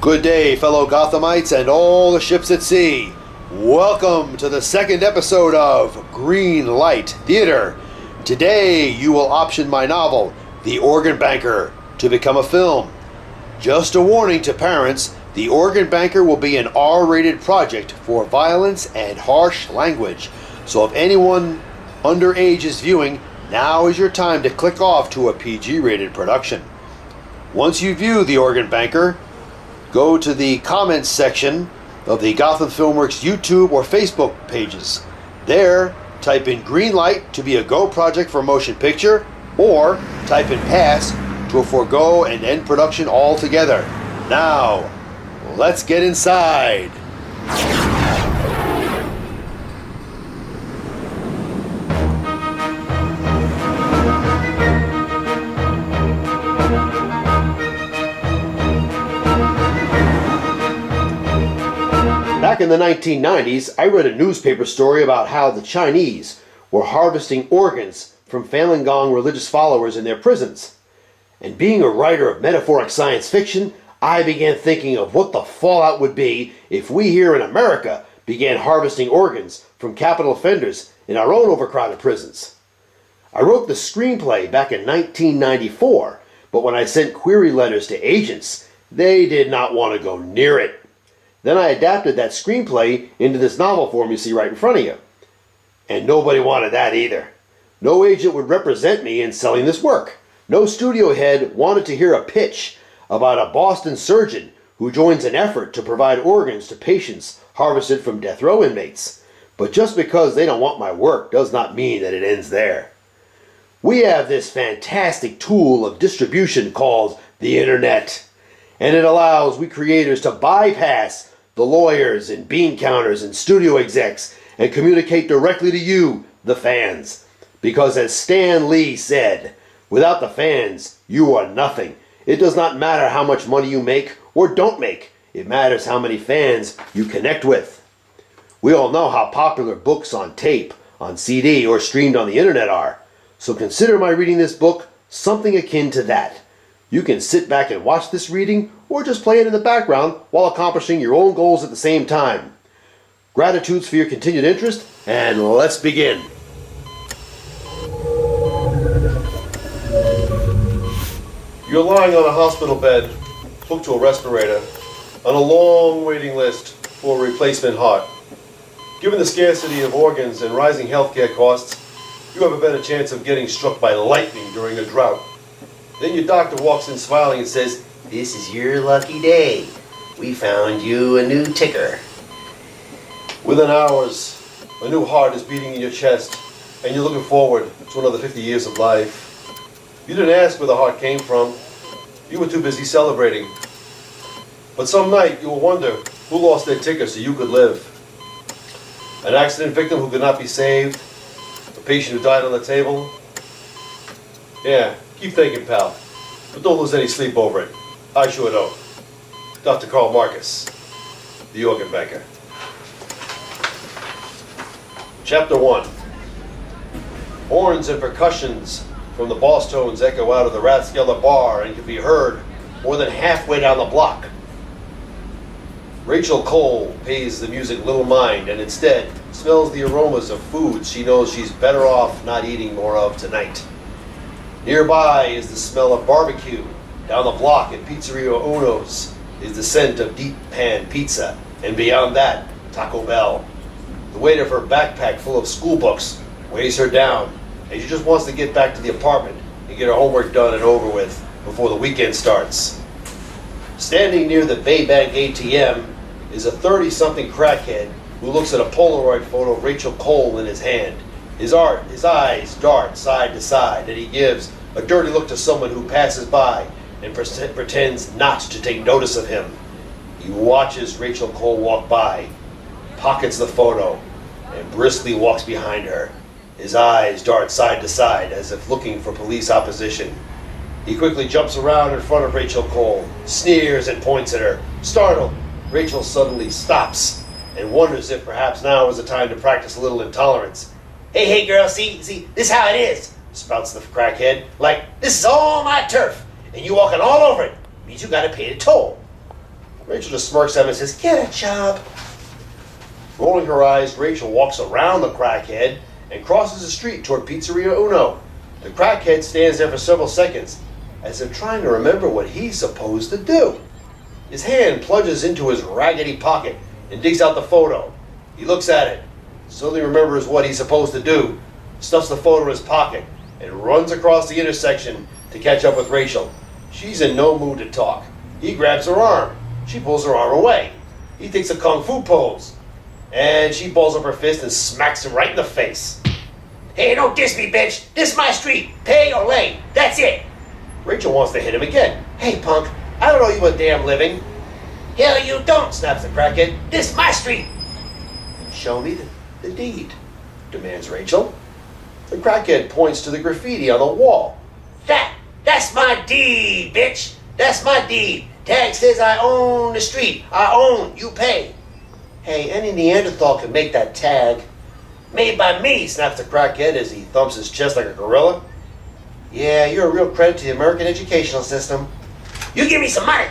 Good day, fellow Gothamites and all the ships at sea. Welcome to the second episode of Green Light Theater. Today you will option my novel, The Organ Banker, to become a film. Just a warning to parents, The Organ Banker will be an R-rated project for violence and harsh language. So if anyone underage is viewing, now is your time to click off to a PG-rated production. Once you view The Organ Banker, go to the comments section of the Gotham Filmwerks YouTube or Facebook pages. There, type in green light to be a go project for motion picture, or type in pass to forego and end production altogether. Now, let's get inside. Back in the 1990s, I read a newspaper story about how the Chinese were harvesting organs from Falun Gong religious followers in their prisons. And being a writer of metaphoric science fiction, I began thinking of what the fallout would be if we here in America began harvesting organs from capital offenders in our own overcrowded prisons. I wrote the screenplay back in 1994, but when I sent query letters to agents, they did not want to go near it. Then I adapted that screenplay into this novel form you see right in front of you. And nobody wanted that either. No agent would represent me in selling this work. No studio head wanted to hear a pitch about a Boston surgeon who joins an effort to provide organs to patients harvested from death row inmates. But just because they don't want my work does not mean that it ends there. We have this fantastic tool of distribution called the internet. And it allows we creators to bypass the lawyers and bean counters and studio execs and communicate directly to you, the fans. Because as Stan Lee said, without the fans, you are nothing. It does not matter how much money you make or don't make. It matters how many fans you connect with. We all know how popular books on tape, on CD, or streamed on the internet are. So consider my reading this book something akin to that. You can sit back and watch this reading, or just play it in the background while accomplishing your own goals at the same time. Gratitudes for your continued interest, and let's begin. You're lying on a hospital bed, hooked to a respirator, on a long waiting list for a replacement heart. Given the scarcity of organs and rising healthcare costs, you have a better chance of getting struck by lightning during a drought. Then your doctor walks in smiling and says, "This is your lucky day. We found you a new ticker." Within hours, a new heart is beating in your chest, and you're looking forward to another 50 years of life. You didn't ask where the heart came from. You were too busy celebrating. But some night you will wonder who lost their ticker so you could live. An accident victim who could not be saved? A patient who died on the table? Yeah. Keep thinking, pal, but don't lose any sleep over it. I sure don't. Doctor Karl Marcus, The Organ Banker. Chapter 1. Horns and percussions from the boss tones echo out of the Rathskeller bar and can be heard more than halfway down the block. Rachel Cole pays the music little mind and instead smells the aromas of foods she knows she's better off not eating more of tonight. Nearby is the smell of barbecue. Down the block at Pizzeria Uno's is the scent of deep pan pizza. And beyond that, Taco Bell. The weight of her backpack full of school books weighs her down, and she just wants to get back to the apartment and get her homework done and over with before the weekend starts. Standing near the Baybank ATM is a 30-something crackhead who looks at a Polaroid photo of Rachel Cole in his hand. His eyes dart side to side, and he gives a dirty look to someone who passes by and pretends not to take notice of him. He watches Rachel Cole walk by, pockets the photo, and briskly walks behind her. His eyes dart side to side as if looking for police opposition. He quickly jumps around in front of Rachel Cole, sneers and points at her. Startled, Rachel suddenly stops and wonders if perhaps now is the time to practice a little intolerance. Hey girl, see, this is how it is, spouts the crackhead. Like, this is all my turf, and you walking all over it. Means you gotta pay the toll. Rachel just smirks at him and says, "Get a job." Rolling her eyes, Rachel walks around the crackhead and crosses the street toward Pizzeria Uno. The crackhead stands there for several seconds as if trying to remember what he's supposed to do. His hand plunges into his raggedy pocket and digs out the photo. He looks at it, suddenly remembers what he's supposed to do, stuffs the photo in his pocket, and runs across the intersection to catch up with Rachel. She's in no mood to talk. He grabs her arm. She pulls her arm away. He takes a kung fu pose, and she balls up her fist and smacks him right in the face. "Hey, don't diss me, bitch. This is my street. Pay or lay. That's it." Rachel wants to hit him again. "Hey, punk, I don't owe you a damn living." "Hell you don't," snaps the crackhead. "This is my street." "Show me the deed," demands Rachel. The crackhead points to the graffiti on the wall. That's my deed, bitch. That's my deed. Tag says I own the street. I own, you pay. Hey, any Neanderthal can make that tag. Made by me, snaps the crackhead as he thumps his chest like a gorilla. Yeah, you're a real credit to the American educational system. You give me some money.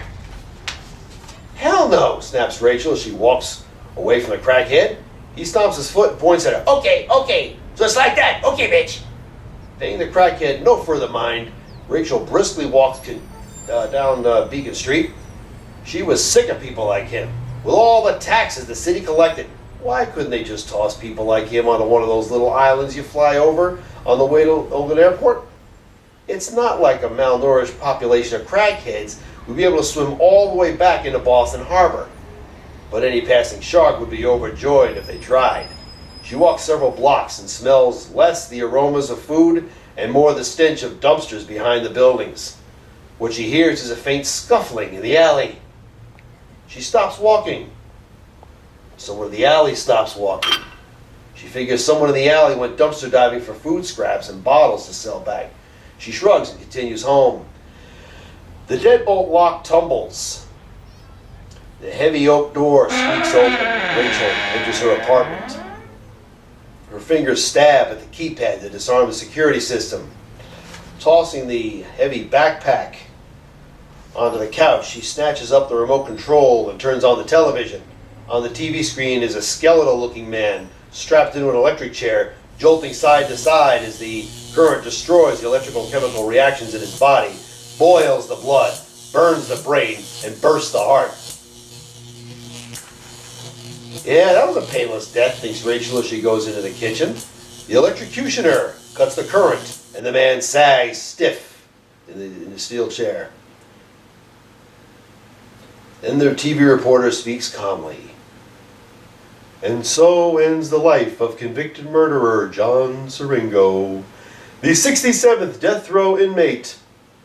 Hell no, snaps Rachel as she walks away from the crackhead. He stomps his foot and points at her. Okay, just like that. Okay, bitch. Paying the crackhead no further mind, Rachel briskly walked down Beacon Street. She was sick of people like him. With all the taxes the city collected, why couldn't they just toss people like him onto one of those little islands you fly over on the way to Oakland Airport? It's not like a malnourished population of crackheads would be able to swim all the way back into Boston Harbor. But any passing shark would be overjoyed if they tried. She walks several blocks and smells less the aromas of food and more the stench of dumpsters behind the buildings. What she hears is a faint scuffling in the alley. She stops walking. Someone in the alley stops walking. She figures someone in the alley went dumpster diving for food scraps and bottles to sell back. She shrugs and continues home. The deadbolt lock tumbles. The heavy oak door squeaks open. Rachel enters her apartment. Her fingers stab at the keypad to disarm the security system. Tossing the heavy backpack onto the couch, she snatches up the remote control and turns on the television. On the TV screen is a skeletal-looking man strapped into an electric chair, jolting side to side as the current destroys the electrical and chemical reactions in his body, boils the blood, burns the brain, and bursts the heart. Yeah, that was a painless death, thinks Rachel as she goes into the kitchen. The electrocutioner cuts the current, and the man sags stiff in the steel chair. Then the TV reporter speaks calmly. And so ends the life of convicted murderer John Siringo, the 67th death row inmate,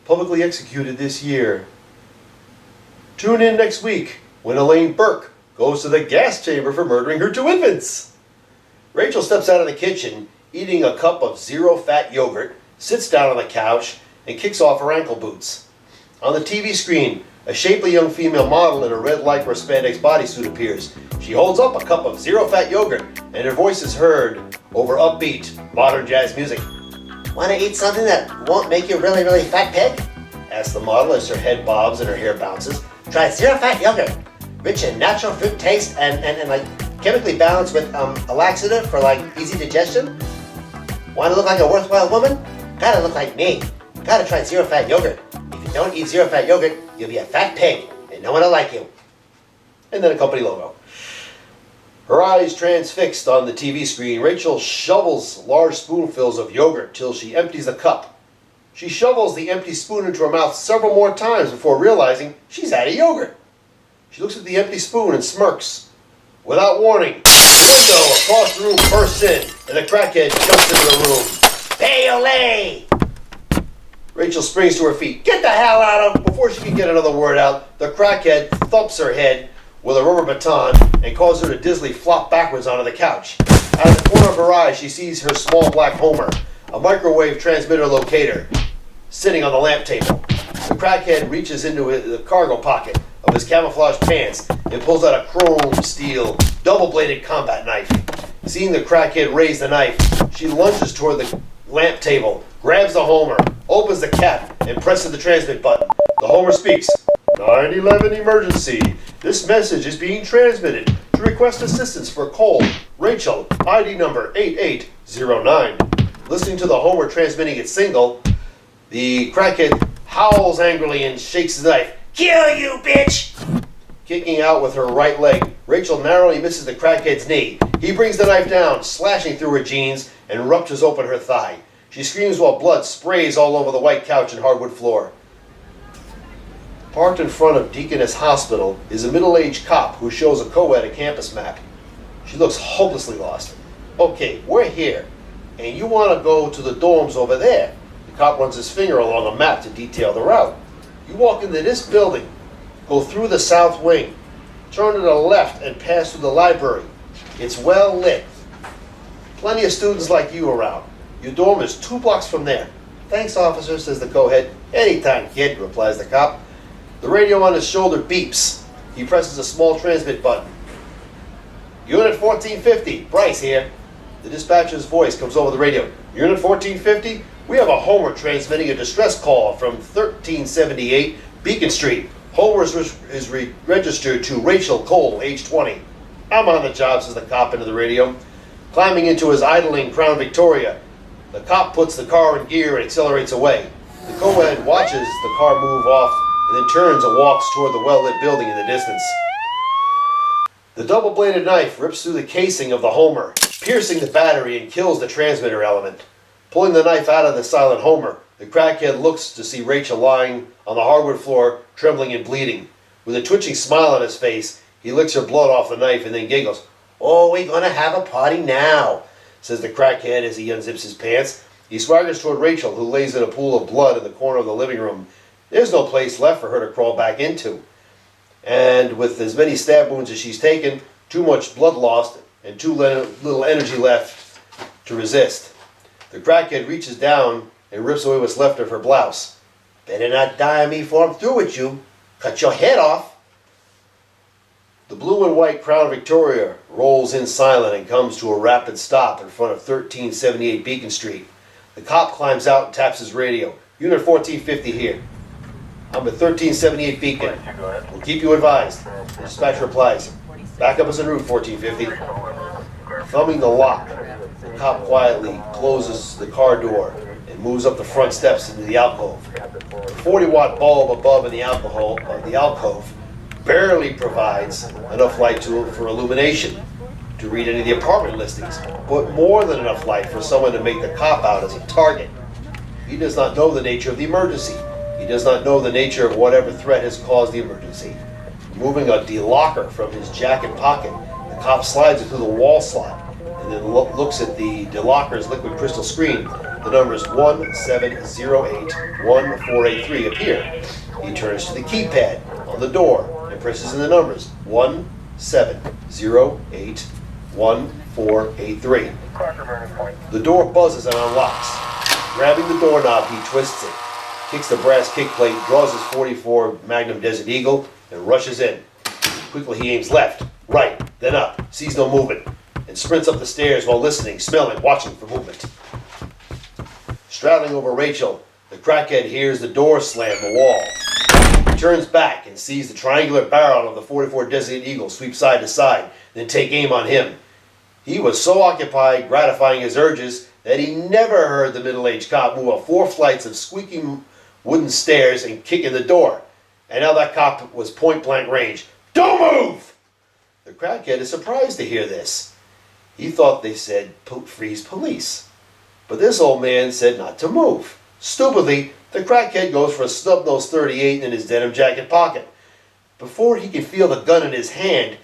publicly executed this year. Tune in next week when Elaine Burke goes to the gas chamber for murdering her 2 infants. Rachel steps out of the kitchen, eating a cup of zero-fat yogurt, sits down on the couch, and kicks off her ankle boots. On the TV screen, a shapely young female model in a red lycra spandex bodysuit appears. She holds up a cup of zero-fat yogurt, and her voice is heard over upbeat, modern jazz music. Want to eat something that won't make you really, really fat pig? Asks the model as her head bobs and her hair bounces. Try zero-fat yogurt. Rich in natural fruit taste and like chemically balanced with a laxative for like easy digestion. Want to look like a worthwhile woman? Gotta look like me. Gotta try zero-fat yogurt. If you don't eat zero-fat yogurt, you'll be a fat pig and no one will like you. And then a company logo. Her eyes transfixed on the TV screen, Rachel shovels large spoonfuls of yogurt till she empties the cup. She shovels the empty spoon into her mouth several more times before realizing she's out of yogurt. She looks at the empty spoon and smirks. Without warning, the window across the room bursts in, and the crackhead jumps into the room. Pay-o-lay! Rachel springs to her feet. Get the hell out of him! Before she can get another word out, the crackhead thumps her head with a rubber baton and causes her to dizzily flop backwards onto the couch. Out of the corner of her eye, she sees her small black Homer, a microwave transmitter locator, sitting on the lamp table. The crackhead reaches into the cargo pocket of his camouflage pants and pulls out a chrome steel double-bladed combat knife. Seeing the crackhead raise the knife, she lunges toward the lamp table, grabs the Homer, opens the cap, and presses the transmit button. The Homer speaks. 911 emergency. This message is being transmitted to request assistance for Cole, Rachel, ID number 8809. Listening to the Homer transmitting its signal, the crackhead howls angrily and shakes his knife. Kill you, bitch! Kicking out with her right leg, Rachel narrowly misses the crackhead's knee. He brings the knife down, slashing through her jeans, and ruptures open her thigh. She screams while blood sprays all over the white couch and hardwood floor. Parked in front of Deaconess Hospital is a middle-aged cop who shows a co-ed a campus map. She looks hopelessly lost. Okay, we're here, and you want to go to the dorms over there. The cop runs his finger along a map to detail the route. You walk into this building, go through the south wing, turn to the left and pass through the library. It's well lit. Plenty of students like you around. Your dorm is 2 blocks from there. Thanks, officer, says the co-head. Anytime, kid, replies the cop. The radio on his shoulder beeps. He presses a small transmit button. Unit 1450, Bryce here. The dispatcher's voice comes over the radio. Unit 1450, we have a Homer transmitting a distress call from 1378 Beacon Street. Homer is registered to Rachel Cole, age 20. I'm on the job, says the cop into the radio. Climbing into his idling Crown Victoria, the cop puts the car in gear and accelerates away. The co-ed watches the car move off and then turns and walks toward the well-lit building in the distance. The double-bladed knife rips through the casing of the Homer, piercing the battery and kills the transmitter element. Pulling the knife out of the silent Homer, the crackhead looks to see Rachel lying on the hardwood floor, trembling and bleeding. With a twitching smile on his face, he licks her blood off the knife and then giggles. Oh, we're gonna have a party now, says the crackhead as he unzips his pants. He swaggers toward Rachel, who lays in a pool of blood in the corner of the living room. There's no place left for her to crawl back into. And with as many stab wounds as she's taken, too much blood lost, and too little energy left to resist. The crackhead reaches down and rips away what's left of her blouse. Better not die on me before I'm through with you. Cut your head off. The blue and white Crown Victoria rolls in silent and comes to a rapid stop in front of 1378 Beacon Street. The cop climbs out and taps his radio. Unit 1450 here. I'm at 1378 Beacon. We'll keep you advised. The dispatcher replies. Backup is en route, 1450. Thumbing the lock, the cop quietly closes the car door and moves up the front steps into the alcove. The 40-watt bulb above in the alcove barely provides enough light for illumination to read any of the apartment listings, but more than enough light for someone to make the cop out as a target. He does not know the nature of the emergency. He does not know the nature of whatever threat has caused the emergency. Removing a delocker from his jacket pocket, the cop slides it through the wall slot and then looks at the delocker's liquid crystal screen. The numbers 1708-1483 appear. He turns to the keypad on the door and presses in the numbers 1708-1483. The door buzzes and unlocks. Grabbing the doorknob, he twists it, kicks the brass kick plate, draws his .44 Magnum Desert Eagle, and rushes in. Quickly he aims left, right, then up, sees no movement, and sprints up the stairs while listening, smelling, watching for movement. Straddling over Rachel, the crackhead hears the door slam the wall. He turns back and sees the triangular barrel of the .44 Desert Eagle sweep side to side, then take aim on him. He was so occupied gratifying his urges that he never heard the middle-aged cop move up 4 flights of squeaking wooden stairs and kick in the door. And now that cop was point-blank range. Don't move! The crackhead is surprised to hear this. He thought they said, freeze police. But this old man said not to move. Stupidly, the crackhead goes for a snub-nosed .38 in his denim jacket pocket. Before he can feel the gun in his hand,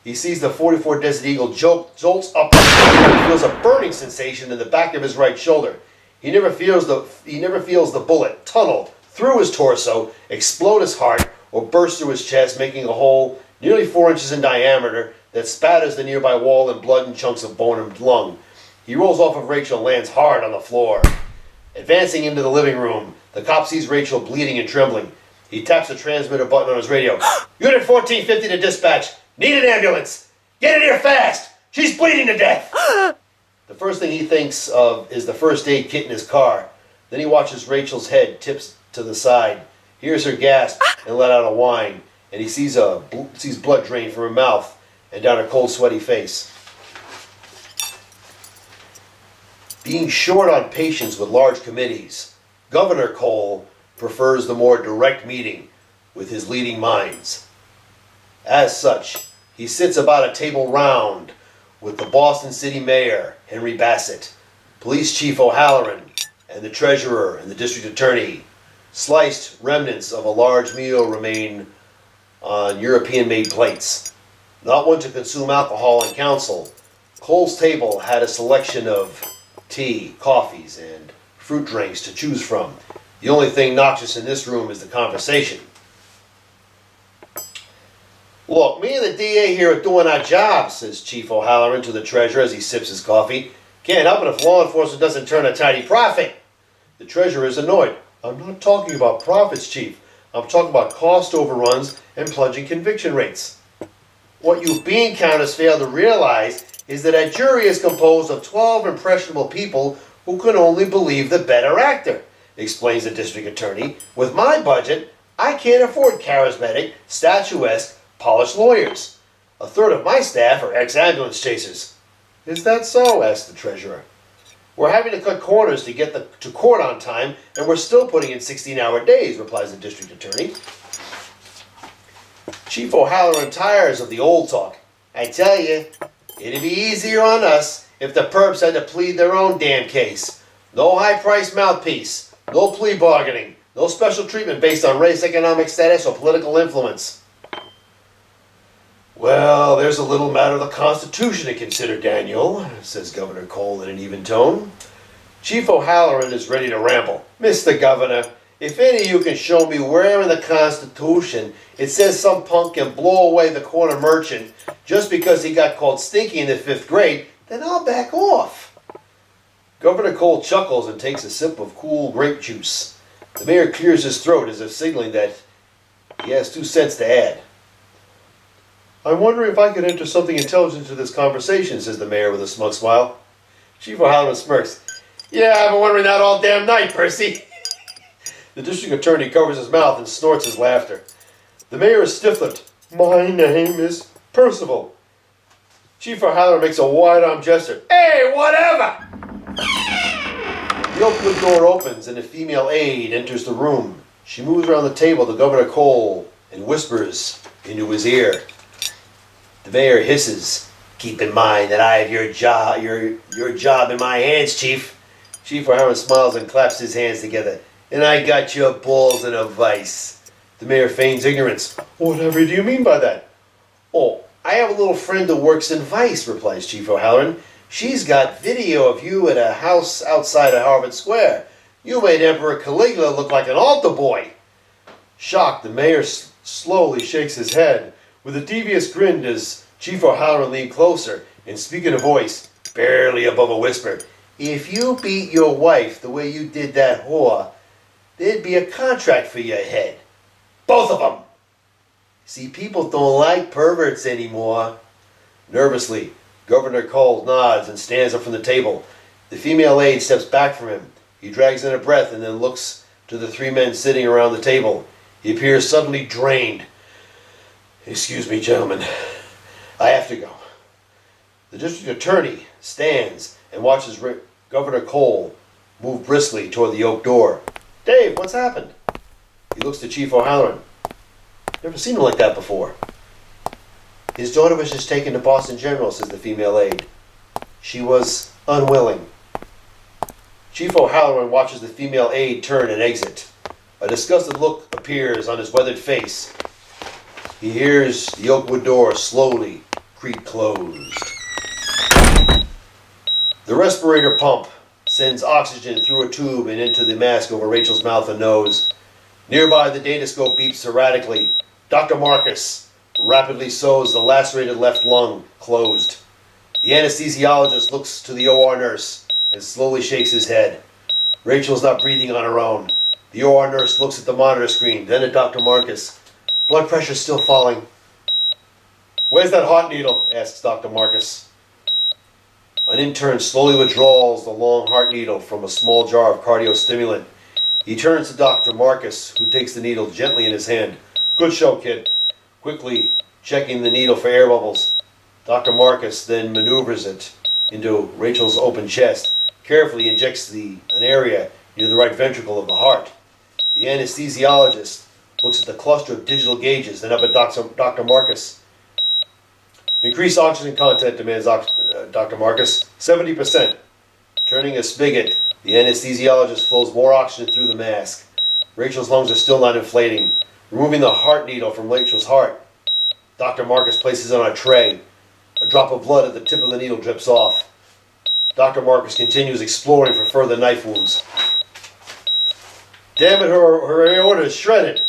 he sees the .44 Desert Eagle jolts up and feels a burning sensation in the back of his right shoulder. He never feels the bullet tunnel through his torso, explode his heart, or burst through his chest, making a hole nearly 4 inches in diameter that spatters the nearby wall in blood and chunks of bone and lung. He rolls off of Rachel and lands hard on the floor. Advancing into the living room, the cop sees Rachel bleeding and trembling. He taps the transmitter button on his radio. Unit 1450 to dispatch. Need an ambulance. Get in here fast. She's bleeding to death. The first thing he thinks of is the first aid kit in his car. Then he watches Rachel's head tips to the side. hears her gasp and let out a whine, and he sees blood drain from her mouth and down her cold, sweaty face. Being short on patience with large committees, Governor Cole prefers the more direct meeting with his leading minds. As such, he sits about a table round with the Boston City Mayor, Henry Bassett, Police Chief O'Halloran, and the Treasurer and the District Attorney. Sliced remnants of a large meal remain on European-made plates. Not one to consume alcohol in council, Cole's table had a selection of tea, coffees, and fruit drinks to choose from. The only thing noxious in this room is the conversation. Look, me and the DA here are doing our job, says Chief O'Halloran to the treasurer as he sips his coffee. Can't help it if law enforcement doesn't turn a tidy profit. The treasurer is annoyed. I'm not talking about profits, Chief. I'm talking about cost overruns and plunging conviction rates. What you bean counters fail to realize is that a jury is composed of 12 impressionable people who can only believe the better actor, explains the district attorney. With my budget, I can't afford charismatic, statuesque, polished lawyers. A third of my staff are ex-ambulance chasers. Is that so? Asked the treasurer. We're having to cut corners to get to court on time, and we're still putting in 16-hour days, replies the district attorney. Chief O'Halloran tires of the old talk. I tell you, it'd be easier on us if the perps had to plead their own damn case. No high-priced mouthpiece, no plea bargaining, no special treatment based on race, economic status, or political influence. Well, there's a little matter of the Constitution to consider, Daniel, says Governor Cole in an even tone. Chief O'Halloran is ready to ramble. Mr. Governor, if any of you can show me where in the Constitution it says some punk can blow away the corner merchant just because he got called stinky in the 5th grade, then I'll back off. Governor Cole chuckles and takes a sip of cool grape juice. The mayor clears his throat as if signaling that he has 2 cents to add. I'm wondering if I could enter something intelligent into this conversation, says the mayor with a smug smile. Chief O'Halloran smirks. Yeah, I've been wondering that all damn night, Percy. The district attorney covers his mouth and snorts his laughter. The mayor is stiff-lipped. My name is Percival. Chief O'Halloran makes a wide-armed gesture. Hey, whatever! The open door opens and a female aide enters the room. She moves around the table to Governor Cole and whispers into his ear. The mayor hisses. Keep in mind that I have your job in my hands, Chief. Chief O'Halloran smiles and claps his hands together. And I got your balls in a vice. The mayor feigns ignorance. Whatever do you mean by that? Oh, I have a little friend who works in Vice, replies Chief O'Halloran. She's got video of you at a house outside of Harvard Square. You made Emperor Caligula look like an altar boy. Shocked, the mayor slowly shakes his head with a devious grin as Chief O'Halloran leaned closer and speak in a voice barely above a whisper. If you beat your wife the way you did that whore, there'd be a contract for your head. Both of them. See, people don't like perverts anymore. Nervously, Governor Cole nods and stands up from the table. The female aide steps back from him. He drags in a breath and then looks to the 3 men sitting around the table. He appears suddenly drained. Excuse me, gentlemen. I have to go. The district attorney stands and watches Governor Cole move briskly toward the oak door. Dave, what's happened? He looks to Chief O'Halloran. Never seen him like that before. His daughter was just taken to Boston General, says the female aide. She was unwilling. Chief O'Halloran watches the female aide turn and exit. A disgusted look appears on his weathered face. He hears the oak wood door slowly creak closed. The respirator pump sends oxygen through a tube and into the mask over Rachel's mouth and nose. Nearby, the datascope beeps erratically. Doctor Marcus rapidly sews the lacerated left lung closed. The anesthesiologist looks to the OR nurse and slowly shakes his head. Rachel's not breathing on her own. The OR nurse looks at the monitor screen, then at Dr. Marcus. Blood pressure's still falling. Where's that hot needle? Asks Dr. Marcus. An intern slowly withdraws the long heart needle from a small jar of cardiostimulant. He turns to Dr. Marcus, who takes the needle gently in his hand. "Good show, kid." Quickly checking the needle for air bubbles, Dr. Marcus then maneuvers it into Rachel's open chest, carefully injects an area near the right ventricle of the heart. The anesthesiologist looks at the cluster of digital gauges, then up at Dr. Marcus. "Increase oxygen content," demands Dr. Marcus. 70%. Turning a spigot, the anesthesiologist flows more oxygen through the mask. Rachel's lungs are still not inflating. Removing the heart needle from Rachel's heart, Dr. Marcus places it on a tray. A drop of blood at the tip of the needle drips off. Dr. Marcus continues exploring for further knife wounds. "Damn it, her aorta is shredded.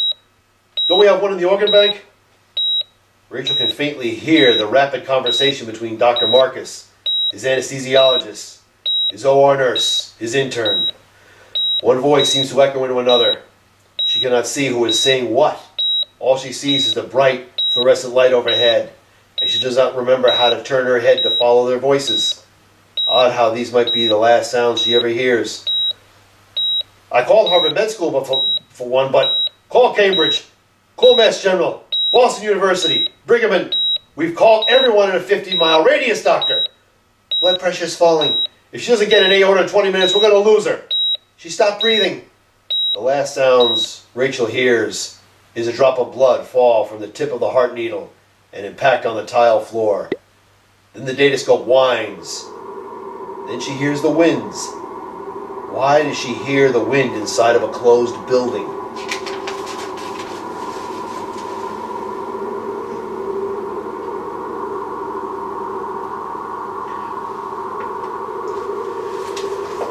Don't we have one in the organ bank?" Rachel can faintly hear the rapid conversation between Dr. Marcus, his anesthesiologist, his OR nurse, his intern. One voice seems to echo into another. She cannot see who is saying what. All she sees is the bright fluorescent light overhead, and she does not remember how to turn her head to follow their voices. Odd how these might be the last sounds she ever hears. "I called Harvard Med School for one, but call Cambridge, call Mass General, Boston University, Brigham and we've called everyone in a 50-mile radius, doctor. Blood pressure is falling. If she doesn't get an aorta in 20 minutes, we're going to lose her. She stopped breathing." The last sounds Rachel hears is a drop of blood fall from the tip of the heart needle and impact on the tile floor. Then the datascope whines. Then she hears the winds. Why does she hear the wind inside of a closed building?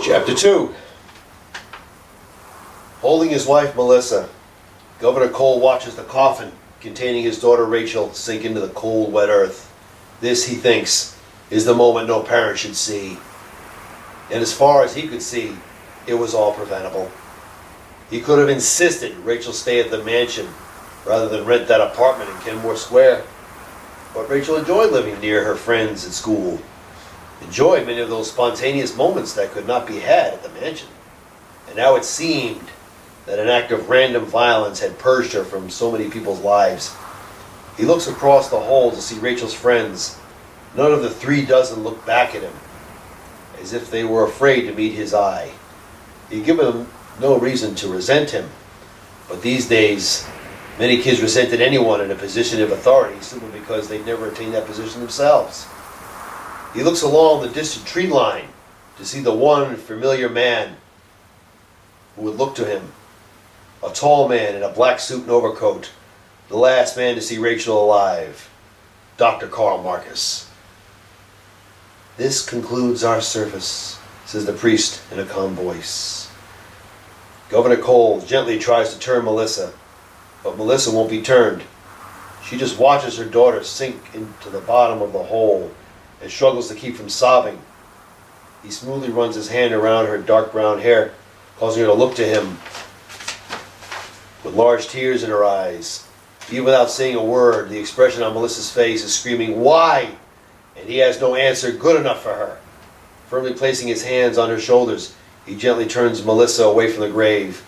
Chapter 2. Holding his wife Melissa, Governor Cole watches the coffin containing his daughter Rachel sink into the cold, wet earth. This, he thinks, is the moment no parent should see. And as far as he could see, it was all preventable. He could have insisted Rachel stay at the mansion rather than rent that apartment in Kenmore Square. But Rachel enjoyed living near her friends at school. Enjoyed many of those spontaneous moments that could not be had at the mansion. And now it seemed that an act of random violence had purged her from so many people's lives. He looks across the hall to see Rachel's friends. None of the 36 look back at him, as if they were afraid to meet his eye. He'd given them no reason to resent him, but these days, many kids resented anyone in a position of authority simply because they'd never attained that position themselves. He looks along the distant tree line to see the one familiar man who would look to him. A tall man in a black suit and overcoat. The last man to see Rachel alive. Doctor Karl Marcus. "This concludes our service," says the priest in a calm voice. Governor Cole gently tries to turn Melissa, but Melissa won't be turned. She just watches her daughter sink into the bottom of the hole and struggles to keep from sobbing. He smoothly runs his hand around her dark brown hair, causing her to look to him with large tears in her eyes. Even without saying a word, the expression on Melissa's face is screaming, "Why?" And he has no answer good enough for her. Firmly placing his hands on her shoulders, he gently turns Melissa away from the grave.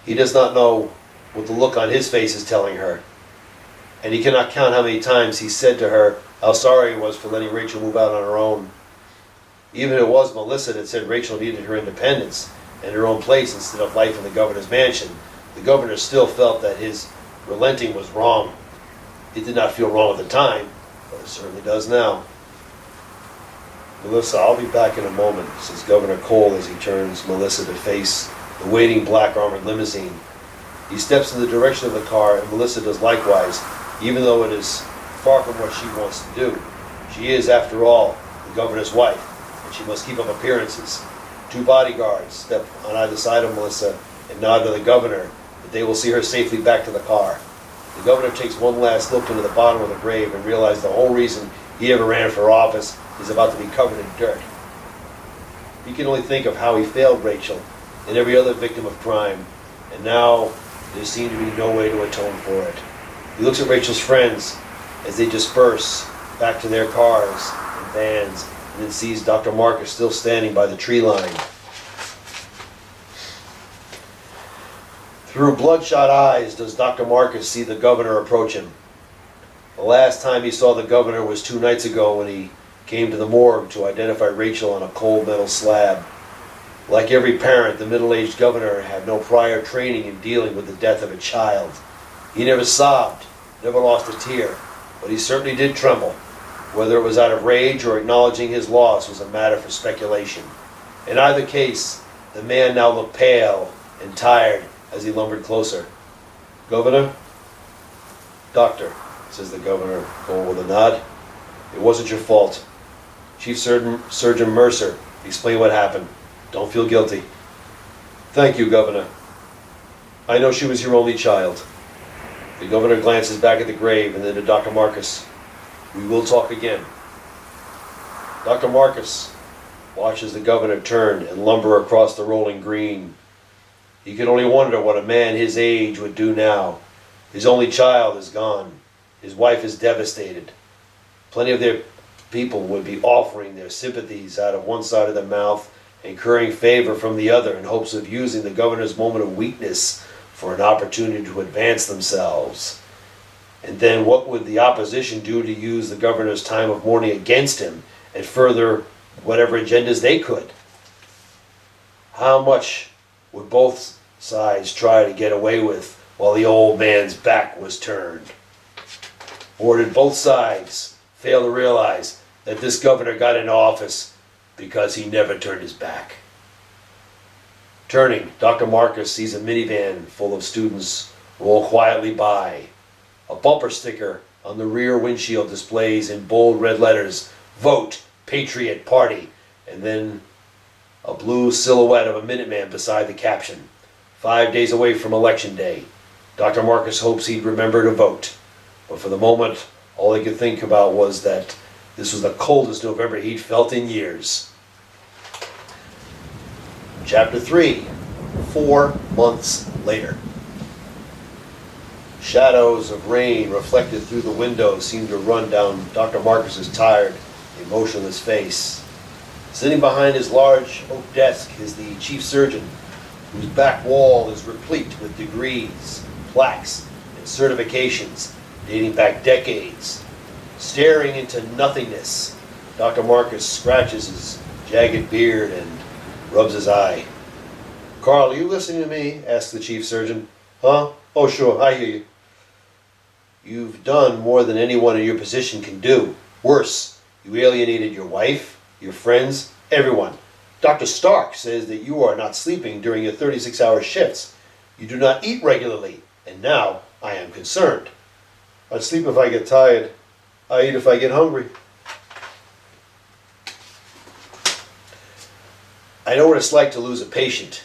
He does not know what the look on his face is telling her, and he cannot count how many times he said to her how sorry he was for letting Rachel move out on her own. Even if it was Melissa that said Rachel needed her independence and her own place instead of life in the governor's mansion, the governor still felt that his relenting was wrong. It did not feel wrong at the time, but it certainly does now. "Melissa, I'll be back in a moment," says Governor Cole as he turns Melissa to face the waiting black armored limousine. He steps in the direction of the car, and Melissa does likewise, even though it is far from what she wants to do. She is, after all, the governor's wife, and she must keep up appearances. 2 bodyguards step on either side of Melissa and nod to the governor that they will see her safely back to the car. The governor takes one last look into the bottom of the grave and realizes the whole reason he ever ran for office is about to be covered in dirt. He can only think of how he failed Rachel and every other victim of crime, and now there seemed to be no way to atone for it. He looks at Rachel's friends as they disperse back to their cars and vans, and then sees Dr. Marcus still standing by the tree line. Through bloodshot eyes does Dr. Marcus see the governor approach him. The last time he saw the governor was 2 nights ago when he came to the morgue to identify Rachel on a cold metal slab. Like every parent, the middle-aged governor had no prior training in dealing with the death of a child. He never sobbed, never lost a tear, but he certainly did tremble. Whether it was out of rage or acknowledging his loss was a matter for speculation. In either case, the man now looked pale and tired as he lumbered closer. "Governor?" "Doctor," says the governor, going with a nod. "It wasn't your fault. Chief Surgeon Mercer explained what happened. Don't feel guilty." "Thank you, Governor. I know she was your only child." The governor glances back at the grave and then to Dr. Marcus. "We will talk again." Dr. Marcus watches the governor turn and lumber across the rolling green. He can only wonder what a man his age would do now. His only child is gone. His wife is devastated. Plenty of their people would be offering their sympathies out of one side of their mouth and currying favor from the other in hopes of using the governor's moment of weakness for an opportunity to advance themselves. And then what would the opposition do to use the governor's time of mourning against him and further whatever agendas they could? How much would both sides try to get away with while the old man's back was turned? Or did both sides fail to realize that this governor got into office because he never turned his back? Turning, Dr. Marcus sees a minivan full of students roll quietly by. A bumper sticker on the rear windshield displays in bold red letters, "Vote Patriot Party," and then a blue silhouette of a Minuteman beside the caption. 5 days away from Election Day. Dr. Marcus hopes he'd remember to vote. But for the moment, all he could think about was that this was the coldest November he'd felt in years. Chapter 3, 4 months later. Shadows of rain reflected through the window seemed to run down Dr. Marcus's tired, emotionless face. Sitting behind his large oak desk is the chief surgeon, whose back wall is replete with degrees, plaques, and certifications dating back decades. Staring into nothingness, Dr. Marcus scratches his jagged beard and rubs his eye. "Karl, are you listening to me?" asks the chief surgeon. "Huh? Oh, sure, I hear you." "You've done more than anyone in your position can do. Worse, you alienated your wife, your friends, everyone. Dr. Stark says that you are not sleeping during your 36-hour shifts. You do not eat regularly, and now I am concerned." "I sleep if I get tired. I eat if I get hungry." "I know what it's like to lose a patient.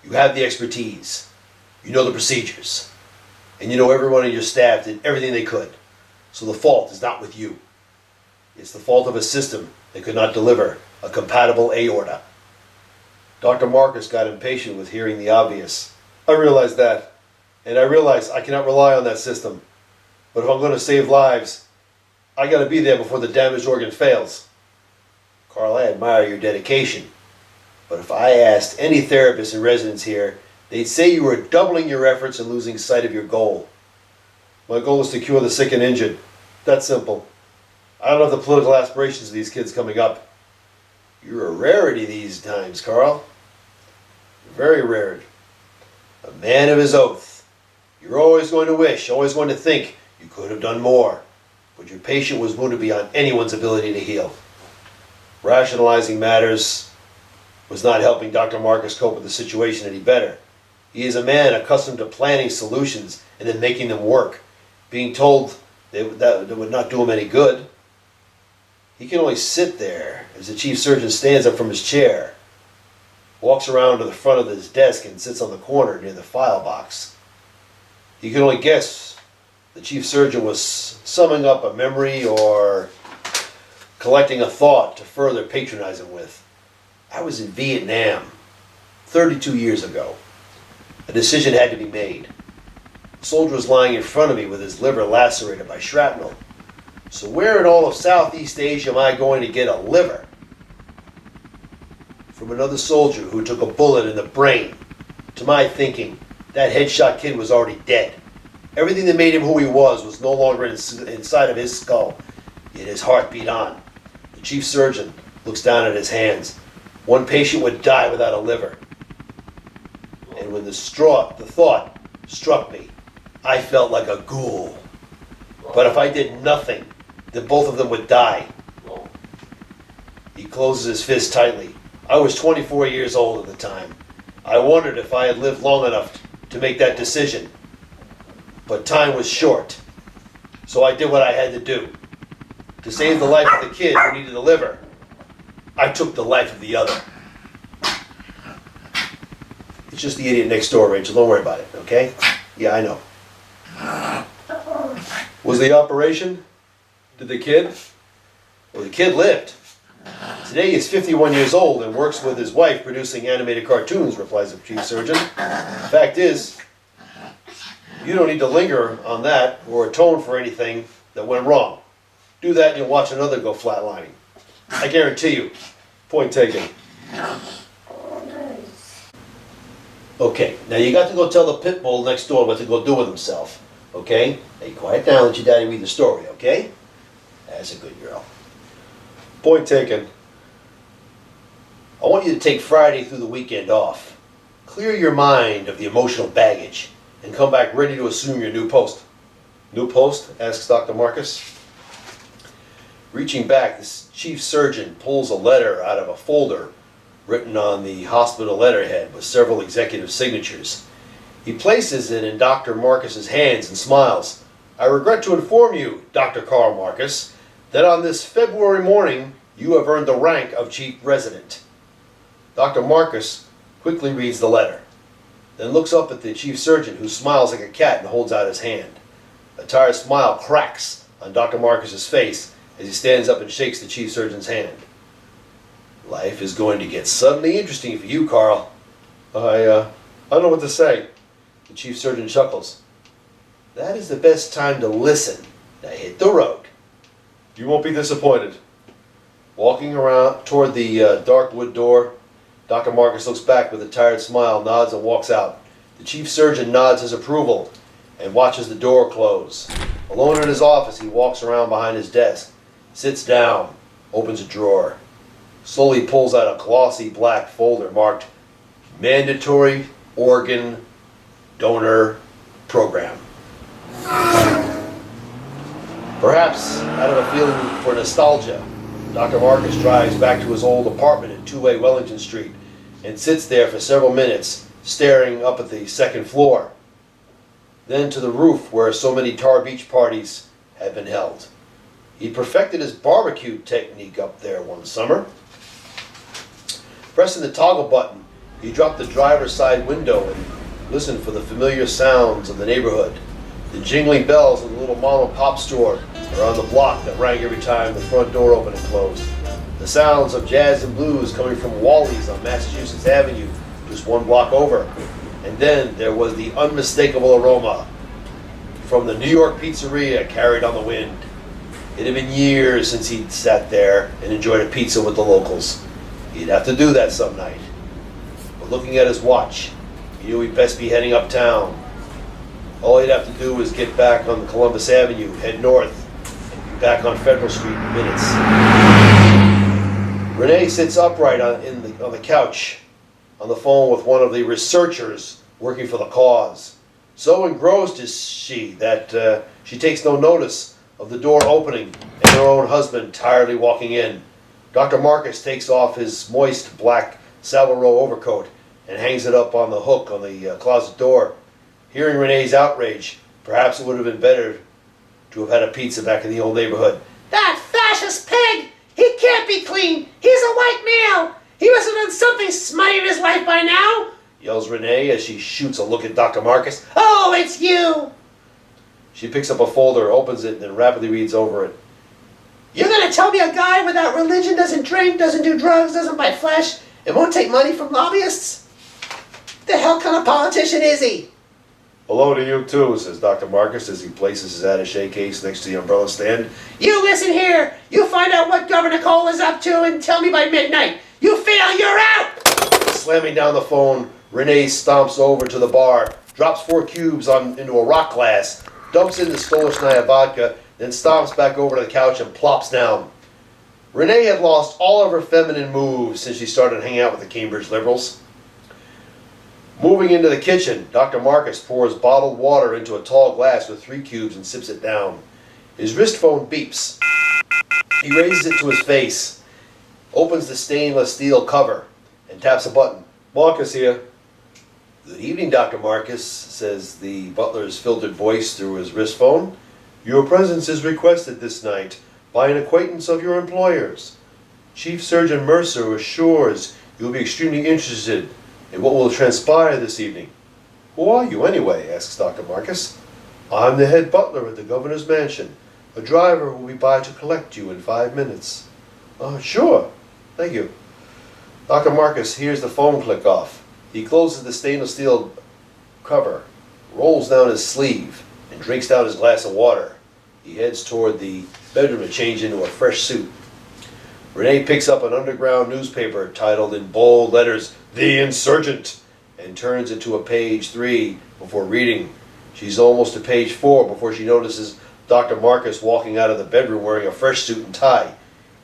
You have the expertise. You know the procedures. And you know everyone on your staff did everything they could. So the fault is not with you. It's the fault of a system that could not deliver a compatible aorta." Dr. Marcus got impatient with hearing the obvious. "I realize that. And I realize I cannot rely on that system. But if I'm going to save lives, I got to be there before the damaged organ fails." "Karl, I admire your dedication. But if I asked any therapist in residence here, they'd say you were doubling your efforts and losing sight of your goal." "My goal is to cure the sick and injured. That's simple. I don't have the political aspirations of these kids coming up." "You're a rarity these times, Karl. Very rare. A man of his oath. You're always going to wish, always going to think you could have done more. But your patient was wounded beyond anyone's ability to heal." Rationalizing matters was not helping Dr. Marcus cope with the situation any better. He is a man accustomed to planning solutions and then making them work, being told that would not do him any good. He can only sit there as the chief surgeon stands up from his chair, walks around to the front of his desk and sits on the corner near the file box. He can only guess the chief surgeon was summing up a memory or collecting a thought to further patronize him with. "I was in Vietnam 32 years ago. A decision had to be made. A soldier was lying in front of me with his liver lacerated by shrapnel. So where in all of Southeast Asia am I going to get a liver? From another soldier who took a bullet in the brain. To my thinking, That headshot kid was already dead. Everything that made him who he was no longer inside of his skull, yet his heart beat on. The chief surgeon looks down at his hands. One patient would die without a liver. And when the thought struck me, I felt like a ghoul. But if I did nothing, then both of them would die. He closes his fist tightly. I was 24 years old at the time. I wondered if I had lived long enough to make that decision. But time was short. So I did what I had to do. To save the life of the kid who needed a liver, I took the life of the other. It's just the idiot next door, Rachel. Don't worry about it, okay? Yeah, I know. Was the operation? Did the kid? Well, the kid lived. Today he's 51 years old and works with his wife producing animated cartoons, replies the chief surgeon. The fact is, you don't need to linger on that or atone for anything that went wrong. Do that and you'll watch another go flatlining. I guarantee you. Point taken. Okay, now you got to go tell the pit bull next door what to go do with himself. Okay? Hey, quiet down, let your daddy read the story, okay? That's a good girl. Point taken. I want you to take Friday through the weekend off. Clear your mind of the emotional baggage and come back ready to assume your new post. New post? Asks Dr. Marcus. Reaching back, the chief surgeon pulls a letter out of a folder written on the hospital letterhead with several executive signatures. He places it in Dr. Marcus's hands and smiles. I regret to inform you, Dr. Karl Marcus, that on this February morning you have earned the rank of chief resident. Dr. Marcus quickly reads the letter, then looks up at the chief surgeon, who smiles like a cat and holds out his hand. A tired smile cracks on Dr. Marcus's face as he stands up and shakes the chief surgeon's hand. Life is going to get suddenly interesting for you, Carl. I don't know what to say. The chief surgeon chuckles. That is the best time to listen. Now hit the road. You won't be disappointed. Walking around toward the dark wood door, Dr. Marcus looks back with a tired smile, nods, and walks out. The chief surgeon nods his approval and watches the door close. Alone in his office, he walks around behind his desk, sits down, opens a drawer, slowly pulls out a glossy black folder marked Mandatory Organ Donor Program. Perhaps out of a feeling for nostalgia, Dr. Marcus drives back to his old apartment at 2A Wellington Street and sits there for several minutes, staring up at the second floor, then to the roof where so many Tar Beach parties had been held. He perfected his barbecue technique up there one summer. Pressing the toggle button, he dropped the driver's side window and listened for the familiar sounds of the neighborhood. The jingling bells of the little mom and pop store around the block that rang every time the front door opened and closed. The sounds of jazz and blues coming from Wally's on Massachusetts Avenue, just one block over. And then there was the unmistakable aroma from the New York pizzeria carried on the wind. It had been years since he'd sat there and enjoyed a pizza with the locals. He'd have to do that some night. But looking at his watch, he knew he'd best be heading uptown. All he'd have to do was get back on Columbus Avenue, head north, and be back on Federal Street in minutes. Renee sits upright on the couch, on the phone with one of the researchers working for the cause. So engrossed is she that she takes no notice of the door opening and her own husband tiredly walking in. Dr. Marcus takes off his moist black Savile Row overcoat and hangs it up on the hook on the closet door. Hearing Renee's outrage, perhaps it would have been better to have had a pizza back in the old neighborhood. That fascist pig! He can't be clean! He's a white male! He must have done something smutty in his life by now! Yells Renee as she shoots a look at Dr. Marcus. Oh, it's you! She picks up a folder, opens it, and then rapidly reads over it. You're gonna tell me a guy without religion doesn't drink, doesn't do drugs, doesn't buy flesh, and won't take money from lobbyists? The hell kind of politician is he? Hello to you too, says Dr. Marcus as he places his attaché case next to the umbrella stand. You listen here! You find out what Governor Cole is up to and tell me by midnight. You fail, you're out! Slamming down the phone, Renee stomps over to the bar, drops 4 cubes into a rock glass, dumps in the Stolichnaya vodka, then stomps back over to the couch and plops down. Renee had lost all of her feminine moves since she started hanging out with the Cambridge liberals. Moving into the kitchen, Dr. Marcus pours bottled water into a tall glass with 3 cubes and sips it down. His wrist phone beeps. He raises it to his face, opens the stainless steel cover, and taps a button. Marcus here. Good evening, Dr. Marcus, says the butler's filtered voice through his wrist phone. Your presence is requested this night by an acquaintance of your employer's. Chief Surgeon Mercer assures you will be extremely interested in what will transpire this evening. Who are you, anyway? Asks Dr. Marcus. I'm the head butler at the governor's mansion. A driver will be by to collect you in 5 minutes. Sure. Thank you. Dr. Marcus hears the phone click off. He closes the stainless steel cover, rolls down his sleeve, and drinks down his glass of water. He heads toward the bedroom to change into a fresh suit. Renee picks up an underground newspaper titled in bold letters, The Insurgent, and turns it to a page 3 before reading. She's almost to page 4 before she notices Dr. Marcus walking out of the bedroom wearing a fresh suit and tie.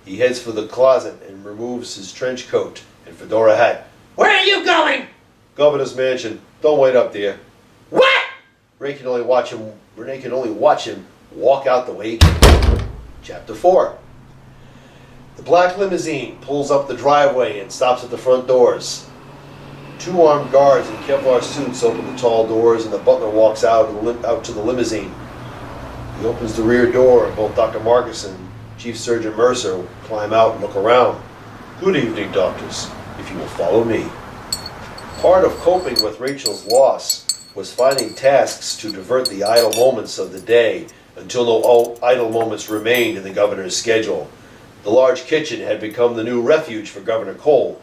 He heads for the closet and removes his trench coat and fedora hat. Where are you going? Governor's mansion. Don't wait up, dear. What? Renee can only watch him walk out the way he came. Chapter 4. The black limousine pulls up the driveway and stops at the front doors. 2 armed guards in Kevlar suits open the tall doors and the butler walks out to the limousine. He opens the rear door and both Dr. Marcus and Chief Surgeon Mercer climb out and look around. Good evening, doctors, if you will follow me. Part of coping with Rachel's loss was finding tasks to divert the idle moments of the day until no idle moments remained in the governor's schedule. The large kitchen had become the new refuge for Governor Cole,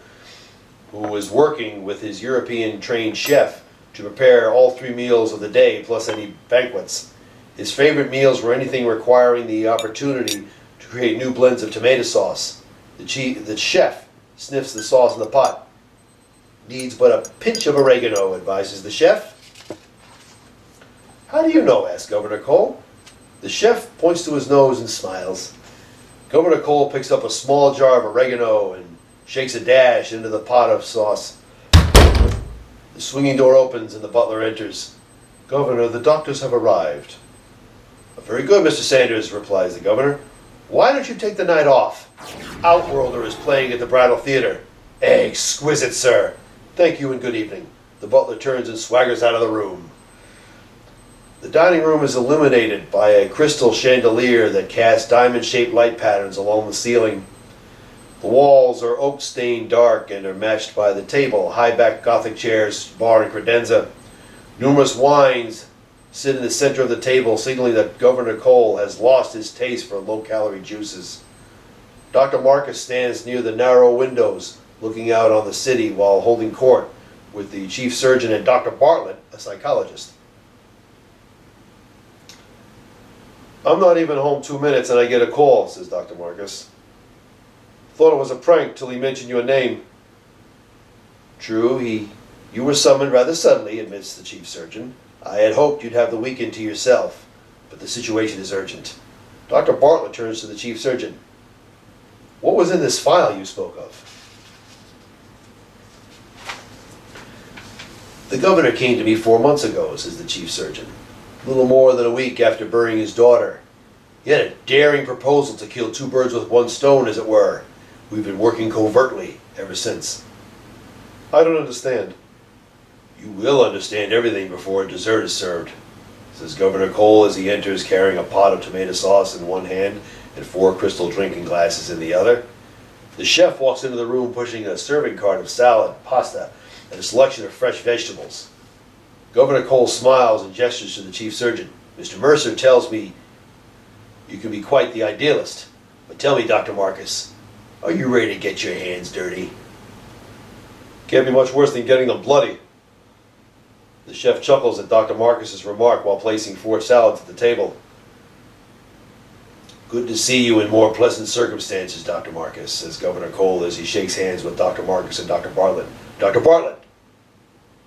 who was working with his European-trained chef to prepare all 3 meals of the day plus any banquets. His favorite meals were anything requiring the opportunity to create new blends of tomato sauce. The chef sniffs the sauce in the pot. Needs but a pinch of oregano, advises the chef. How do you know? Asks Governor Cole. The chef points to his nose and smiles. Governor Cole picks up a small jar of oregano and shakes a dash into the pot of sauce. The swinging door opens and the butler enters. Governor, the doctors have arrived. Very good, Mr. Sanders, replies the governor. Why don't you take the night off? Outworlder is playing at the Brattle Theater. Exquisite, sir. Thank you and good evening. The butler turns and swaggers out of the room. The dining room is illuminated by a crystal chandelier that casts diamond-shaped light patterns along the ceiling. The walls are oak-stained dark and are matched by the table, high-backed Gothic chairs, bar and credenza. Numerous wines sit in the center of the table, signaling that Governor Cole has lost his taste for low-calorie juices. Dr. Marcus stands near the narrow windows, looking out on the city while holding court with the chief surgeon and Dr. Bartlett, a psychologist. I'm not even home 2 minutes and I get a call, says Dr. Marcus. Thought it was a prank till he mentioned your name. True, you were summoned rather suddenly, admits the chief surgeon. I had hoped you'd have the weekend to yourself, but the situation is urgent. Dr. Bartlett turns to the chief surgeon. What was in this file you spoke of? The governor came to me 4 months ago, says the chief surgeon. A little more than a week after burying his daughter. He had a daring proposal to kill 2 birds with 1 stone, as it were. We've been working covertly ever since. I don't understand. You will understand everything before dessert is served, says Governor Cole as he enters carrying a pot of tomato sauce in one hand and 4 crystal drinking glasses in the other. The chef walks into the room pushing a serving cart of salad, pasta, and a selection of fresh vegetables. Governor Cole smiles and gestures to the chief surgeon. Mr. Mercer tells me you can be quite the idealist. But tell me, Dr. Marcus, are you ready to get your hands dirty? Can't be much worse than getting them bloody. The chef chuckles at Dr. Marcus's remark while placing 4 salads at the table. Good to see you in more pleasant circumstances, Dr. Marcus, says Governor Cole as he shakes hands with Dr. Marcus and Dr. Bartlett. Dr. Bartlett,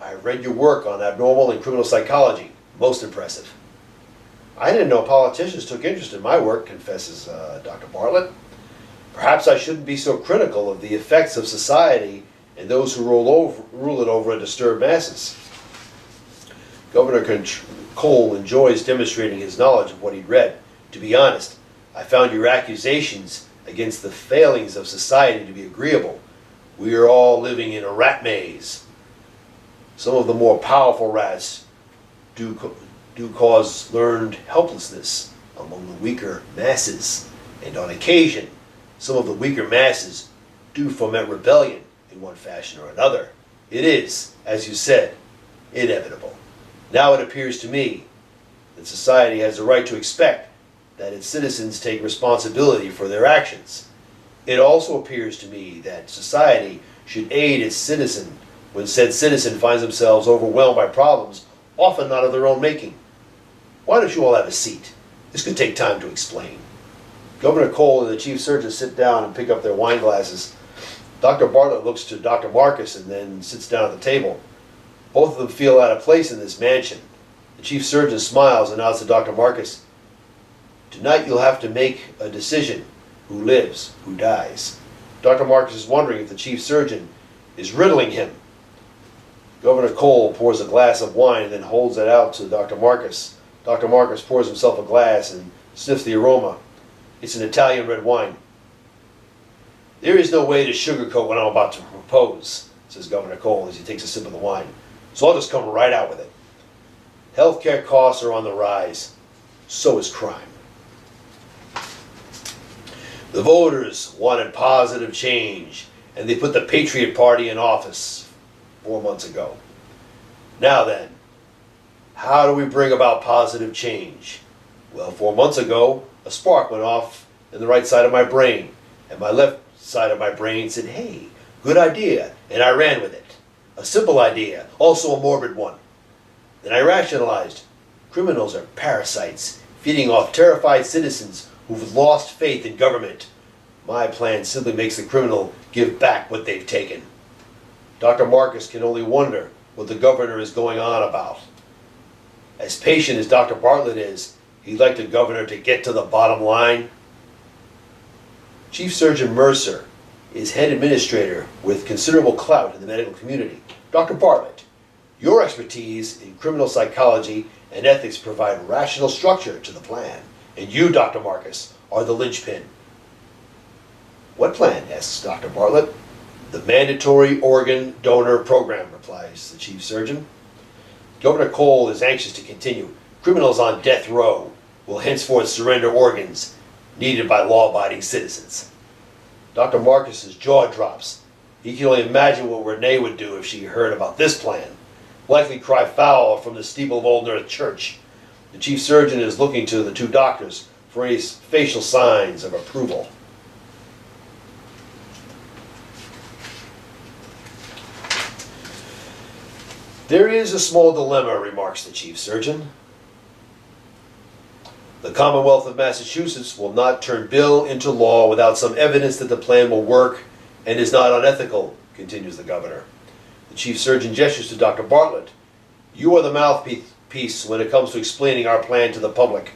I read your work on abnormal and criminal psychology. Most impressive. I didn't know politicians took interest in my work, confesses Dr. Bartlett. Perhaps I shouldn't be so critical of the effects of society and those who rule it over a disturbed masses. Governor Cole enjoys demonstrating his knowledge of what he'd read. To be honest, I found your accusations against the failings of society to be agreeable. We are all living in a rat maze. Some of the more powerful rats do cause learned helplessness among the weaker masses, and on occasion, some of the weaker masses do foment rebellion in one fashion or another. It is, as you said, inevitable. Now it appears to me that society has a right to expect that its citizens take responsibility for their actions. It also appears to me that society should aid its citizen when said citizen finds themselves overwhelmed by problems, often not of their own making. Why don't you all have a seat? This could take time to explain. Governor Cole and the chief surgeon sit down and pick up their wine glasses. Dr. Bartlett looks to Dr. Marcus and then sits down at the table. Both of them feel out of place in this mansion. The chief surgeon smiles and nods to Dr. Marcus. Tonight you'll have to make a decision. Who lives, who dies? Dr. Marcus is wondering if the chief surgeon is riddling him. Governor Cole pours a glass of wine and then holds it out to Dr. Marcus. Dr. Marcus pours himself a glass and sniffs the aroma. It's an Italian red wine. There is no way to sugarcoat what I'm about to propose, says Governor Cole as he takes a sip of the wine. So I'll just come right out with it. Healthcare costs are on the rise. So is crime. The voters wanted positive change, and they put the Patriot Party in office 4 months ago. Now then, how do we bring about positive change? Well, 4 months ago, a spark went off in the right side of my brain, and my left side of my brain said, hey, good idea, and I ran with it. A simple idea, also a morbid one. Then I rationalized. Criminals are parasites, feeding off terrified citizens who've lost faith in government. My plan simply makes the criminal give back what they've taken. Dr. Marcus can only wonder what the governor is going on about. As patient as Dr. Bartlett is, he'd like the governor to get to the bottom line. Chief Surgeon Mercer is head administrator with considerable clout in the medical community. Dr. Bartlett, your expertise in criminal psychology and ethics provide rational structure to the plan. And you, Dr. Marcus, are the linchpin. What plan? Asks Dr. Bartlett. The mandatory organ donor program, replies the chief surgeon. Governor Cole is anxious to continue. Criminals on death row will henceforth surrender organs needed by law-abiding citizens. Dr. Marcus's jaw drops. He can only imagine what Renee would do if she heard about this plan. Likely cry foul from the steeple of Old North Church. The chief surgeon is looking to the two doctors for any facial signs of approval. There is a small dilemma, remarks the chief surgeon. The Commonwealth of Massachusetts will not turn bill into law without some evidence that the plan will work and is not unethical, continues the governor. The chief surgeon gestures to Dr. Bartlett. You are the mouthpiece when it comes to explaining our plan to the public.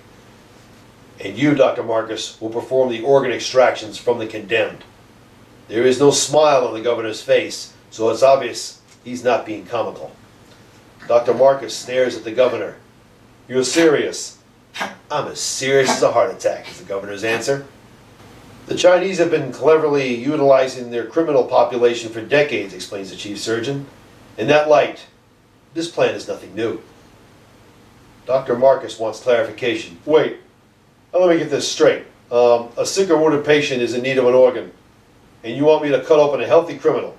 And you, Dr. Marcus, will perform the organ extractions from the condemned. There is no smile on the governor's face, so it's obvious he's not being comical. Dr. Marcus stares at the governor. You're serious? I'm as serious as a heart attack, is the governor's answer. The Chinese have been cleverly utilizing their criminal population for decades, explains the chief surgeon. In that light, this plan is nothing new. Dr. Marcus wants clarification. Wait, now let me get this straight. A sick or wounded patient is in need of an organ, and you want me to cut open a healthy criminal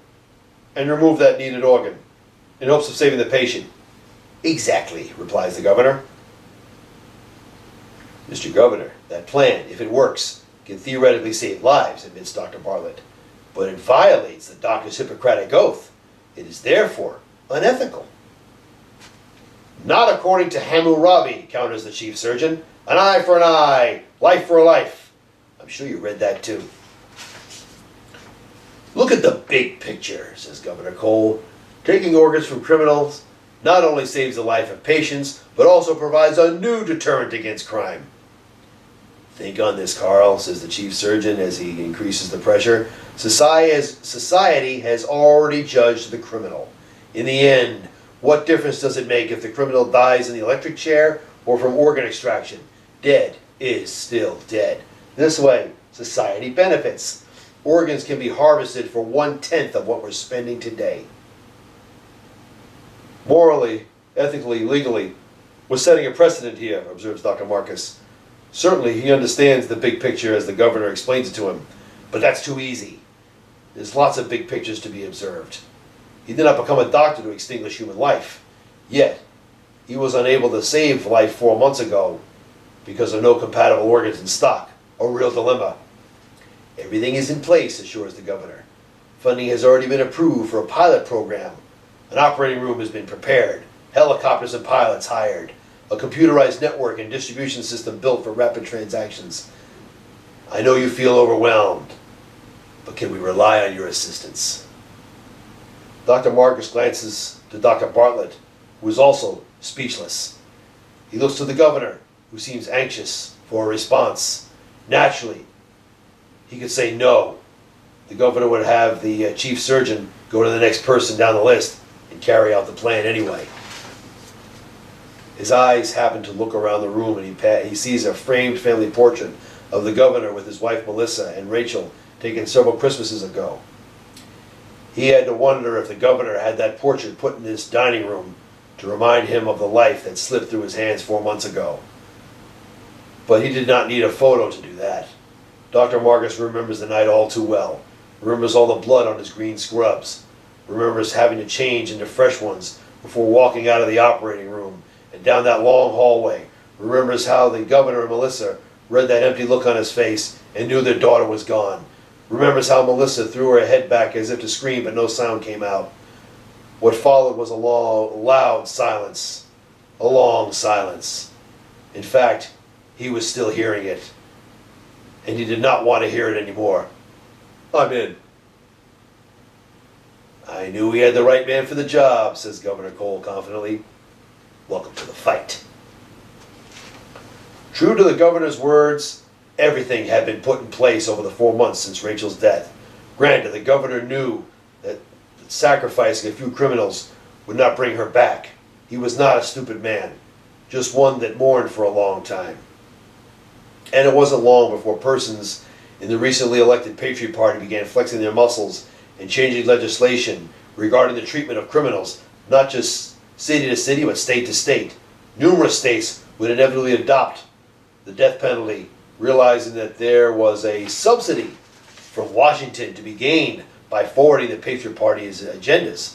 and remove that needed organ in hopes of saving the patient? Exactly, replies the governor. Mr. Governor, that plan, if it works, can theoretically save lives, admits Dr. Bartlett. But it violates the doctor's Hippocratic oath. It is therefore unethical. Not according to Hammurabi, counters the chief surgeon. An eye for an eye, life for a life. I'm sure you read that too. Look at the big picture, says Governor Cole. Taking organs from criminals not only saves the life of patients, but also provides a new deterrent against crime. Think on this, Carl, says the chief surgeon as he increases the pressure. Society has already judged the criminal. In the end, what difference does it make if the criminal dies in the electric chair or from organ extraction? Dead is still dead. This way, society benefits. Organs can be harvested for 1/10 of what we're spending today. Morally, ethically, legally, we're setting a precedent here, observes Dr. Marcus. Certainly, he understands the big picture as the governor explains it to him, but that's too easy. There's lots of big pictures to be observed. He did not become a doctor to extinguish human life. Yet, he was unable to save life 4 months ago because of no compatible organs in stock. A real dilemma. Everything is in place, assures the governor. Funding has already been approved for a pilot program. An operating room has been prepared. Helicopters and pilots hired. A computerized network and distribution system built for rapid transactions. I know you feel overwhelmed, but can we rely on your assistance? Dr. Marcus glances to Dr. Bartlett, who is also speechless. He looks to the governor, who seems anxious for a response. Naturally, he could say no. The governor would have the chief surgeon go to the next person down the list and carry out the plan anyway. His eyes happen to look around the room and he sees a framed family portrait of the governor with his wife Melissa and Rachel taken several Christmases ago. He had to wonder if the governor had that portrait put in his dining room to remind him of the life that slipped through his hands 4 months ago. But he did not need a photo to do that. Dr. Marcus remembers the night all too well, remembers all the blood on his green scrubs, remembers having to change into fresh ones before walking out of the operating room and down that long hallway, remembers how the governor and Melissa read that empty look on his face and knew their daughter was gone, remembers how Melissa threw her head back as if to scream but no sound came out. What followed was a loud silence, a long silence. In fact, he was still hearing it, and he did not want to hear it anymore. I'm in. I knew we had the right man for the job, says Governor Cole confidently. Welcome to the fight. True to the governor's words, everything had been put in place over the 4 months since Rachel's death. Granted, the governor knew that sacrificing a few criminals would not bring her back. He was not a stupid man, just one that mourned for a long time. And it wasn't long before persons in the recently elected Patriot Party began flexing their muscles and changing legislation regarding the treatment of criminals, not just city to city, but state to state. Numerous states would inevitably adopt the death penalty, realizing that there was a subsidy from Washington to be gained by forwarding the Patriot Party's agendas.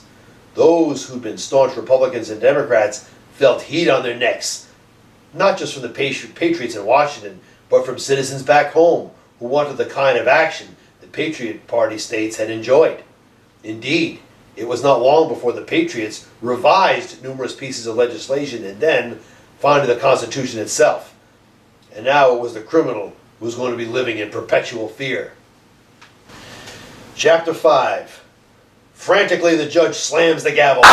Those who'd been staunch Republicans and Democrats felt heat on their necks, not just from the Patriots in Washington, but from citizens back home who wanted the kind of action the Patriot Party states had enjoyed. Indeed, it was not long before the Patriots revised numerous pieces of legislation and then finally the Constitution itself. And now it was the criminal who was going to be living in perpetual fear. Chapter 5. Frantically, the judge slams the gavel.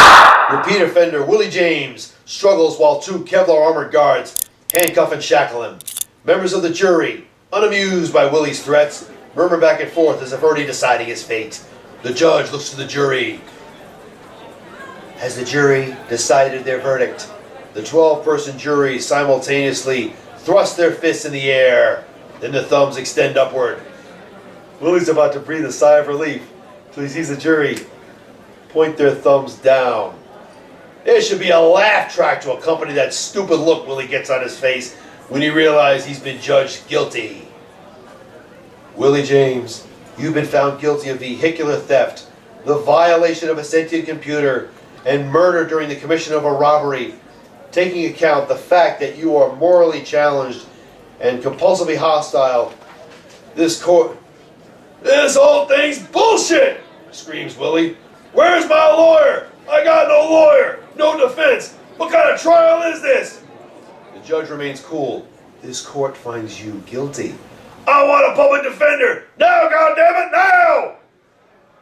Repeat offender Willie James struggles while 2 Kevlar armored guards handcuff and shackle him. Members of the jury, unamused by Willie's threats, murmur back and forth as if already deciding his fate. The judge looks to the jury. Has the jury decided their verdict? The 12-person jury simultaneously thrust their fists in the air. Then the thumbs extend upward. Willie's about to breathe a sigh of relief till he sees the jury point their thumbs down. There should be a laugh track to accompany that stupid look Willie gets on his face when he realizes he's been judged guilty. Willie James, you've been found guilty of vehicular theft, the violation of a sentient computer, and murder during the commission of a robbery, taking account the fact that you are morally challenged and compulsively hostile. This whole thing's bullshit, screams Willie. Where's my lawyer? I got no lawyer, no defense. What kind of trial is this? The judge remains cool. This court finds you guilty. I want a public defender! Now, goddammit, now!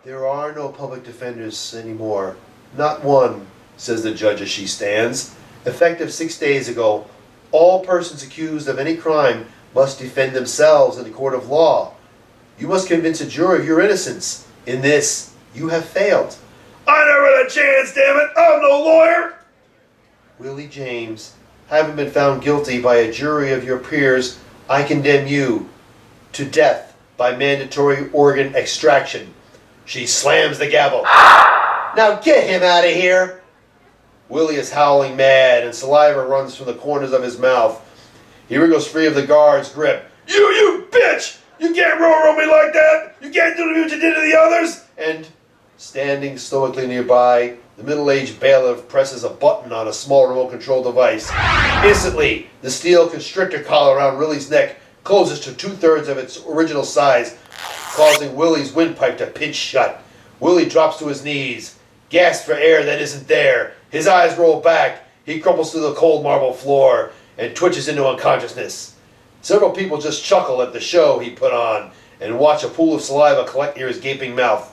There are no public defenders anymore, Not one, says the judge as she stands. Effective 6 days ago, all persons accused of any crime must defend themselves in the court of law. You must convince a jury of your innocence. In this, you have failed. I never had a chance, damn it! I'm no lawyer! Willie James, having been found guilty by a jury of your peers, I condemn you to death by mandatory organ extraction. She slams the gavel. Now get him out of here! Willie is howling mad, and saliva runs from the corners of his mouth. He wriggles free of the guard's grip. You bitch! You can't roll me like that! You can't do to me what you did to the others! And, standing stoically nearby, the middle-aged bailiff presses a button on a small remote-control device. Instantly, the steel constrictor collar around Willie's neck closes to 2/3 of its original size, causing Willie's windpipe to pinch shut. Willie drops to his knees, gasps for air that isn't there. His eyes roll back. He crumbles to the cold marble floor and twitches into unconsciousness. Several people just chuckle at the show he put on and watch a pool of saliva collect near his gaping mouth.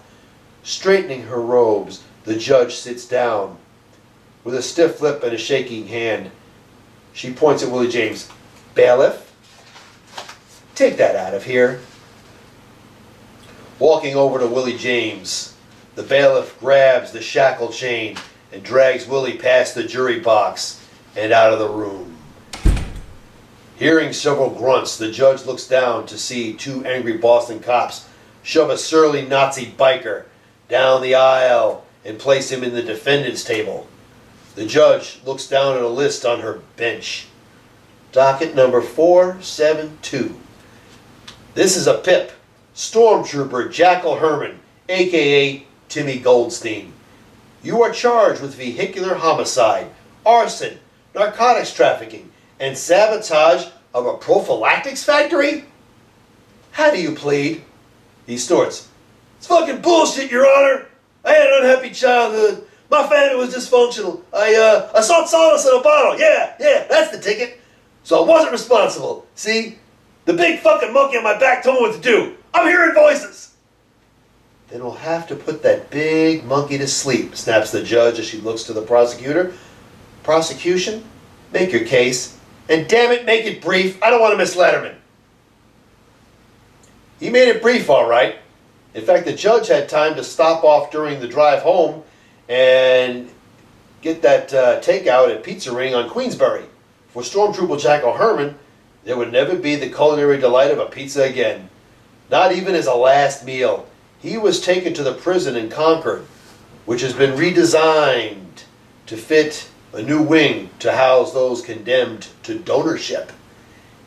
Straightening her robes, the judge sits down. With a stiff lip and a shaking hand, she points at Willie James. Bailiff, take that out of here. Walking over to Willie James, the bailiff grabs the shackle chain and drags Willie past the jury box and out of the room. Hearing several grunts, the judge looks down to see 2 angry Boston cops shove a surly Nazi biker down the aisle and place him in the defendant's table. The judge looks down at a list on her bench. Docket number 472. This is a pip, Stormtrooper Jackal Herman, a.k.a. Timmy Goldstein. You are charged with vehicular homicide, arson, narcotics trafficking, and sabotage of a prophylactics factory? How do you plead? He snorts. It's fucking bullshit, Your Honor. I had an unhappy childhood. My family was dysfunctional. I sought solace in a bottle. Yeah, that's the ticket. So I wasn't responsible. See? The big fucking monkey on my back told me what to do. I'm hearing voices. Then we'll have to put that big monkey to sleep, snaps the judge as she looks to the prosecutor. Prosecution? Make your case. And damn it, make it brief. I don't want to miss Letterman. He made it brief, all right. In fact, the judge had time to stop off during the drive home and get that takeout at Pizza Ring on Queensbury. For Stormtrooper Jackal Herman, there would never be the culinary delight of a pizza again. Not even as a last meal. He was taken to the prison in Concord, which has been redesigned to fit a new wing to house those condemned to donorship.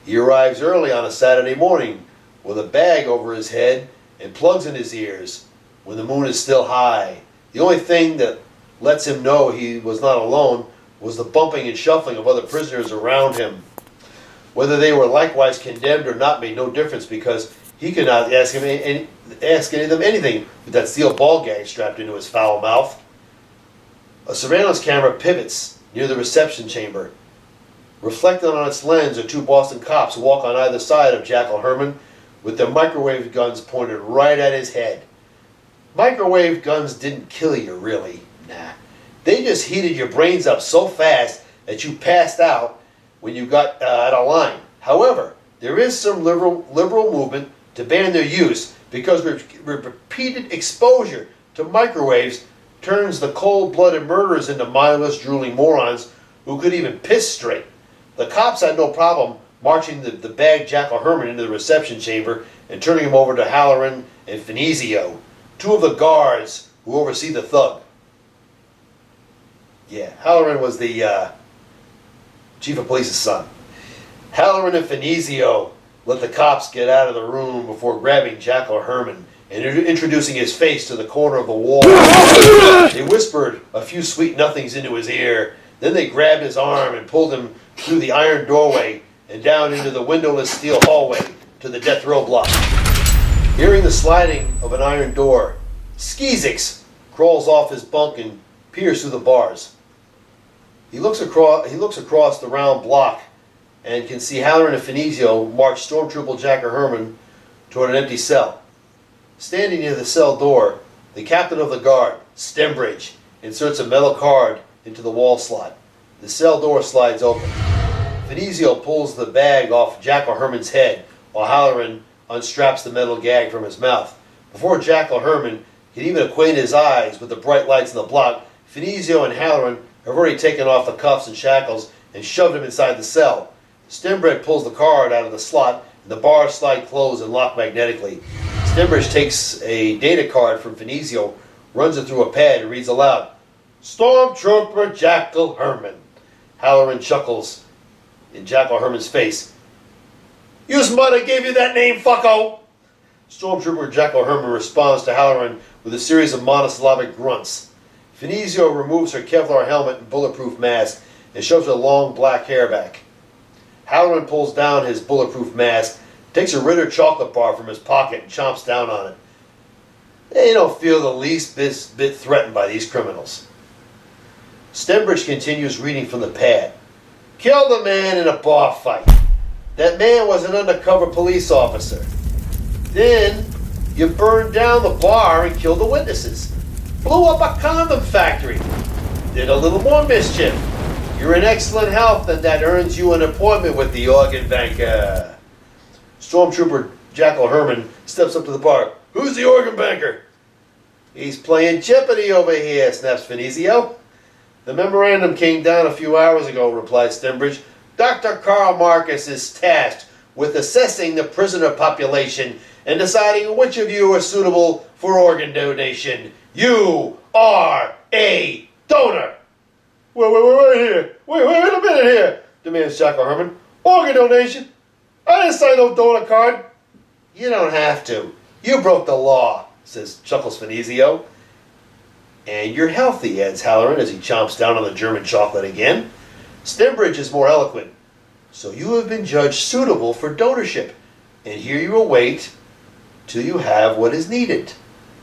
He arrives early on a Saturday morning with a bag over his head and plugs in his ears when the moon is still high. The only thing that lets him know he was not alone was the bumping and shuffling of other prisoners around him. Whether they were likewise condemned or not made no difference, because he could not ask any of them anything with that steel ball gag strapped into his foul mouth. A surveillance camera pivots near the reception chamber. Reflected on its lens are 2 Boston cops who walk on either side of Jackal Herman with their microwave guns pointed right at his head. Microwave guns didn't kill you, really. Nah. They just heated your brains up so fast that you passed out when you got out of line. However, there is some liberal movement to ban their use because repeated exposure to microwaves turns the cold-blooded murderers into mindless, drooling morons who could even piss straight. The cops had no problem marching the bagged Jackal Herman into the reception chamber and turning him over to Halloran and Finizio, 2 of the guards who oversee the thug. Yeah, Halloran was the chief of police's son. Halloran and Finizio let the cops get out of the room before grabbing Jackal Herman and introducing his face to the corner of the wall. They whispered a few sweet nothings into his ear. Then they grabbed his arm and pulled him through the iron doorway and down into the windowless steel hallway to the death row block. Hearing the sliding of an iron door, Skeezix crawls off his bunk and peers through the bars. He looks across the round block and can see Halloran and Finizio march Stormtrooper Jackal Herman toward an empty cell. Standing near the cell door, the captain of the guard, Stembridge, inserts a metal card into the wall slot. The cell door slides open. Finizio pulls the bag off Jackal Herman's head while Halloran unstraps the metal gag from his mouth. Before Jackal Herman can even acquaint his eyes with the bright lights in the block, Finizio and Halloran have already taken off the cuffs and shackles and shoved him inside the cell. Stembridge pulls the card out of the slot and the bars slide closed and lock magnetically. Stembridge takes a data card from Finizio, runs it through a pad and reads aloud, "Stormtrooper Jackal Herman." Halloran chuckles in Jackal Herman's face. "Yous mother gave you that name, fucko!" Stormtrooper Jackal Herman responds to Halloran with a series of monosyllabic grunts. Finizio removes her Kevlar helmet and bulletproof mask and shoves her long black hair back. Halloran pulls down his bulletproof mask, takes a Ritter chocolate bar from his pocket and chomps down on it. They don't feel the least bit threatened by these criminals. Stembridge continues reading from the pad. "Killed a man in a bar fight. That man was an undercover police officer. Then you burned down the bar and killed the witnesses. Blew up a condom factory. Did a little more mischief. You're in excellent health and that earns you an appointment with the organ banker." Stormtrooper Jackal Herman steps up to the bar. "Who's the organ banker?" "He's playing Jeopardy over here," snaps Finizio. "The memorandum came down a few hours ago," replied Stembridge. "Doctor Karl Marcus is tasked with assessing the prisoner population and deciding which of you are suitable for organ donation. You are a donor." Wait a minute here, demands Jackal Herman. "Organ donation? I didn't sign no donor card." "You don't have to. You broke the law," chuckles Finizio. "And you're healthy," adds Halloran as he chomps down on the German chocolate again. Stembridge is more eloquent. "So you have been judged suitable for donorship, and here you await till you have what is needed."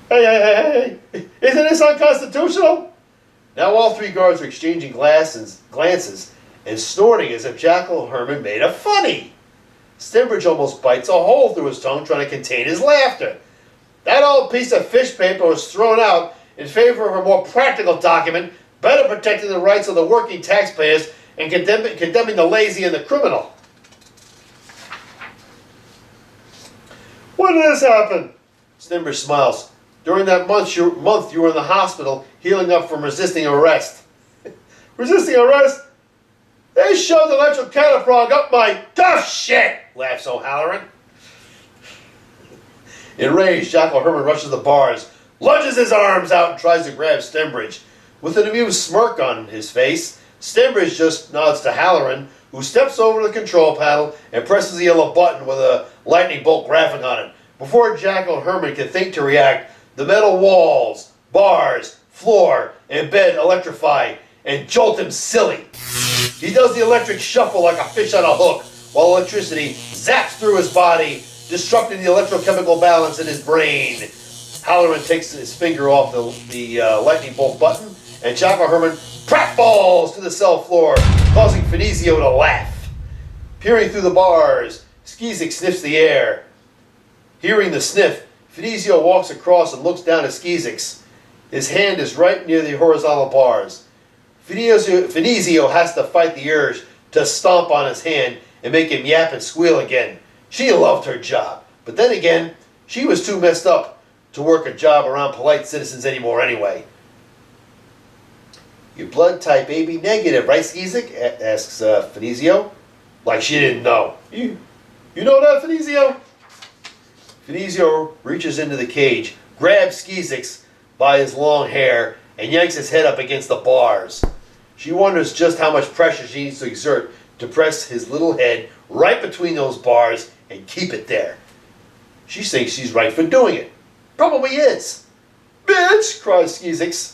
Hey, isn't this unconstitutional? Now all three guards are exchanging glances and snorting as if Jackal Herman made a funny. Stembridge almost bites a hole through his tongue trying to contain his laughter. That old piece of fish paper was thrown out in favor of a more practical document, better protecting the rights of the working taxpayers and condemning the lazy and the criminal. "When did this happen?" Stembridge smiles. "During that month you were in the hospital healing up from resisting arrest." "Resisting arrest? They shoved an electric cataprog up my tough shit," laughs O'Halloran. Enraged, Jackal Herman rushes the bars, lunges his arms out and tries to grab Stembridge. With an amused smirk on his face, Stembridge just nods to Halloran, who steps over to the control panel and presses the yellow button with a lightning bolt graphic on it. Before Jackal Herman can think to react, the metal walls, bars, floor, and bed electrify and jolt him silly. He does the electric shuffle like a fish on a hook, while electricity zaps through his body, disrupting the electrochemical balance in his brain. Halloran takes his finger off the lightning bolt button, and Jackal Herman pratfalls to the cell floor, causing Finizio to laugh. Peering through the bars, Skizik sniffs the air. Hearing the sniff, Finizio walks across and looks down at Skizik's. His hand is right near the horizontal bars. Finizio has to fight the urge to stomp on his hand and make him yap and squeal again. She loved her job, but then again, she was too messed up to work a job around polite citizens anymore anyway. "Your blood type AB negative, right, Skizik?" asks Finizio. Like she didn't know. You know that, Finizio? Finizio reaches into the cage, grabs Skizik by his long hair, and yanks his head up against the bars. She wonders just how much pressure she needs to exert to press his little head right between those bars and keep it there. She thinks she's right for doing it. Probably is. "Bitch!" cries Skizik.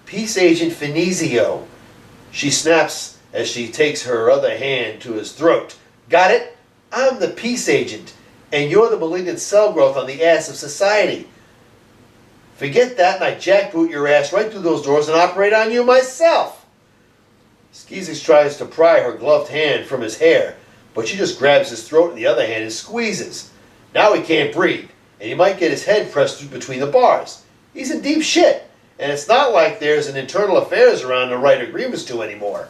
"Peace Agent Finizio," she snaps as she takes her other hand to his throat. "Got it? I'm the peace agent, and you're the malignant cell growth on the ass of society. Forget that and I jackboot your ass right through those doors and operate on you myself." Skizik tries to pry her gloved hand from his hair, but she just grabs his throat in the other hand and squeezes. Now he can't breathe, and he might get his head pressed through between the bars. He's in deep shit, and it's not like there's an internal affairs around to write agreements to anymore.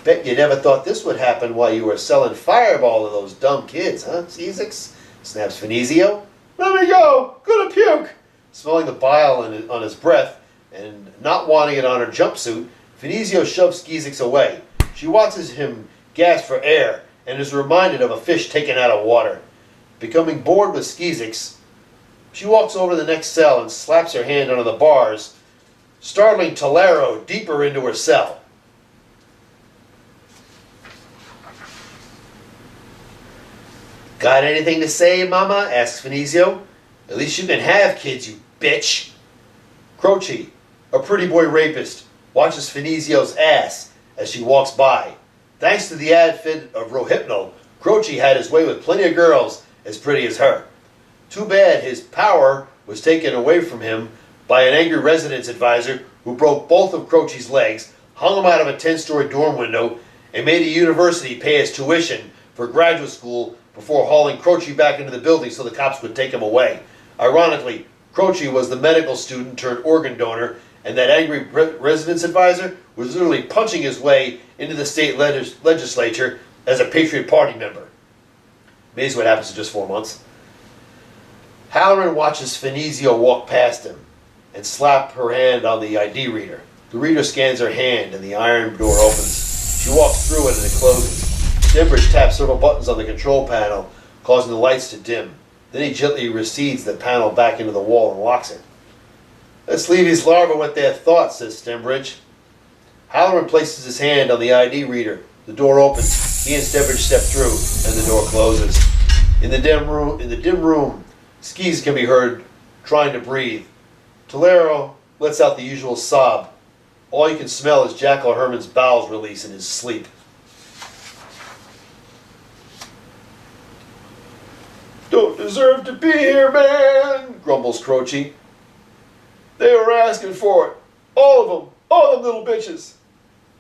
Bet you never thought this would happen while you were selling Fireball to those dumb kids, huh, Skeezix? Snaps Finizio. Let me go! Gonna puke! Smelling the bile on his breath and not wanting it on her jumpsuit, Finizio shoves Skeezix away. She watches him gasp for air and is reminded of a fish taken out of water. Becoming bored with Skeezix, she walks over to the next cell and slaps her hand under the bars, startling Tolero deeper into her cell. Got anything to say, Mama? Asks Finizio. At least you can have kids, you bitch. Croce, a pretty boy rapist, watches Finizio's ass as she walks by. Thanks to the advent of Rohypnol, Croce had his way with plenty of girls as pretty as her. Too bad his power was taken away from him by an angry residence advisor who broke both of Croce's legs, hung him out of a 10-story dorm window, and made a university pay his tuition for graduate school before hauling Croce back into the building so the cops would take him away. Ironically, Croce was the medical student turned organ donor, and that angry residence advisor was literally punching his way into the state legislature as a Patriot Party member. Amazing what happens in just 4 months. Halloran watches Finizio walk past him and slap her hand on the ID reader. The reader scans her hand and the iron door opens. She walks through it and it closes. Stembridge taps several buttons on the control panel, causing the lights to dim. Then he gently recedes the panel back into the wall and locks it. Let's leave these larvae with their thoughts, says Stembridge. Halloran places his hand on the ID reader. The door opens. He and Stembridge step through, and the door closes. In the dim room, Skeez can be heard trying to breathe. Tolero lets out the usual sob. All you can smell is Jackal Herman's bowels release in his sleep. Don't deserve to be here, man, grumbles Croce. They were asking for it. All of them. All them little bitches.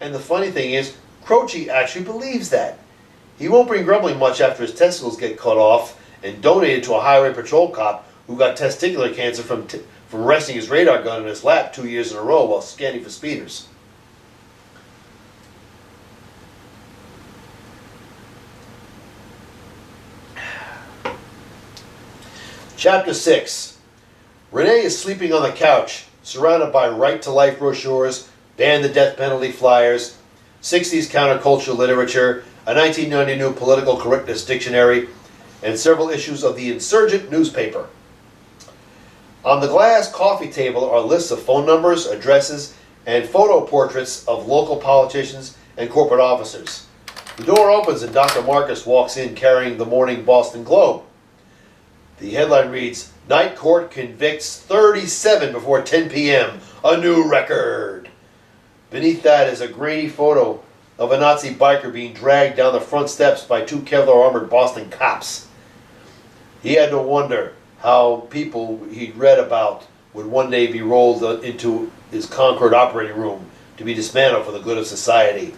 And the funny thing is, Croce actually believes that. He won't bring grumbling much after his testicles get cut off and donated to a highway patrol cop who got testicular cancer from resting his radar gun in his lap 2 years in a row while scanning for speeders. Chapter 6. Renee is sleeping on the couch, surrounded by right-to-life brochures, ban the death penalty flyers, 60s counterculture literature, a 1990 new political correctness dictionary, and several issues of the Insurgent newspaper. On the glass coffee table are lists of phone numbers, addresses, and photo portraits of local politicians and corporate officers. The door opens and Dr. Marcus walks in carrying the morning Boston Globe. The headline reads, Night Court convicts 37 before 10 p.m. A new record. Beneath that is a grainy photo of a Nazi biker being dragged down the front steps by 2 Kevlar-armored Boston cops. He had to wonder how people he'd read about would one day be rolled into his Concord operating room to be dismantled for the good of society.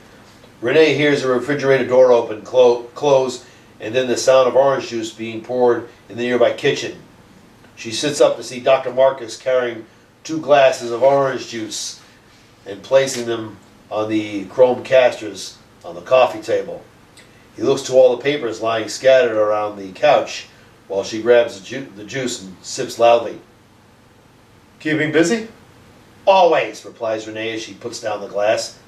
Renee hears the refrigerator door open, close, and then the sound of orange juice being poured in the nearby kitchen. She sits up to see Dr. Marcus carrying 2 glasses of orange juice and placing them on the chrome casters on the coffee table. He looks to all the papers lying scattered around the couch while she grabs the juice and sips loudly. Keeping busy? Always, replies Renee as she puts down the glass.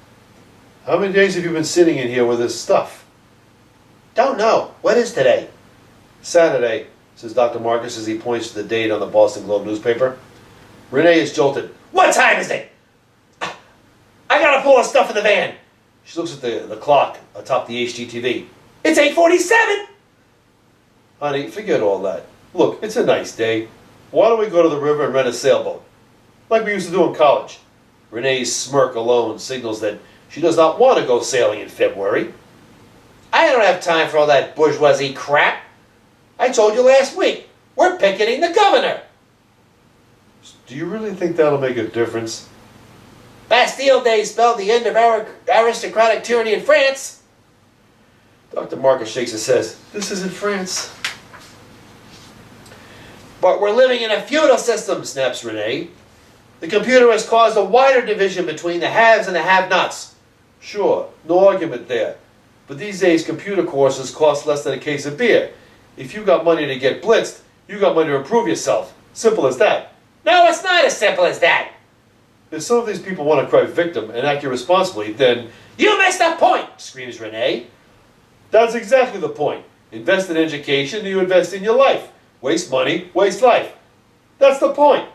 How many days have you been sitting in here with this stuff? Don't know. What is today? Saturday, says Dr. Marcus as he points to the date on the Boston Globe newspaper. Renee is jolted. What time is it? I gotta pull the stuff in the van. She looks at the clock atop the HDTV. It's 8:47. Honey, forget all that. Look, it's a nice day. Why don't we go to the river and rent a sailboat? Like we used to do in college. Renee's smirk alone signals that she does not want to go sailing in February. I don't have time for all that bourgeoisie crap. I told you last week, we're picketing the governor. Do you really think that'll make a difference? Bastille Day spelled the end of aristocratic tyranny in France. Dr. Marcus shakes his head. This isn't France. But we're living in a feudal system, snaps Renee. The computer has caused a wider division between the haves and the have-nots. Sure, no argument there. But these days, computer courses cost less than a case of beer. If you got money to get blitzed, you got money to improve yourself. Simple as that. No, it's not as simple as that. If some of these people want to cry victim and act irresponsibly, then... You missed the point, screams Renee. That's exactly the point. Invest in education, you invest in your life. Waste money, waste life. That's the point.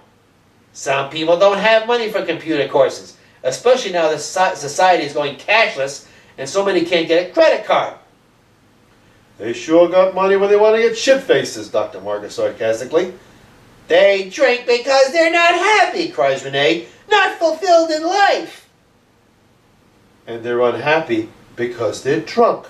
Some people don't have money for computer courses, especially now that society is going cashless and so many can't get a credit card. They sure got money when they want to get shit-faced, says Dr. Marcus sarcastically. They drink because they're not happy, cries Renee. Not fulfilled in life. And they're unhappy because they're drunk.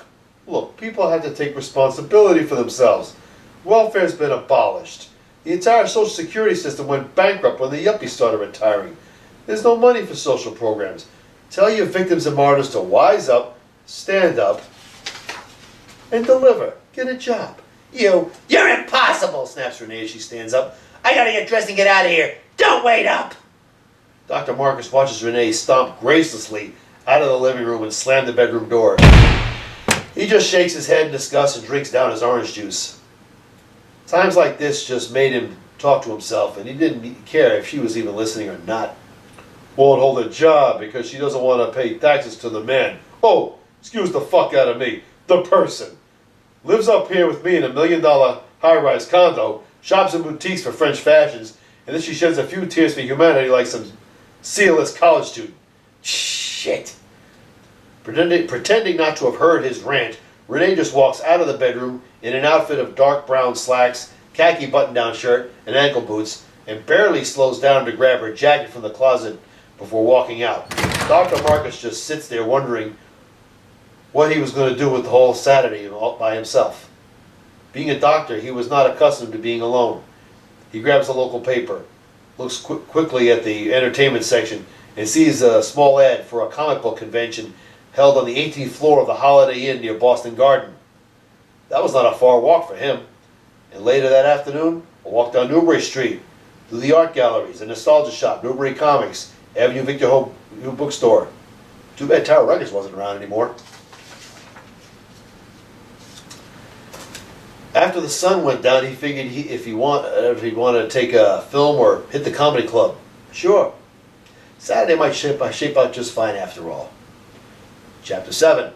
Look, people have to take responsibility for themselves. Welfare's been abolished. The entire Social Security system went bankrupt when the yuppies started retiring. There's no money for social programs. Tell your victims and martyrs to wise up, stand up, and deliver. Get a job. You're impossible, snaps Renee as she stands up. I gotta get dressed and get out of here. Don't wait up. Dr. Marcus watches Renee stomp gracelessly out of the living room and slam the bedroom door. He just shakes his head in disgust and drinks down his orange juice. Times like this just made him talk to himself, and he didn't care if she was even listening or not. Won't hold a job because she doesn't want to pay taxes to the man. Oh, excuse the fuck out of me. The person. Lives up here with me in $1 million high-rise condo, shops in boutiques for French fashions, and then she sheds a few tears for humanity like some C-list college student. Shit. Pretending not to have heard his rant, Renee just walks out of the bedroom in an outfit of dark brown slacks, khaki button-down shirt, and ankle boots, and barely slows down to grab her jacket from the closet before walking out. Dr. Marcus just sits there wondering what he was going to do with the whole Saturday all by himself. Being a doctor, he was not accustomed to being alone. He grabs a local paper, looks quickly at the entertainment section, and sees a small ad for a comic book convention held on the 18th floor of the Holiday Inn near Boston Garden. That was not a far walk for him. And later that afternoon, a walk down Newbury Street, through the art galleries, a nostalgia shop, Newbury Comics, Avenue Victor Hope New Bookstore. Too bad Tower Records wasn't around anymore. After the sun went down, he figured if he wanted to take a film or hit the comedy club. Sure. Saturday might shape out just fine after all. Chapter 7.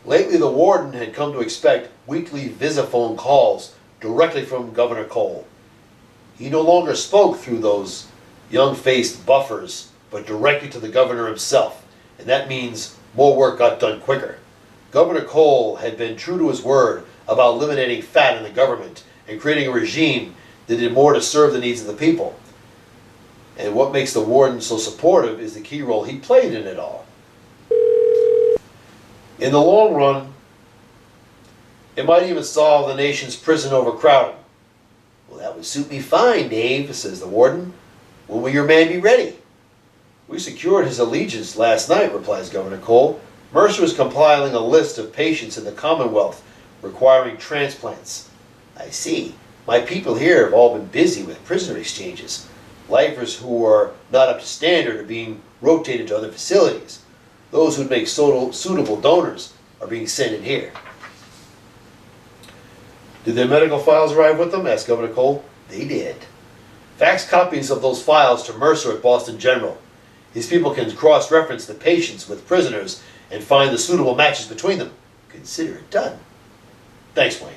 Lately the warden had come to expect weekly visiphone calls directly from Governor Cole. He no longer spoke through those young-faced buffers, but directly to the governor himself, and that means more work got done quicker. Governor Cole had been true to his word about eliminating fat in the government and creating a regime that did more to serve the needs of the people. And what makes the warden so supportive is the key role he played in it all. In the long run, it might even solve the nation's prison overcrowding. Well, that would suit me fine, Dave, says the warden. When will your man be ready? We secured his allegiance last night, replies Governor Cole. Mercer is compiling a list of patients in the Commonwealth requiring transplants. I see. My people here have all been busy with prisoner exchanges. Lifers who are not up to standard are being rotated to other facilities. Those who make suitable donors are being sent in here. Did their medical files arrive with them? Asked Governor Cole. They did. Fax copies of those files to Mercer at Boston General. His people can cross-reference the patients with prisoners and find the suitable matches between them. Consider it done. Thanks, Wayne.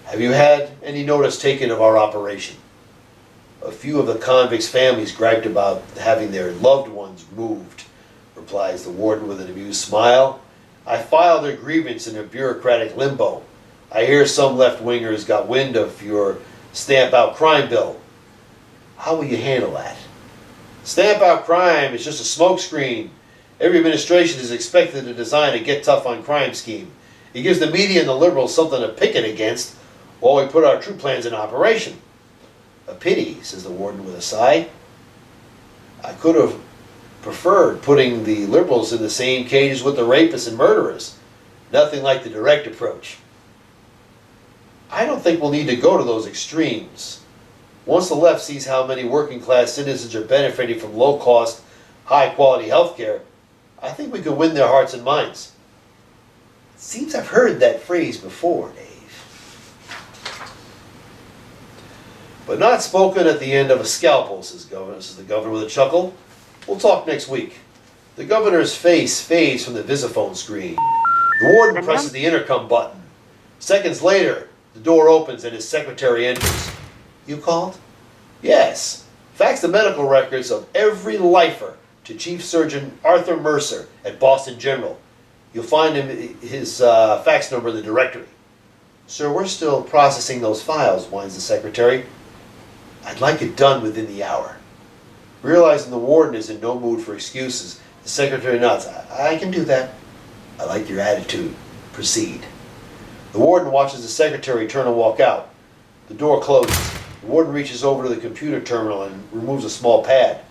Have you had any notice taken of our operation? A few of the convicts' families griped about having their loved ones moved, replies the warden with an amused smile. I filed their grievance in a bureaucratic limbo. I hear some left-wingers got wind of your stamp out crime bill. How will you handle that? Stamp out crime is just a smokescreen. Every administration is expected to design a get tough on crime scheme. It gives the media and the liberals something to picket against while we put our true plans in operation. A pity, says the warden with a sigh. I could have preferred putting the liberals in the same cages with the rapists and murderers. Nothing like the direct approach. I don't think we'll need to go to those extremes. Once the left sees how many working class citizens are benefiting from low cost, high quality health care, I think we could win their hearts and minds. It seems I've heard that phrase before, Dave. But not spoken at the end of a scalpel, says the governor with a chuckle. We'll talk next week. The governor's face fades from the visiphone screen. The warden presses the intercom button. Seconds later, the door opens and his secretary enters. You called? Yes. Fax the medical records of every lifer to Chief Surgeon Arthur Mercer at Boston General. You'll find his fax number in the directory. Sir, we're still processing those files, whines the secretary. I'd like it done within the hour. Realizing the warden is in no mood for excuses, the secretary nods. I can do that. I like your attitude. Proceed. The warden watches the secretary turn and walk out. The door closes. The warden reaches over to the computer terminal and removes a small pad.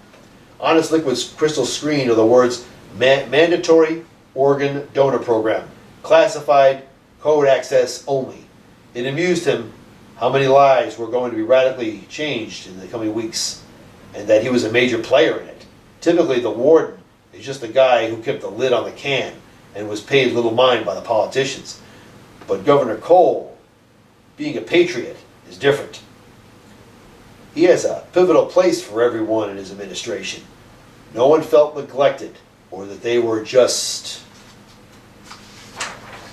On its liquid crystal screen are the words Mandatory Organ Donor Program. Classified. Code access only. It amused him how many lives were going to be radically changed in the coming weeks, and that he was a major player in it. Typically, the warden is just the guy who kept the lid on the can and was paid little mind by the politicians. But Governor Cole, being a patriot, is different. He has a pivotal place for everyone in his administration. No one felt neglected or that they were just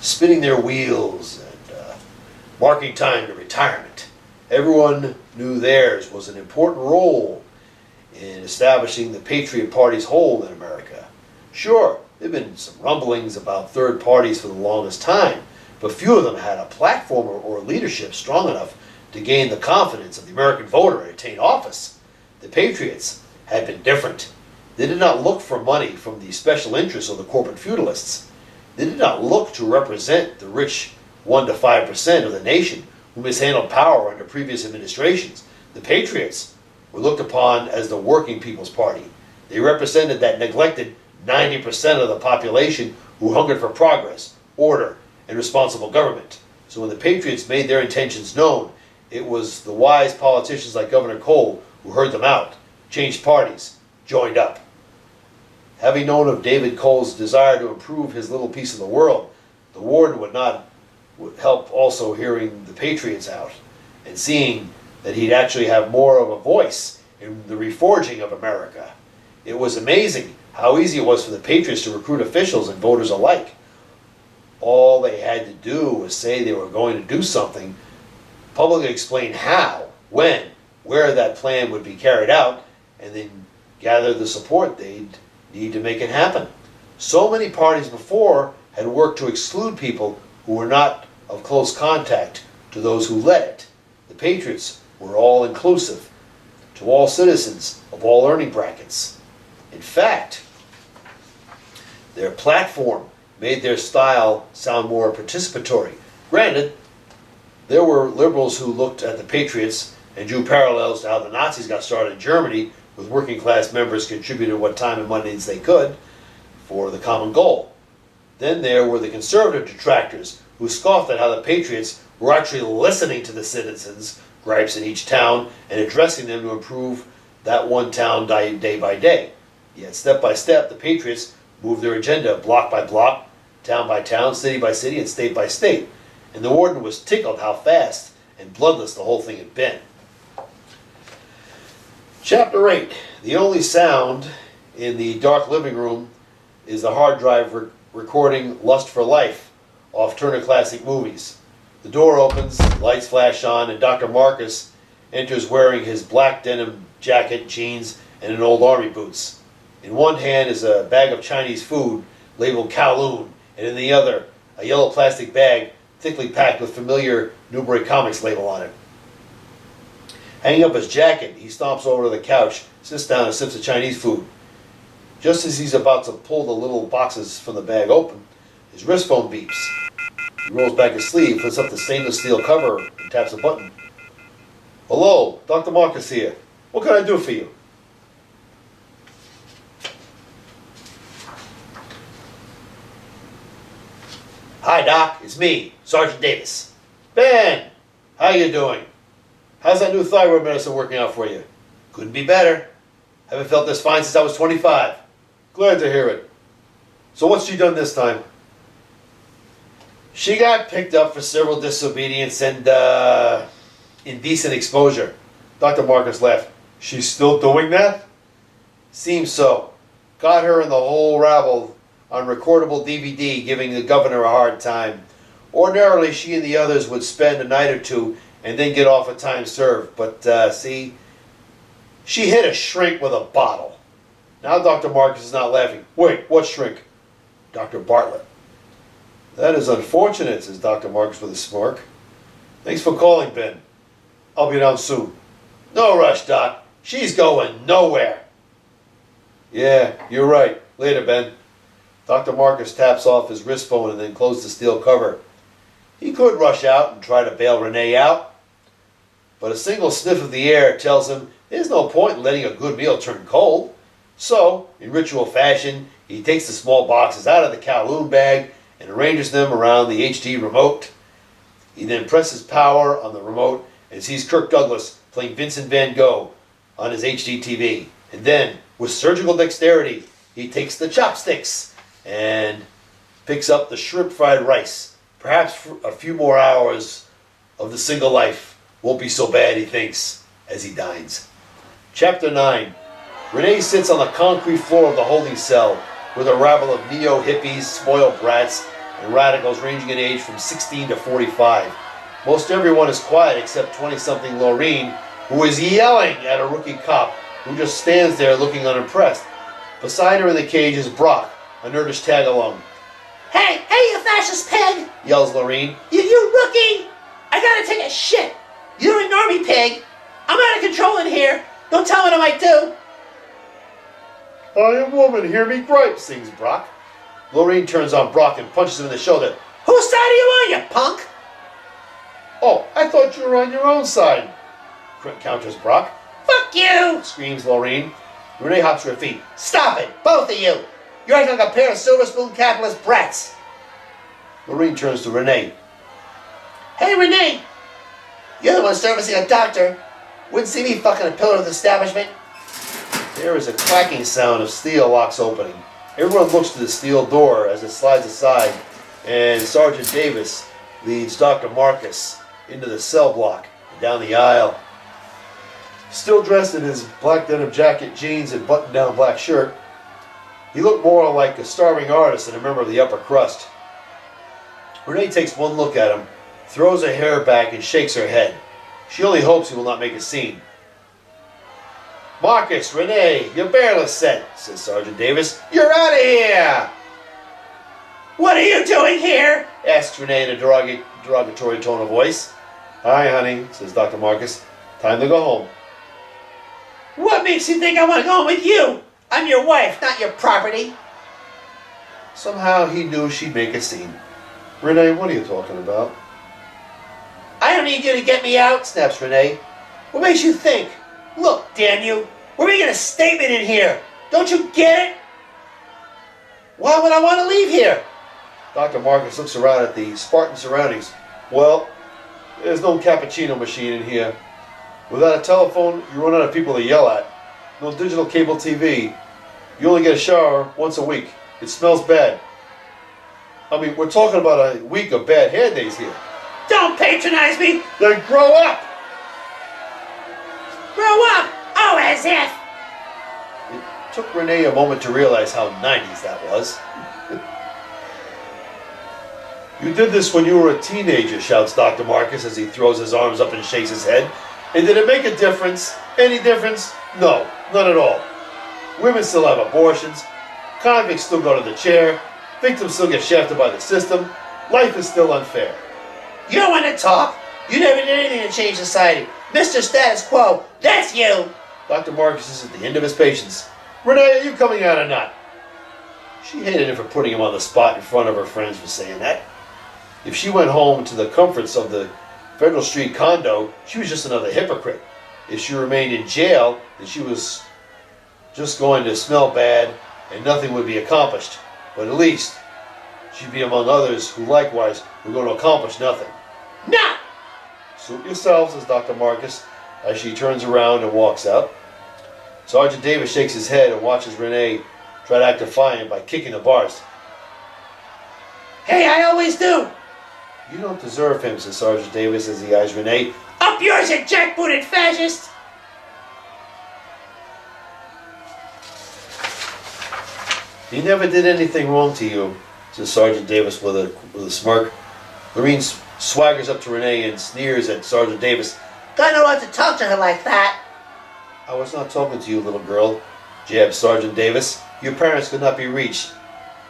spinning their wheels and marking time to retirement. Everyone knew theirs was an important role in establishing the Patriot Party's hold in America. Sure, there have been some rumblings about third parties for the longest time, but few of them had a platform or leadership strong enough to gain the confidence of the American voter and attain office. The Patriots had been different. They did not look for money from the special interests or the corporate feudalists. They did not look to represent the rich 1 to 5% of the nation who mishandled power under previous administrations. The Patriots were looked upon as the working people's party. They represented that neglected 90% of the population who hungered for progress, order, and responsible government. So when the Patriots made their intentions known, it was the wise politicians like Governor Cole who heard them out, changed parties, joined up. Having known of David Cole's desire to improve his little piece of the world, the warden would help also hearing the Patriots out and seeing that he'd actually have more of a voice in the reforging of America. It was amazing how easy it was for the Patriots to recruit officials and voters alike. All they had to do was say they were going to do something, publicly explain how, when, where that plan would be carried out, and then gather the support they'd need to make it happen. So many parties before had worked to exclude people who were not of close contact to those who led it. The Patriots were all inclusive to all citizens of all earning brackets. In fact, their platform made their style sound more participatory. Granted, there were liberals who looked at the Patriots and drew parallels to how the Nazis got started in Germany, with working class members contributing what time and money they could for the common goal. Then there were the conservative detractors who scoffed at how the Patriots were actually listening to the citizens' gripes in each town and addressing them to improve that one town day by day. Yet step by step, the Patriots moved their agenda block by block, town by town, city by city, and state by state. And the warden was tickled how fast and bloodless the whole thing had been. Chapter 8. The only sound in the dark living room is the hard drive recording Lust for Life off Turner Classic Movies. The door opens, lights flash on, and Dr. Marcus enters wearing his black denim jacket, jeans, and an old army boots. In one hand is a bag of Chinese food labeled Kowloon, and in the other, a yellow plastic bag thickly packed with familiar Newbury Comics label on it. Hanging up his jacket, he stomps over to the couch, sits down and sips the Chinese food. Just as he's about to pull the little boxes from the bag open, his wrist phone beeps. He rolls back his sleeve, lifts up the stainless steel cover, and taps a button. Hello, Dr. Marcus here. What can I do for you? Hi, Doc. It's me, Sergeant Davis. Ben, How you doing? How's that new thyroid medicine working out for you? Couldn't be better. Haven't felt this fine since I was 25. Glad to hear it. So what's she done this time? She got picked up for civil disobedience and indecent exposure. Dr. Marcus laughed. She's still doing that? Seems so. Got her in the whole rabble on recordable DVD giving the governor a hard time. Ordinarily, she and the others would spend a night or two and then get off a time served. But, see, she hit a shrink with a bottle. Now Dr. Marcus is not laughing. Wait, what shrink? Dr. Bartlett. That is unfortunate, says Dr. Marcus with a smirk. Thanks for calling, Ben. I'll be down soon. No rush, Doc. She's going nowhere. Yeah, you're right. Later, Ben. Dr. Marcus taps off his wrist phone and then closes the steel cover. He could rush out and try to bail Renee out, but a single sniff of the air tells him there's no point in letting a good meal turn cold. So, in ritual fashion, he takes the small boxes out of the Kowloon bag and arranges them around the HD remote. He then presses power on the remote and sees Kirk Douglas playing Vincent van Gogh on his HD TV. And then, with surgical dexterity, he takes the chopsticks and picks up the shrimp fried rice. Perhaps for a few more hours of the single life won't be so bad, he thinks, as he dines. Chapter 9. Renee sits on the concrete floor of the holding cell with a rabble of neo-hippies, spoiled brats, and radicals ranging in age from 16 to 45. Most everyone is quiet except 20-something Laureen, who is yelling at a rookie cop who just stands there looking unimpressed. Beside her in the cage is Brock, a nerdish tag-along. Hey, you fascist pig! Yells Laureen. You rookie! I gotta take a shit! You ignore me, pig! I'm out of control in here! Don't tell what I might do! I am woman, hear me gripe, sings Brock. Laureen turns on Brock and punches him in the shoulder. Whose side are you on, you punk? Oh, I thought you were on your own side, counters Brock. Fuck you! Screams Laureen. Renee hops to her feet. Stop it, both of you! You're acting like a pair of silver spoon capitalist brats! Laureen turns to Renee. Hey, Renee! You're the one servicing a doctor. Wouldn't see me fucking a pillar of the establishment. There is a clacking sound of steel locks opening. Everyone looks to the steel door as it slides aside, and Sergeant Davis leads Dr. Marcus into the cell block and down the aisle. Still dressed in his black denim jacket, jeans, and button-down black shirt, he looked more like a starving artist than a member of the upper crust. Renee takes one look at him, throws her hair back, and shakes her head. She only hopes he will not make a scene. Marcus, Renee, your bail is set, says Sergeant Davis. You're out of here! What are you doing here? Asks Renee in a derogatory tone of voice. Hi, honey, says Dr. Marcus. Time to go home. What makes you think I want to go home with you? I'm your wife, not your property. Somehow he knew she'd make a scene. Renee, what are you talking about? I don't need you to get me out, snaps Renee. What makes you think? Look, damn you, we're making a statement in here. Don't you get it? Why would I want to leave here? Dr. Marcus looks around at the Spartan surroundings. Well, there's no cappuccino machine in here. Without a telephone, you run out of people to yell at. No digital cable TV. You only get a shower once a week. It smells bad. I mean, we're talking about a week of bad hair days here. Don't patronize me! Then grow up! Grow up! Oh, as if! It took Renee a moment to realize how 90s that was. You did this when you were a teenager, shouts Dr. Marcus as he throws his arms up and shakes his head. And did it make a difference? Any difference? No, none at all. Women still have abortions. Convicts still go to the chair. Victims still get shafted by the system. Life is still unfair. You don't want to talk. You never did anything to change society. Mr. Status Quo, that's you! Dr. Marcus is at the end of his patience. Renee, are you coming out or not? She hated him for putting him on the spot in front of her friends for saying that. If she went home to the comforts of the Federal Street condo, she was just another hypocrite. If she remained in jail, then she was just going to smell bad and nothing would be accomplished. But at least she'd be among others who likewise were going to accomplish nothing. Nah! Suit yourselves, says Dr. Marcus, as she turns around and walks out. Sergeant Davis shakes his head and watches Renee try to act defiant by kicking the bars. Hey, I always do. You don't deserve him, says Sergeant Davis as he eyes Renee. Up yours, you jackbooted fascist! He never did anything wrong to you, says Sergeant Davis with a smirk. Lorene swaggers up to Renee and sneers at Sergeant Davis. Don't know what to talk to her like that. I was not talking to you, little girl, jabs Sergeant Davis. Your parents could not be reached.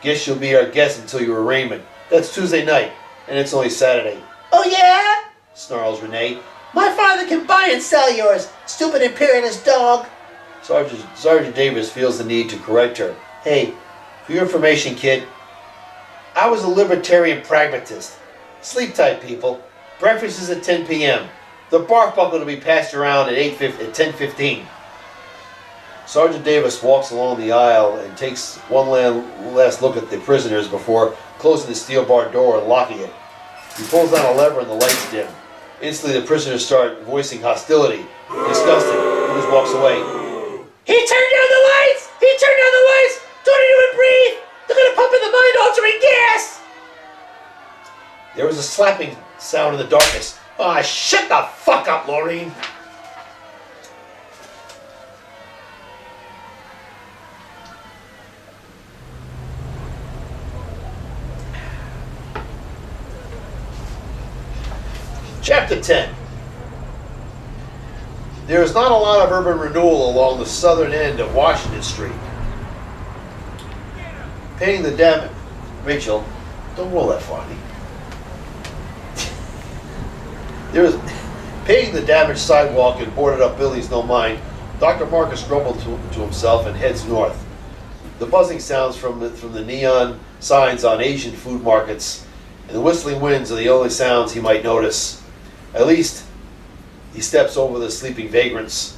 Guess you'll be our guest until your arraignment. That's Tuesday night, and it's only Saturday. Oh yeah? Snarls Renee. My father can buy and sell yours, stupid imperialist dog. Sergeant Davis feels the need to correct her. Hey, for your information, kid, I was a libertarian pragmatist. Sleep tight, people. Breakfast is at 10 p.m. The bark bucket will be passed around at 10:15. Sergeant Davis walks along the aisle and takes one last look at the prisoners before closing the steel barred door and locking it. He pulls down a lever and the lights dim. Instantly, the prisoners start voicing hostility. Disgusted, he just walks away. He turned down the lights! He turned down the lights! Don't even breathe! They're gonna pump in the mind-altering gas! There was a slapping sound in the darkness. Aw, shut the fuck up, Lorene! Chapter 10. There is not a lot of urban renewal along the southern end of Washington Street. Paying the damage. Rachel, don't roll that funny. Paying the damaged sidewalk and boarded up buildings no mind, Dr. Marcus grumbled to himself and heads north. The buzzing sounds from the neon signs on Asian food markets and the whistling winds are the only sounds he might notice. At least, he steps over the sleeping vagrants.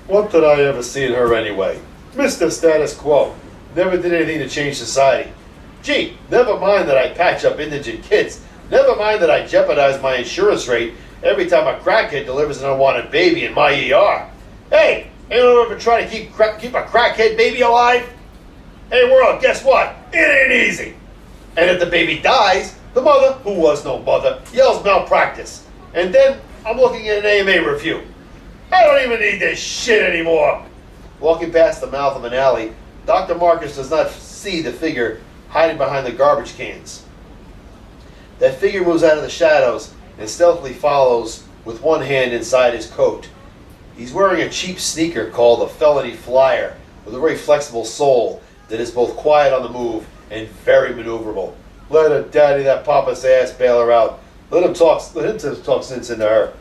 What did I ever see in her anyway? Mr. Status Quo. Never did anything to change society. Gee, never mind that I patch up indigent kids. Never mind that I jeopardize my insurance rate every time a crackhead delivers an unwanted baby in my ER. Hey, anyone ever try to keep a crackhead baby alive? Hey world, guess what? It ain't easy. And if the baby dies, the mother, who was no mother, yells malpractice. And then I'm looking at an AMA review. I don't even need this shit anymore. Walking past the mouth of an alley, Dr. Marcus does not see the figure hiding behind the garbage cans. That figure moves out of the shadows and stealthily follows with one hand inside his coat. He's wearing a cheap sneaker called a Felony Flyer with a very flexible sole that is both quiet on the move and very maneuverable. Let a daddy that papa's ass bail her out. Let him talk sense into her.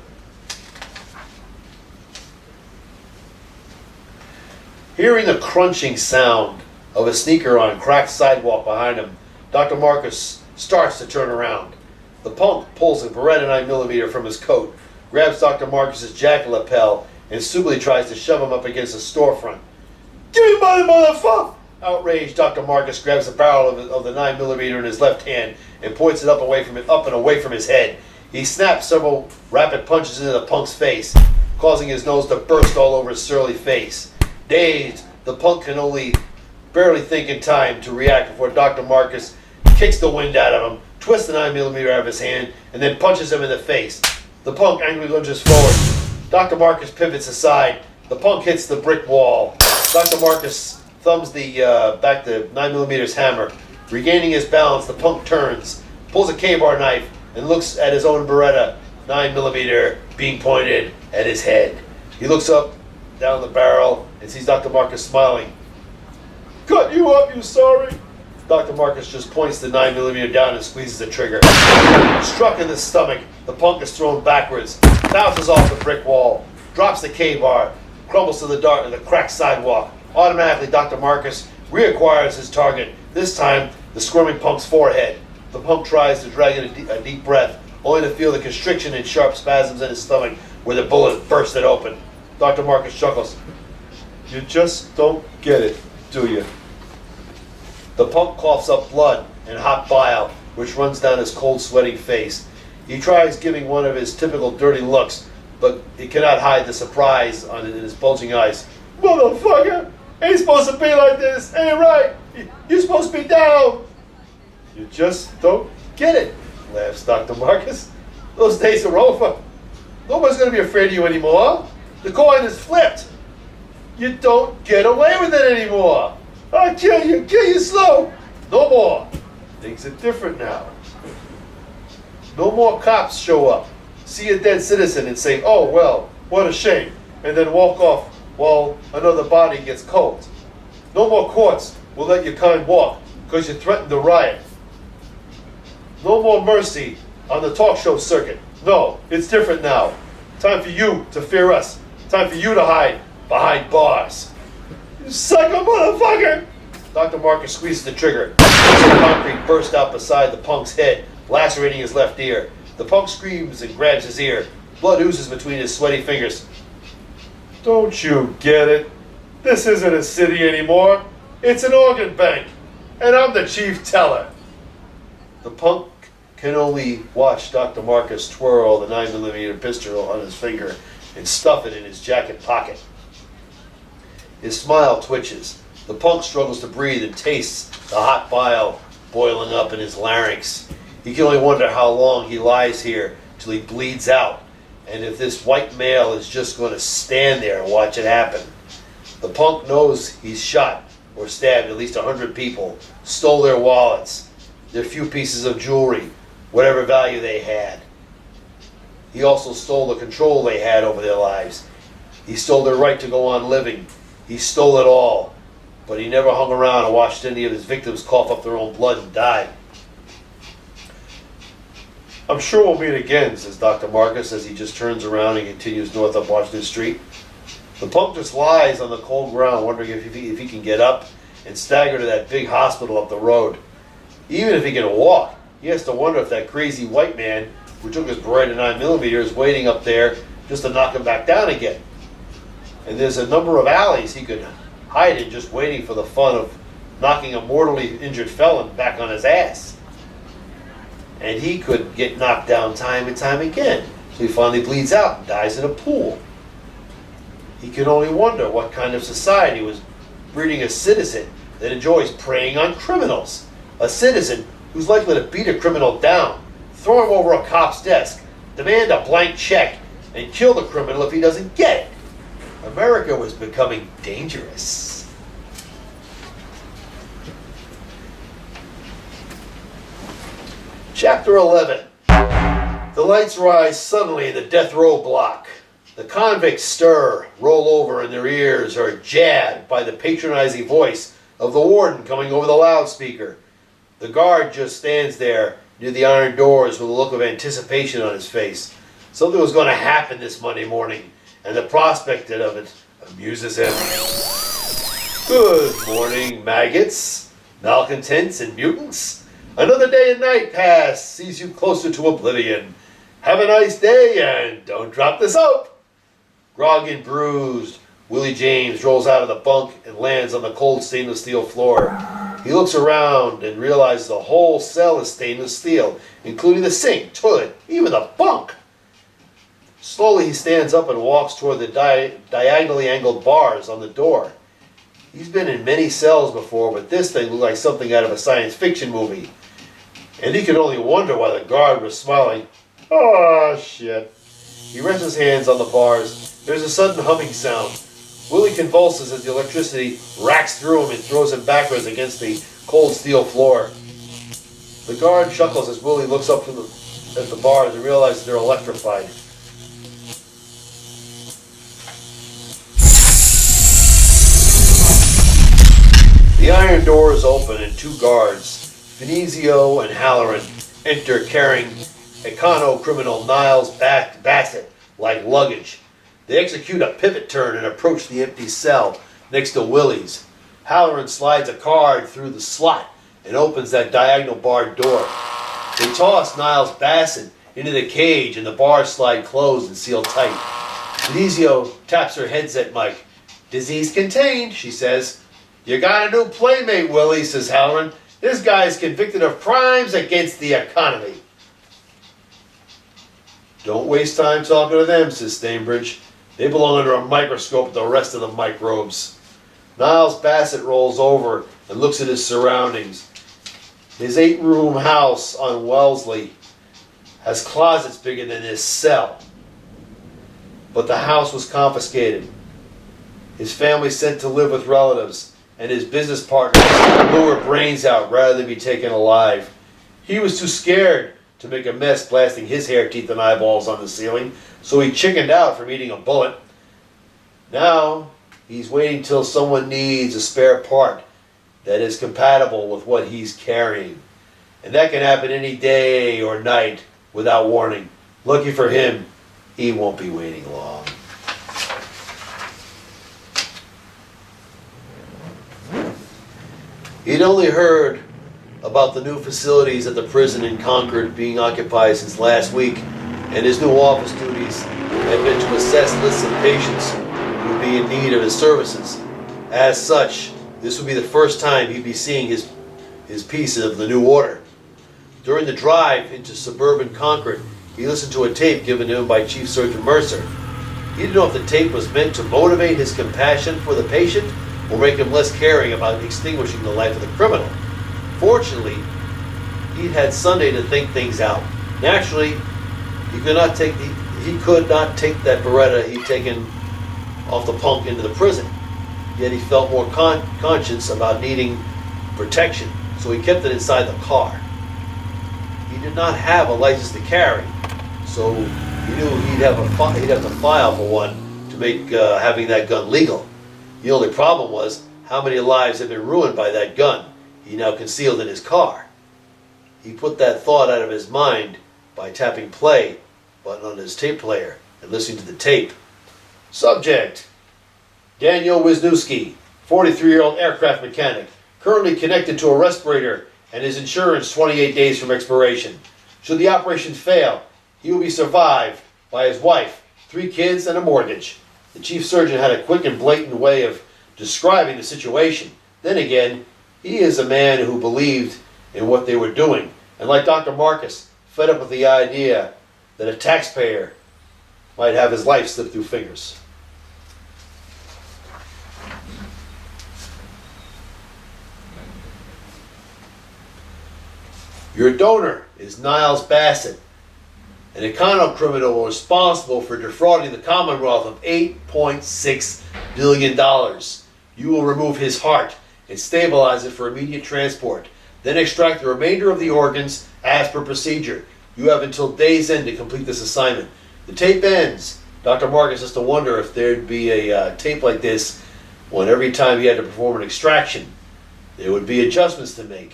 Hearing the crunching sound of a sneaker on a cracked sidewalk behind him, Dr. Marcus starts to turn around. The punk pulls a Beretta 9mm from his coat, grabs Dr. Marcus's jacket lapel, and stupidly tries to shove him up against a storefront. Give me money, motherfucker! Outraged, Dr. Marcus grabs the barrel of the 9mm in his left hand and points it up and away from his head. He snaps several rapid punches into the punk's face, causing his nose to burst all over his surly face. Dazed, the punk can only barely think in time to react before Dr. Marcus kicks the wind out of him, twists the 9mm out of his hand, and then punches him in the face. The punk angrily lunges forward. Dr. Marcus pivots aside. The punk hits the brick wall. Dr. Marcus thumbs back the 9mm hammer. Regaining his balance, the punk turns, pulls a K-bar knife, and looks at his own Beretta 9mm being pointed at his head. He looks up, down the barrel, and sees Dr. Marcus smiling. Cut you up, you sorry? Dr. Marcus just points the 9mm down and squeezes the trigger. Struck in the stomach, the punk is thrown backwards, bounces off the brick wall, drops the K-bar, crumbles to the cracked sidewalk. Automatically, Dr. Marcus reacquires his target, this time the squirming punk's forehead. The punk tries to drag in a deep breath, only to feel the constriction and sharp spasms in his stomach where the bullet bursted open. Dr. Marcus chuckles. You just don't get it, do you? The punk coughs up blood and hot bile, which runs down his cold, sweating face. He tries giving one of his typical dirty looks, but he cannot hide the surprise in his bulging eyes. Motherfucker! Ain't supposed to be like this! Ain't right! You're supposed to be down! You just don't get it, laughs Dr. Marcus. Those days are over. Nobody's going to be afraid of you anymore. The coin is flipped. You don't get away with it anymore. I'll kill you slow. No more. Things are different now. No more cops show up, see a dead citizen and say, oh, well, what a shame, and then walk off while another body gets cold. No more courts will let your kind walk because you threatened to riot. No more mercy on the talk show circuit. No, it's different now. Time for you to fear us. Time for you to hide behind bars. You psycho motherfucker! Dr. Marcus squeezes the trigger. Some concrete burst out beside the punk's head, lacerating his left ear. The punk screams and grabs his ear. Blood oozes between his sweaty fingers. Don't you get it? This isn't a city anymore. It's an organ bank. And I'm the chief teller. The punk can only watch Dr. Marcus twirl the 9mm pistol on his finger and stuff it in his jacket pocket. His smile twitches. The punk struggles to breathe and tastes the hot bile boiling up in his larynx. He can only wonder how long he lies here till he bleeds out, and if this white male is just going to stand there and watch it happen. The punk knows he's shot or stabbed at least 100 people, stole their wallets, their few pieces of jewelry, whatever value they had. He also stole the control they had over their lives. He stole their right to go on living. He stole it all. But he never hung around and watched any of his victims cough up their own blood and die. I'm sure we'll meet again, says Dr. Marcus as he just turns around and continues north up Washington Street. The punk just lies on the cold ground, wondering if he can get up and stagger to that big hospital up the road. Even if he can walk, he has to wonder if that crazy white man who took his Beretta 9mm is waiting up there just to knock him back down again. And there's a number of alleys he could hide in, just waiting for the fun of knocking a mortally injured felon back on his ass. And he could get knocked down time and time again, so he finally bleeds out and dies in a pool. He can only wonder what kind of society was breeding a citizen that enjoys preying on criminals. A citizen who's likely to beat a criminal down, throw him over a cop's desk, demand a blank check, and kill the criminal if he doesn't get it. America was becoming dangerous. Chapter 11. The lights rise suddenly in the death row block. The convicts stir, roll over, and their ears are jabbed by the patronizing voice of the warden coming over the loudspeaker. The guard just stands there near the iron doors with a look of anticipation on his face. Something was going to happen this Monday morning, and the prospect of it amuses him. Good morning, maggots, malcontents, and mutants. Another day and night past sees you closer to oblivion. Have a nice day, and don't drop the soap. Groggy and bruised, Willie James rolls out of the bunk and lands on the cold stainless steel floor. He looks around and realizes the whole cell is stainless steel, including the sink, toilet, even the bunk. Slowly he stands up and walks toward the diagonally angled bars on the door. He's been in many cells before, but this thing looked like something out of a science fiction movie. And he could only wonder why the guard was smiling. Oh, shit. He rests his hands on the bars. There's a sudden humming sound. Willie convulses as the electricity racks through him and throws him backwards against the cold steel floor. The guard chuckles as Willie looks up at the bars and realizes they're electrified. The iron doors open and two guards, Venezio and Halloran, enter carrying econo-criminal Niles Bassett like luggage. They execute a pivot turn and approach the empty cell next to Willie's. Halloran slides a card through the slot and opens that diagonal barred door. They toss Niles Bassett into the cage and the bars slide closed and seal tight. Venezio taps her headset mic. Disease contained, she says. You got a new playmate, Willie, says Halloran. This guy's convicted of crimes against the economy. Don't waste time talking to them, says Stainbridge. They belong under a microscope with the rest of the microbes. Niles Bassett rolls over and looks at his surroundings. His 8-room house on Wellesley has closets bigger than his cell. But the house was confiscated. His family sent to live with relatives, and his business partners blew her brains out rather than be taken alive. He was too scared to make a mess blasting his hair, teeth, and eyeballs on the ceiling, so he chickened out from eating a bullet. Now, he's waiting till someone needs a spare part that is compatible with what he's carrying. And that can happen any day or night without warning. Lucky for him, he won't be waiting long. He'd only heard about the new facilities at the prison in Concord being occupied since last week, and his new office duties had been to assess lists of patients who would be in need of his services. As such, this would be the first time he'd be seeing his piece of the new order. During the drive into suburban Concord, he listened to a tape given to him by Chief Surgeon Mercer. He didn't know if the tape was meant to motivate his compassion for the patient or make him less caring about extinguishing the life of the criminal. Fortunately, he'd had Sunday to think things out. Naturally, he could not take that Beretta he'd taken off the punk into the prison. Yet he felt more conscious about needing protection, so he kept it inside the car. He did not have a license to carry, so he knew he'd have to file for one to make having that gun legal. The only problem was how many lives had been ruined by that gun he now concealed in his car. He put that thought out of his mind by tapping play button on his tape player and listening to the tape. Subject: Daniel Wisniewski, 43-year-old aircraft mechanic, currently connected to a respirator and his insurance 28 days from expiration. Should the operation fail, he will be survived by his wife, 3 kids, and a mortgage. The chief surgeon had a quick and blatant way of describing the situation. Then again, he is a man who believed in what they were doing, and like Dr. Marcus, fed up with the idea that a taxpayer might have his life slip through fingers. Your donor is Niles Bassett, an econo criminal responsible for defrauding the Commonwealth of $8.6 billion. You will remove his heart and stabilize it for immediate transport. Then extract the remainder of the organs as per procedure. You have until day's end to complete this assignment. The tape ends. Dr. Marcus has to wonder if there'd be a tape like this when every time he had to perform an extraction, there would be adjustments to make.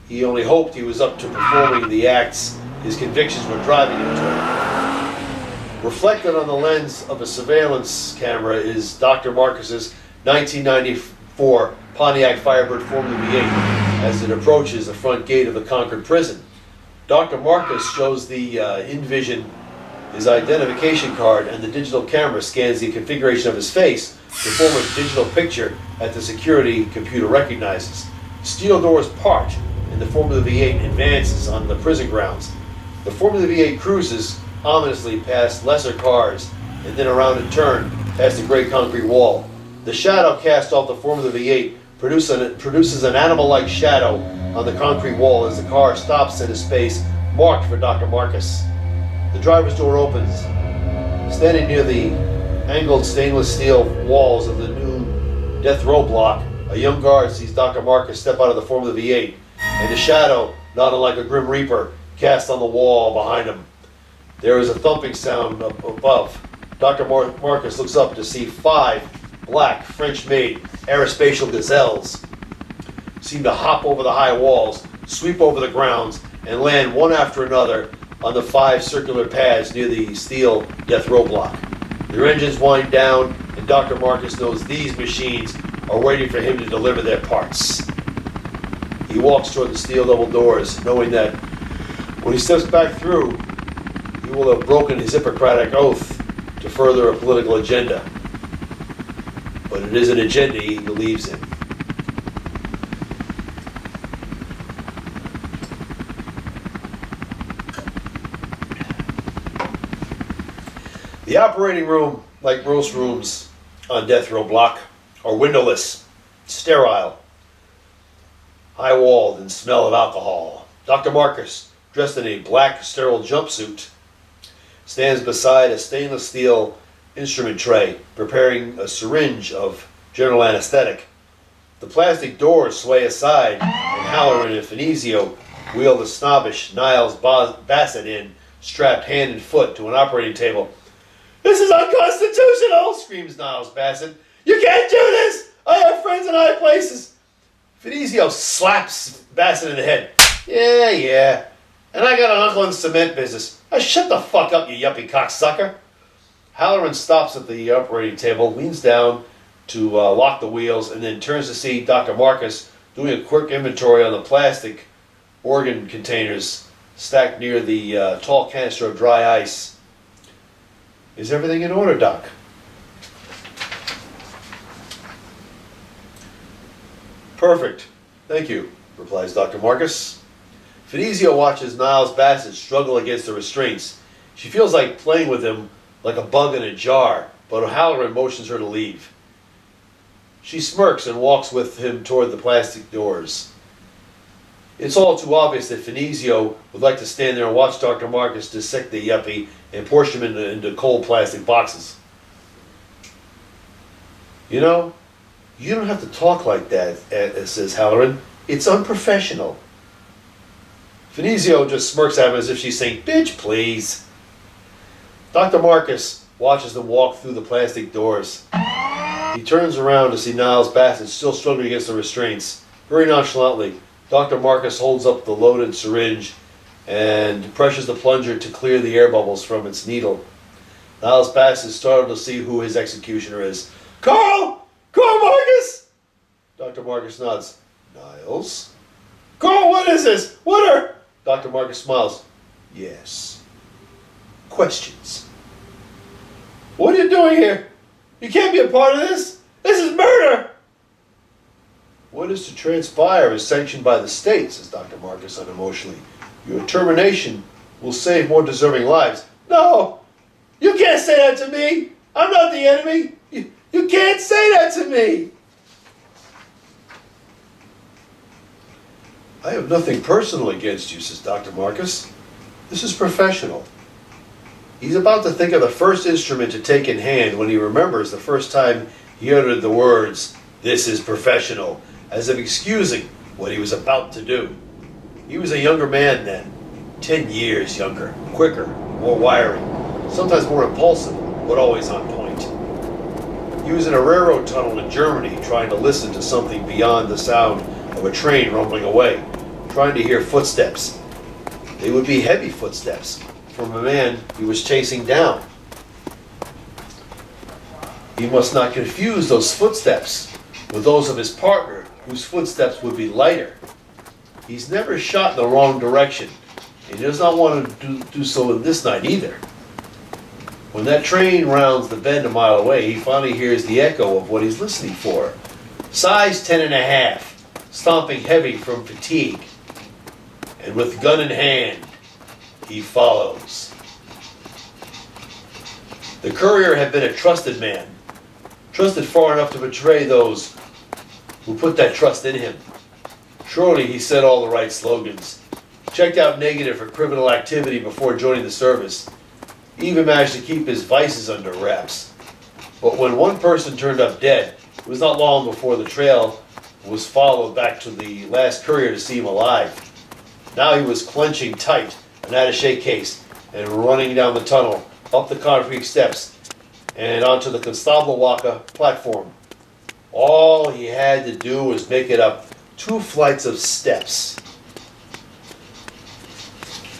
He only hoped he was up to performing the acts his convictions were driving him to. Reflected on the lens of a surveillance camera is Dr. Marcus's 1994 Pontiac Firebird Formula V8 as it approaches the front gate of the Concord prison. Dr. Marcus shows the InVision his identification card, and the digital camera scans the configuration of his face to form a digital picture that the security computer recognizes. Steel doors part, and the Formula V8 advances on the prison grounds. The Formula V8 cruises ominously past lesser cars and then around a turn past the gray concrete wall. The shadow cast off the Formula V8 produces an animal-like shadow on the concrete wall as the car stops in a space marked for Dr. Marcus. The driver's door opens. Standing near the angled stainless steel walls of the new death row block, a young guard sees Dr. Marcus step out of the Formula V8, and a shadow, not unlike a grim reaper, cast on the wall behind him. There is a thumping sound up above. Dr. Marcus looks up to see 5 black French-made aerospatial gazelles seem to hop over the high walls, sweep over the grounds, and land one after another on the 5 circular pads near the steel death row block. Their engines wind down, and Dr. Marcus knows these machines are waiting for him to deliver their parts. He walks toward the steel double doors, knowing that when he steps back through, he will have broken his Hippocratic oath to further a political agenda. But it is an agenda he believes in. The operating room, like most rooms on death row block, are windowless, sterile, high-walled, and smell of alcohol. Dr. Marcus, dressed in a black sterile jumpsuit, stands beside a stainless steel instrument tray, preparing a syringe of general anesthetic. The plastic doors sway aside, and Halloran and Finizio wheel the snobbish Niles Bassett in, strapped hand and foot to an operating table. "This is unconstitutional!" screams Niles Bassett. "You can't do this! I have friends in high places!" Finizio slaps Bassett in the head. Yeah. And I got an uncle in the cement business. Shut the fuck up, you yuppie cocksucker." Halloran stops at the operating table, leans down to lock the wheels, and then turns to see Dr. Marcus doing a quick inventory on the plastic organ containers stacked near the tall canister of dry ice. "Is everything in order, Doc?" "Perfect. Thank you," replies Dr. Marcus. Finizio watches Niles Bassett struggle against the restraints. She feels like playing with him like a bug in a jar, but Halloran motions her to leave. She smirks and walks with him toward the plastic doors. It's all too obvious that Finizio would like to stand there and watch Dr. Marcus dissect the yuppie and portion him into cold plastic boxes. "You know, you don't have to talk like that," says Halloran. "It's unprofessional." Finizio just smirks at him as if she's saying, "Bitch, please." Dr. Marcus watches them walk through the plastic doors. He turns around to see Niles Bassett still struggling against the restraints. Very nonchalantly, Dr. Marcus holds up the loaded syringe and presses the plunger to clear the air bubbles from its needle. Niles Bassett is startled to see who his executioner is. Karl Marcus!" Dr. Marcus nods. "Niles?" "Karl, what is this? What are..." Dr. Marcus smiles. "Yes. Questions." "What are you doing here? You can't be a part of this. This is murder." "What is to transpire is sanctioned by the state," says Dr. Marcus unemotionally. "Your termination will save more deserving lives." "No! You can't say that to me! I'm not the enemy! You can't say that to me!" "I have nothing personal against you," says Dr. Marcus. "This is professional." He's about to think of the first instrument to take in hand when he remembers the first time he uttered the words, "This is professional," as if excusing what he was about to do. He was a younger man then, 10 years younger, quicker, more wiry, sometimes more impulsive, but always on point. He was in a railroad tunnel in Germany trying to listen to something beyond the sound of a train rumbling away, trying to hear footsteps. They would be heavy footsteps from a man he was chasing down. He must not confuse those footsteps with those of his partner, whose footsteps would be lighter. He's never shot in the wrong direction, and he does not want to do so this night either. When that train rounds the bend a mile away, he finally hears the echo of what he's listening for. Size 10.5, stomping heavy from fatigue. And with gun in hand, he follows. The courier had been a trusted man, trusted far enough to betray those who put that trust in him. Surely he said all the right slogans, checked out negative for criminal activity before joining the service, even managed to keep his vices under wraps. But when one person turned up dead, it was not long before the trail was followed back to the last courier to see him alive. Now he was clenching tight an attaché case and running down the tunnel, up the concrete steps, and onto the Constabulewalker platform. All he had to do was make it up 2 flights of steps.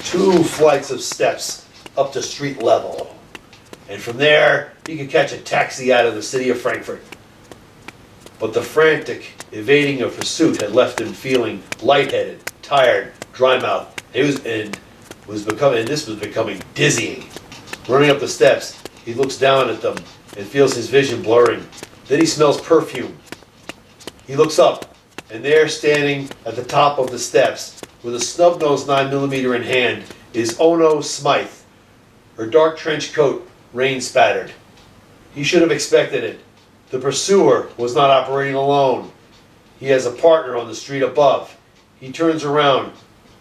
2 flights of steps up to street level. And from there, he could catch a taxi out of the city of Frankfurt. But the frantic evading of pursuit had left him feeling lightheaded, tired, dry-mouthed. This was becoming dizzying. Running up the steps, he looks down at them and feels his vision blurring. Then he smells perfume. He looks up, and there, standing at the top of the steps, with a snub-nosed 9mm in hand, is Ono Smythe. Her dark trench coat rain spattered. He should have expected it. The pursuer was not operating alone. He has a partner on the street above. He turns around,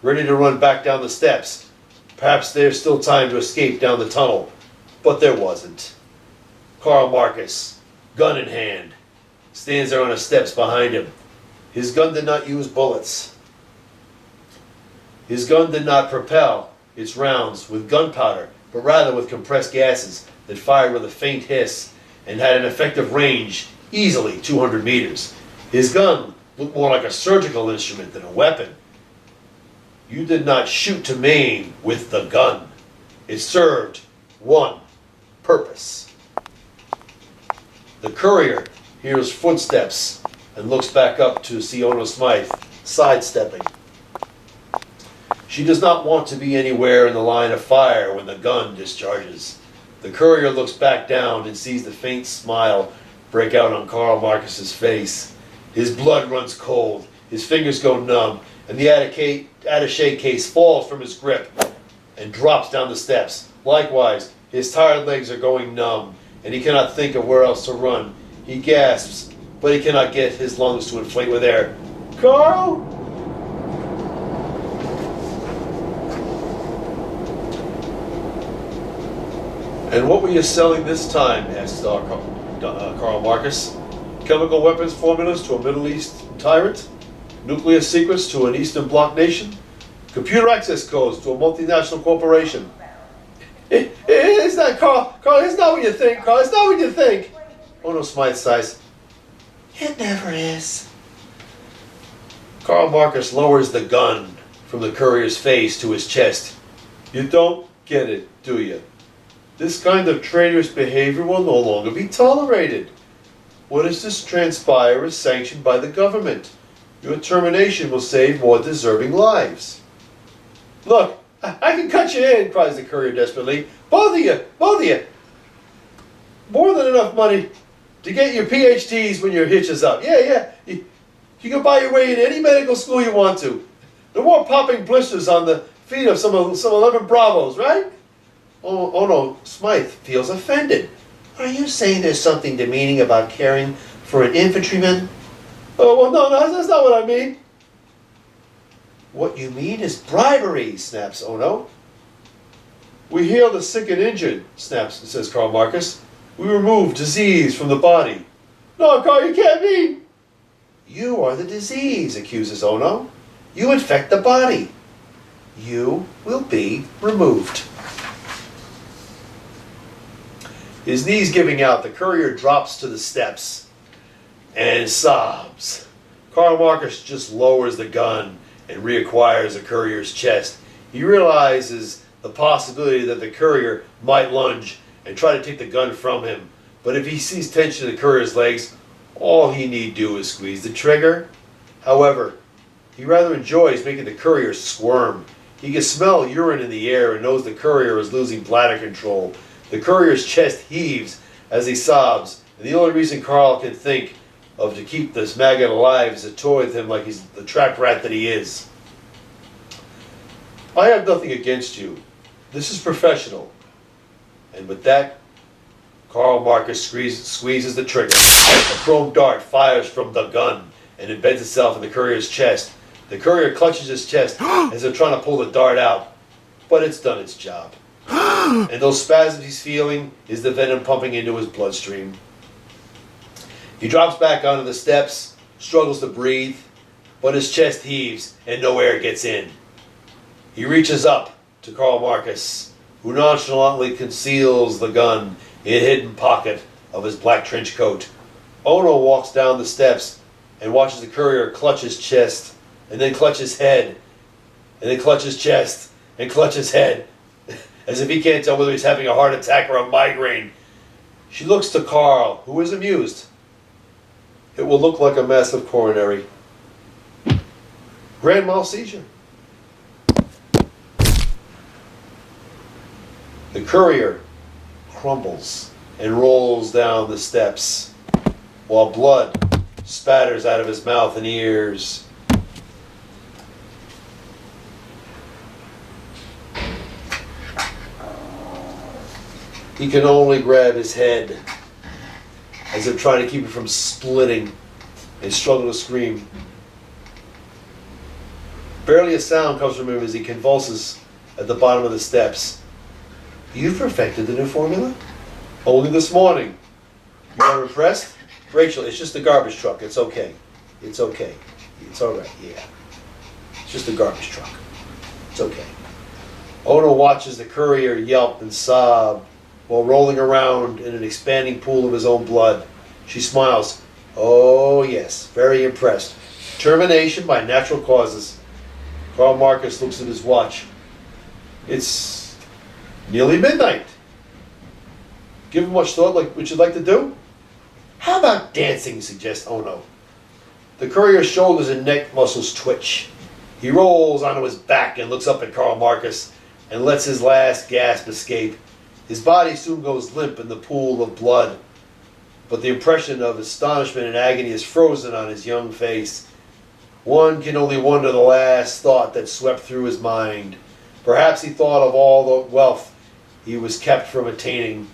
ready to run back down the steps. Perhaps there's still time to escape down the tunnel, but there wasn't. Karl Marcus, gun in hand, stands there on the steps behind him. His gun did not use bullets. His gun did not propel its rounds with gunpowder, but rather with compressed gases that fired with a faint hiss and had an effective range, easily 200 meters. His gun looked more like a surgical instrument than a weapon. You did not shoot to maim with the gun. It served one purpose. The courier hears footsteps and looks back up to see Ono Smythe sidestepping. She does not want to be anywhere in the line of fire when the gun discharges. The courier looks back down and sees the faint smile break out on Karl Marcus's face. His blood runs cold, his fingers go numb, and the attaché case falls from his grip and drops down the steps. Likewise, his tired legs are going numb, and he cannot think of where else to run. He gasps, but he cannot get his lungs to inflate with air. Karl? And what were you selling this time? Asked Karl Marcus. Chemical weapons formulas to a Middle East tyrant? Nuclear secrets to an Eastern Bloc nation? Computer access codes to a multinational corporation? It's not, Karl. Karl, it's not what you think, Karl. It's not what you think. Ono Smythe sighs. It never is. Karl Marcus lowers the gun from the courier's face to his chest. You don't get it, do you? This kind of traitorous behavior will no longer be tolerated. What is this transpire is sanctioned by the government. Your termination will save more deserving lives. Look, I can cut you in, cries the courier desperately. Both of you. More than enough money to get your PhDs when your hitch is up. Yeah. You can buy your way into any medical school you want to. No more popping blisters on the feet of some 11 Bravos, right? Oh no, Smythe feels offended. Are you saying there's something demeaning about caring for an infantryman? Oh, well, no, that's not what I mean. What you mean is bribery, snaps Ono. We heal the sick and injured, says Karl Marcus. We remove disease from the body. No, Karl, you can't mean. You are the disease, accuses Ono. You infect the body. You will be removed. His knees giving out, the courier drops to the steps and sobs. Karl Marcus just lowers the gun and reacquires the courier's chest. He realizes the possibility that the courier might lunge and try to take the gun from him. But if he sees tension in the courier's legs, all he need do is squeeze the trigger. However, he rather enjoys making the courier squirm. He can smell urine in the air and knows the courier is losing bladder control. The courier's chest heaves as he sobs, and the only reason Karl can think of to keep this maggot alive is to toy with him like he's the trap rat that he is. I have nothing against you. This is professional. And with that, Karl Marcus squeezes the trigger. A chrome dart fires from the gun and embeds itself in the courier's chest. The courier clutches his chest as if trying to pull the dart out, but it's done its job. And those spasms he's feeling is the venom pumping into his bloodstream. He drops back onto the steps, struggles to breathe, but his chest heaves and no air gets in. He reaches up to Karl Marcus, who nonchalantly conceals the gun in a hidden pocket of his black trench coat. Ono walks down the steps and watches the courier clutch his chest, and then clutch his head, and then clutch his chest, and clutch his head, as if he can't tell whether he's having a heart attack or a migraine. She looks to Karl, who is amused. It will look like a massive coronary. Grand mal seizure. The courier crumbles and rolls down the steps, while blood spatters out of his mouth and ears. He can only grab his head, as if trying to keep it from splitting, and struggle to scream. Barely a sound comes from him as he convulses at the bottom of the steps. You've perfected the new formula? Only this morning. You are impressed? Rachel, it's just a garbage truck. It's okay. It's okay. It's alright, yeah. It's just a garbage truck. It's okay. Ono watches the courier yelp and sob while rolling around in an expanding pool of his own blood. She smiles. Oh yes, very impressed. Termination by natural causes. Karl Marcus looks at his watch. It's nearly midnight. Given much thought like what you'd like to do? How about dancing, suggests Ono. The courier's shoulders and neck muscles twitch. He rolls onto his back and looks up at Karl Marcus and lets his last gasp escape. His body soon goes limp in the pool of blood, but the impression of astonishment and agony is frozen on his young face. One can only wonder the last thought that swept through his mind. Perhaps he thought of all the wealth he was kept from attaining.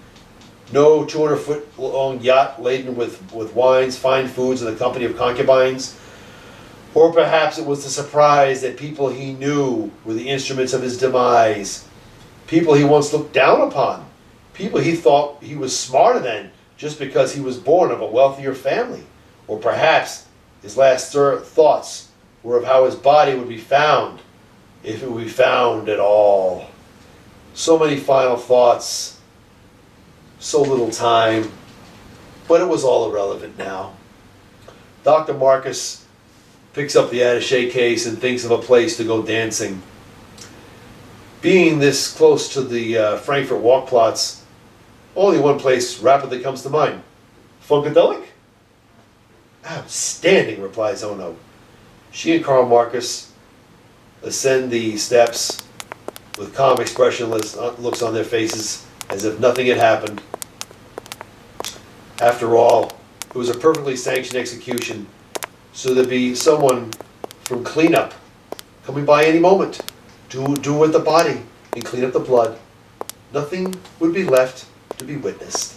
No 200-foot-long yacht laden with wines, fine foods, and the company of concubines. Or perhaps it was the surprise that people he knew were the instruments of his demise. People he once looked down upon. People he thought he was smarter than just because he was born of a wealthier family. Or perhaps his last thoughts were of how his body would be found, if it would be found at all. So many final thoughts, so little time, but it was all irrelevant now. Dr. Marcus picks up the attaché case and thinks of a place to go dancing. Being this close to the Frankfurt walk plots, only one place rapidly comes to mind. Funkadelic? Outstanding, replies Ono. She and Karl Marcus ascend the steps with calm, expressionless looks on their faces, as if nothing had happened. After all, it was a perfectly sanctioned execution, so there'd be someone from cleanup coming by any moment to do with the body and clean up the blood. Nothing would be left to be witnessed.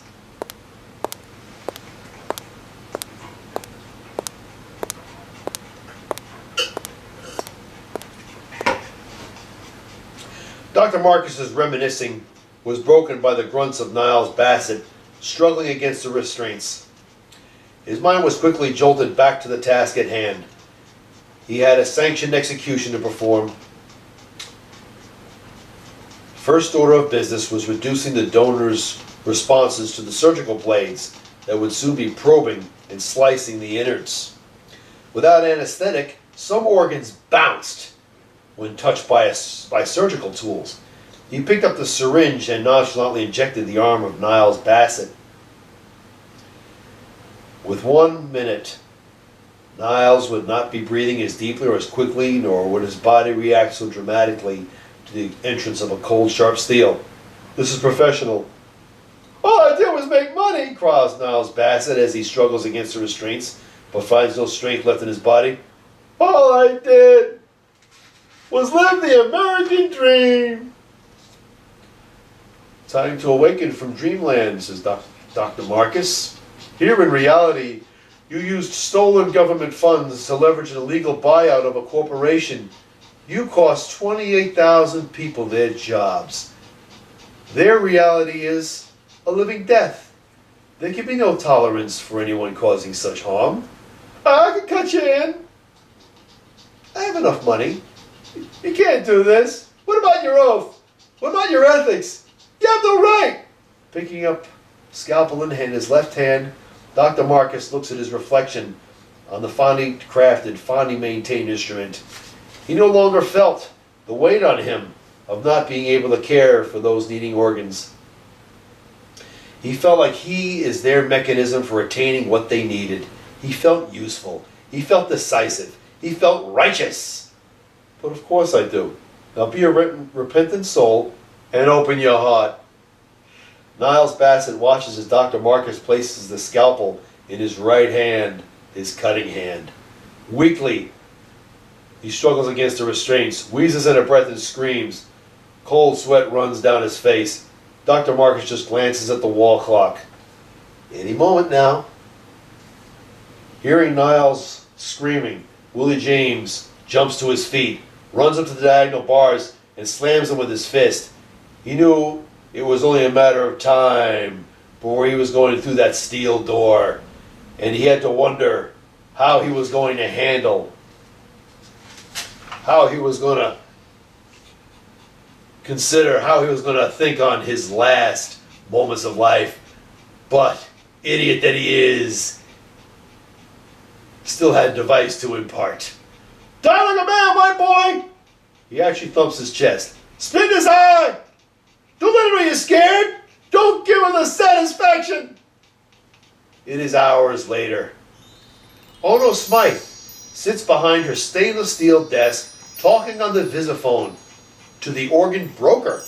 Dr. Marcus's reminiscing was broken by the grunts of Niles Bassett struggling against the restraints. His mind was quickly jolted back to the task at hand. He had a sanctioned execution to perform. First order of business was reducing the donor's responses to the surgical blades that would soon be probing and slicing the innards. Without anesthetic, some organs bounced when touched by surgical tools. He picked up the syringe and nonchalantly injected the arm of Niles Bassett. With 1 minute, Niles would not be breathing as deeply or as quickly, nor would his body react so dramatically to the entrance of a cold, sharp steel. This is professional. All I did was make money, cries Niles Bassett as he struggles against the restraints, but finds no strength left in his body. All I did was live the American dream. Time to awaken from dreamland, says Dr. Marcus. Here in reality, you used stolen government funds to leverage an illegal buyout of a corporation. You cost 28,000 people their jobs. Their reality is a living death. There can be no tolerance for anyone causing such harm. I can cut you in. I have enough money. You can't do this. What about your oath? What about your ethics? You have no right. Picking up scalpel in his left hand, Dr. Marcus looks at his reflection on the finely crafted, finely maintained instrument. He no longer felt the weight on him of not being able to care for those needing organs. He felt like he is their mechanism for attaining what they needed. He felt useful. He felt decisive. He felt righteous. But of course I do. Now be a repentant soul and open your heart. Niles Bassett watches as Dr. Marcus places the scalpel in his right hand, his cutting hand. Weakly, he struggles against the restraints, wheezes in a breath and screams. Cold sweat runs down his face. Dr. Marcus just glances at the wall clock. Any moment now. Hearing Niles screaming, Willie James jumps to his feet, runs up to the diagonal bars, and slams them with his fist. He knew it was only a matter of time before he was going through that steel door, and he had to wonder how he was going to handle, how he was going to consider, how he was going to think on his last moments of life. But, idiot that he is, still had a device to impart. Die like a man, white boy! He actually thumps his chest. Spin his eye! Don't let him know you're scared! Don't give him the satisfaction! It is hours later. Ono Smythe sits behind her stainless steel desk talking on the visiphone to the organ broker.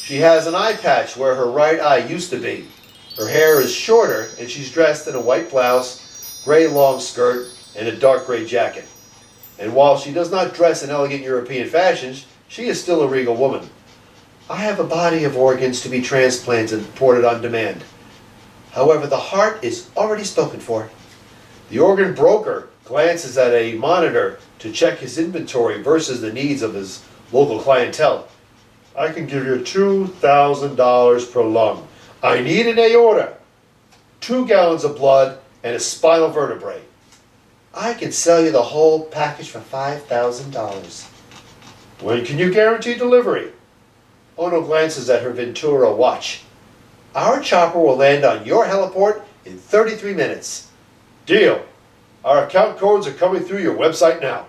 She has an eye patch where her right eye used to be. Her hair is shorter and she's dressed in a white blouse, gray long skirt, and a dark gray jacket. And while she does not dress in elegant European fashions, she is still a regal woman. I have a body of organs to be transplanted and ported on demand. However, the heart is already spoken for. The organ broker glances at a monitor to check his inventory versus the needs of his local clientele. I can give you $2,000 per lung. I need an aorta, 2 gallons of blood, and a spinal vertebrae. I can sell you the whole package for $5,000. When can you guarantee delivery? Ono glances at her Ventura watch. Our chopper will land on your heliport in 33 minutes. Deal. Our account codes are coming through your website now.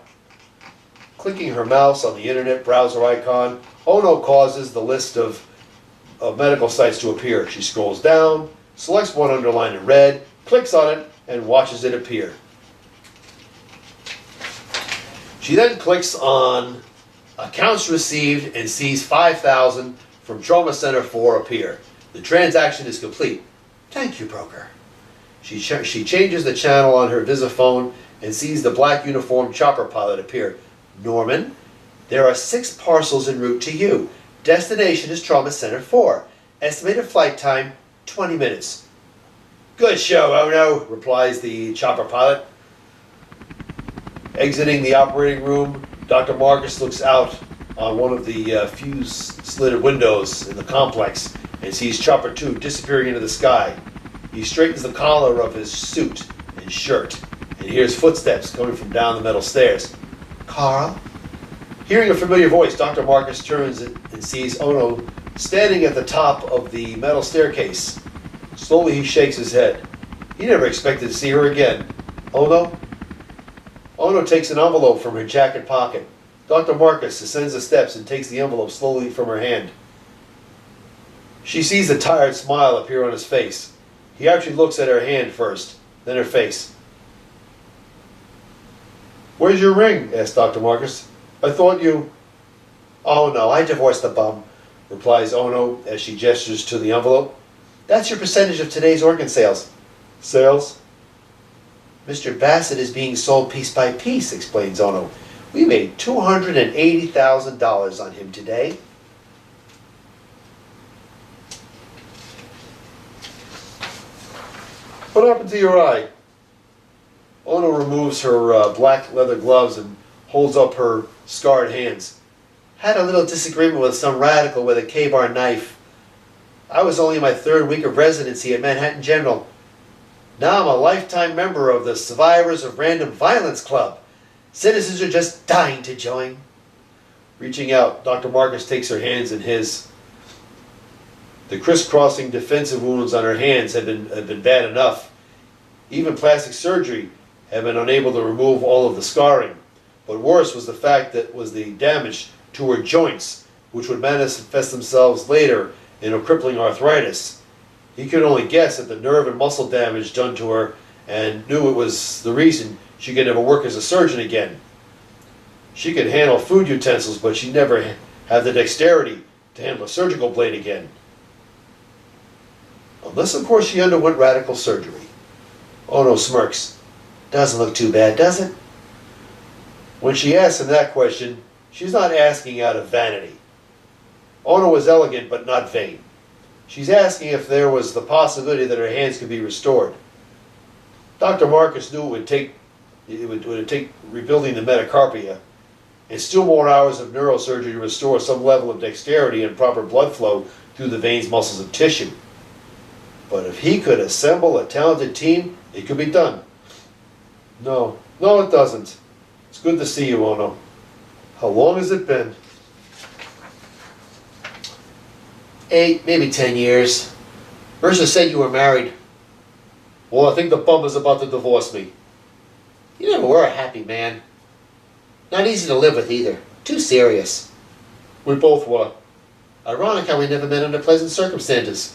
Clicking her mouse on the internet browser icon, Ono causes the list of medical sites to appear. She scrolls down, selects one underlined in red, clicks on it, and watches it appear. She then clicks on Accounts Received and sees $5,000 from Trauma Center 4 appear. The transaction is complete. Thank you, broker. She changes the channel on her visiphone and sees the black uniformed chopper pilot appear. Norman, there are 6 parcels en route to you. Destination is Trauma Center 4. Estimated flight time, 20 minutes. Good show, Ono, replies the chopper pilot. Exiting the operating room, Dr. Marcus looks out on one of the few slitted windows in the complex and sees Chopper 2 disappearing into the sky. He straightens the collar of his suit and shirt and hears footsteps coming from down the metal stairs. Carl? Hearing a familiar voice, Dr. Marcus turns and sees Ono standing at the top of the metal staircase. Slowly he shakes his head. He never expected to see her again. Ono? Ono takes an envelope from her jacket pocket. Dr. Marcus ascends the steps and takes the envelope slowly from her hand. She sees a tired smile appear on his face. He actually looks at her hand first, then her face. Where's your ring? Asks Dr. Marcus. I thought you... Oh no, I divorced the bum, replies Ono as she gestures to the envelope. That's your percentage of today's organ sales. Sales? Mr. Bassett is being sold piece by piece, explains Ono. We made $280,000 on him today. What happened to your eye? Ono removes her black leather gloves and holds up her scarred hands. Had a little disagreement with some radical with a K-bar knife. I was only in my 3rd week of residency at Manhattan General. Now I'm a lifetime member of the Survivors of Random Violence Club. Citizens are just dying to join. Reaching out, Dr. Marcus takes her hands in his. The crisscrossing defensive wounds on her hands had been bad enough. Even plastic surgery had been unable to remove all of the scarring. But worse was the fact that was the damage to her joints, which would manifest themselves later in a crippling arthritis. He could only guess at the nerve and muscle damage done to her and knew it was the reason she could never work as a surgeon again. She could handle food utensils, but she never had the dexterity to handle a surgical blade again. Unless, of course, she underwent radical surgery. Ono smirks. Doesn't look too bad, does it? When she asks him that question, she's not asking out of vanity. Ono was elegant but not vain. She's asking if there was the possibility that her hands could be restored. Dr. Marcus knew it would take rebuilding the metacarpia and still more hours of neurosurgery to restore some level of dexterity and proper blood flow through the veins, muscles, and tissue. But if he could assemble a talented team, it could be done. No, it doesn't. It's good to see you, Ono. How long has it been? 8, maybe 10 years. Mercer said you were married. Well, I think the bum is about to divorce me. You never were a happy man. Not easy to live with either. Too serious. We both were. Ironic how we never met under pleasant circumstances.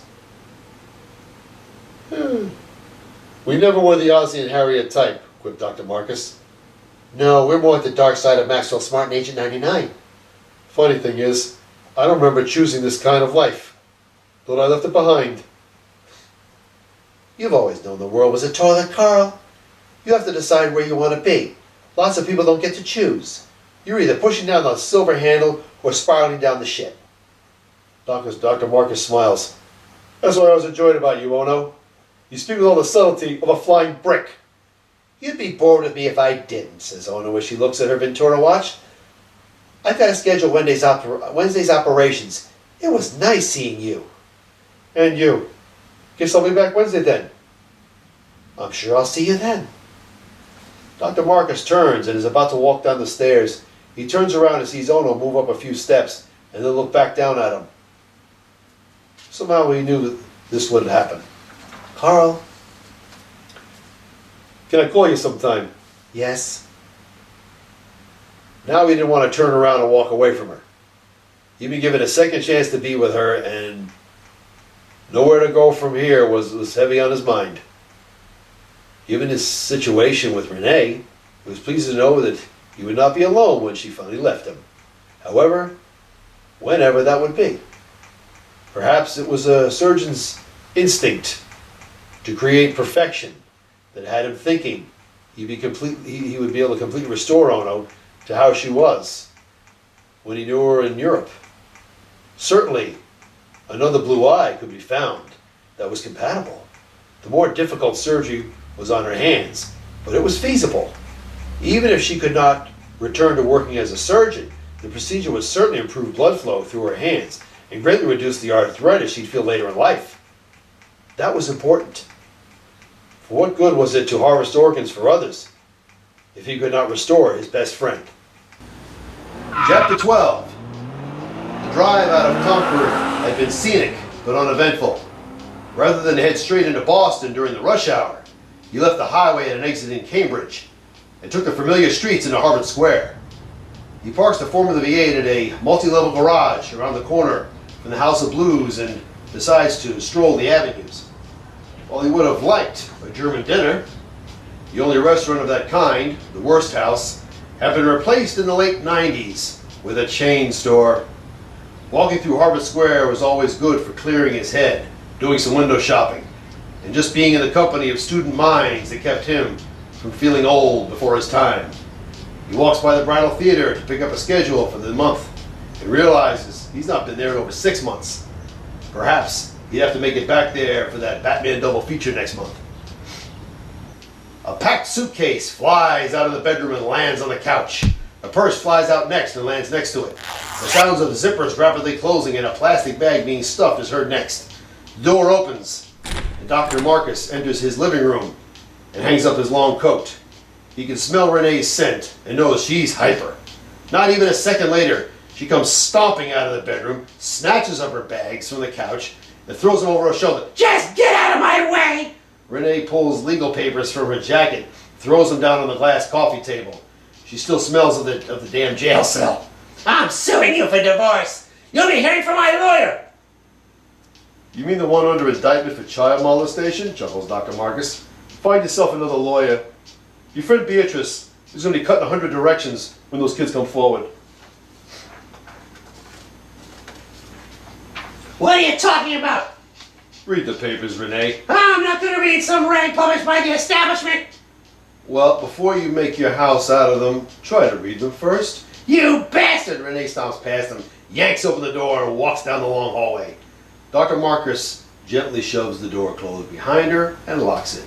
We never were the Ozzy and Harriet type, quipped Dr. Marcus. No, we're more at the dark side of Maxwell Smart and Agent 99. Funny thing is, I don't remember choosing this kind of life. Thought I left it behind. You've always known the world was a toilet, Carl. You have to decide where you want to be. Lots of people don't get to choose. You're either pushing down the silver handle or spiraling down the shit. Dr. Marcus smiles. That's what I always enjoyed about you, Ono. You speak with all the subtlety of a flying brick. You'd be bored with me if I didn't, says Ono as she looks at her Ventura watch. I've got to schedule Wednesday's operations. It was nice seeing you. And you. Guess I'll be back Wednesday then. I'm sure I'll see you then. Dr. Marcus turns and is about to walk down the stairs. He turns around and sees Ono move up a few steps and then look back down at him. Somehow he knew that this wouldn't happen. Carl. Can I call you sometime? Yes. Now he didn't want to turn around and walk away from her. He'd been given a second chance to be with her, and nowhere to go from here was heavy on his mind. Given his situation with Renee, he was pleased to know that he would not be alone when she finally left him. However, whenever that would be. Perhaps it was a surgeon's instinct to create perfection that had him thinking he would be able to completely restore Ono to how she was when he knew her in Europe. Certainly, another blue eye could be found that was compatible. The more difficult surgery was on her hands, but it was feasible. Even if she could not return to working as a surgeon, the procedure would certainly improve blood flow through her hands and greatly reduce the arthritis she'd feel later in life. That was important. For what good was it to harvest organs for others if he could not restore his best friend? Chapter 12. The drive out of Concord had been scenic but uneventful. Rather than head straight into Boston during the rush hour, he left the highway at an exit in Cambridge and took the familiar streets into Harvard Square. He parks the Formula V8 at a multi-level garage around the corner from the House of Blues and decides to stroll the avenues. While he would have liked a German dinner, the only restaurant of that kind, the Worst House, had been replaced in the late 90s with a chain store. Walking through Harvard Square was always good for clearing his head, doing some window shopping, and just being in the company of student minds that kept him from feeling old before his time. He walks by the Bridal Theater to pick up a schedule for the month and realizes he's not been there in over 6 months. Perhaps he'd have to make it back there for that Batman double feature next month. A packed suitcase flies out of the bedroom and lands on the couch. A purse flies out next and lands next to it. The sounds of zippers rapidly closing and a plastic bag being stuffed is heard next. The door opens, and Dr. Marcus enters his living room and hangs up his long coat. He can smell Renee's scent and knows she's hyper. Not even a second later, she comes stomping out of the bedroom, snatches up her bags from the couch, and throws them over her shoulder. Just get out of my way! Renee pulls legal papers from her jacket, throws them down on the glass coffee table. She still smells of the damn jail cell. I'm suing you for divorce. You'll be hearing from my lawyer. You mean the one under indictment for child molestation? Chuckles Dr. Marcus. Find yourself another lawyer. Your friend Beatrice is going to be cut in 100 directions when those kids come forward. What are you talking about? Read the papers, Renee. I'm not going to read some rag published by the establishment. Well, before you make your house out of them, try to read them first. You bastard! Renee stomps past him, yanks open the door, and walks down the long hallway. Dr. Marcus gently shoves the door closed behind her and locks it.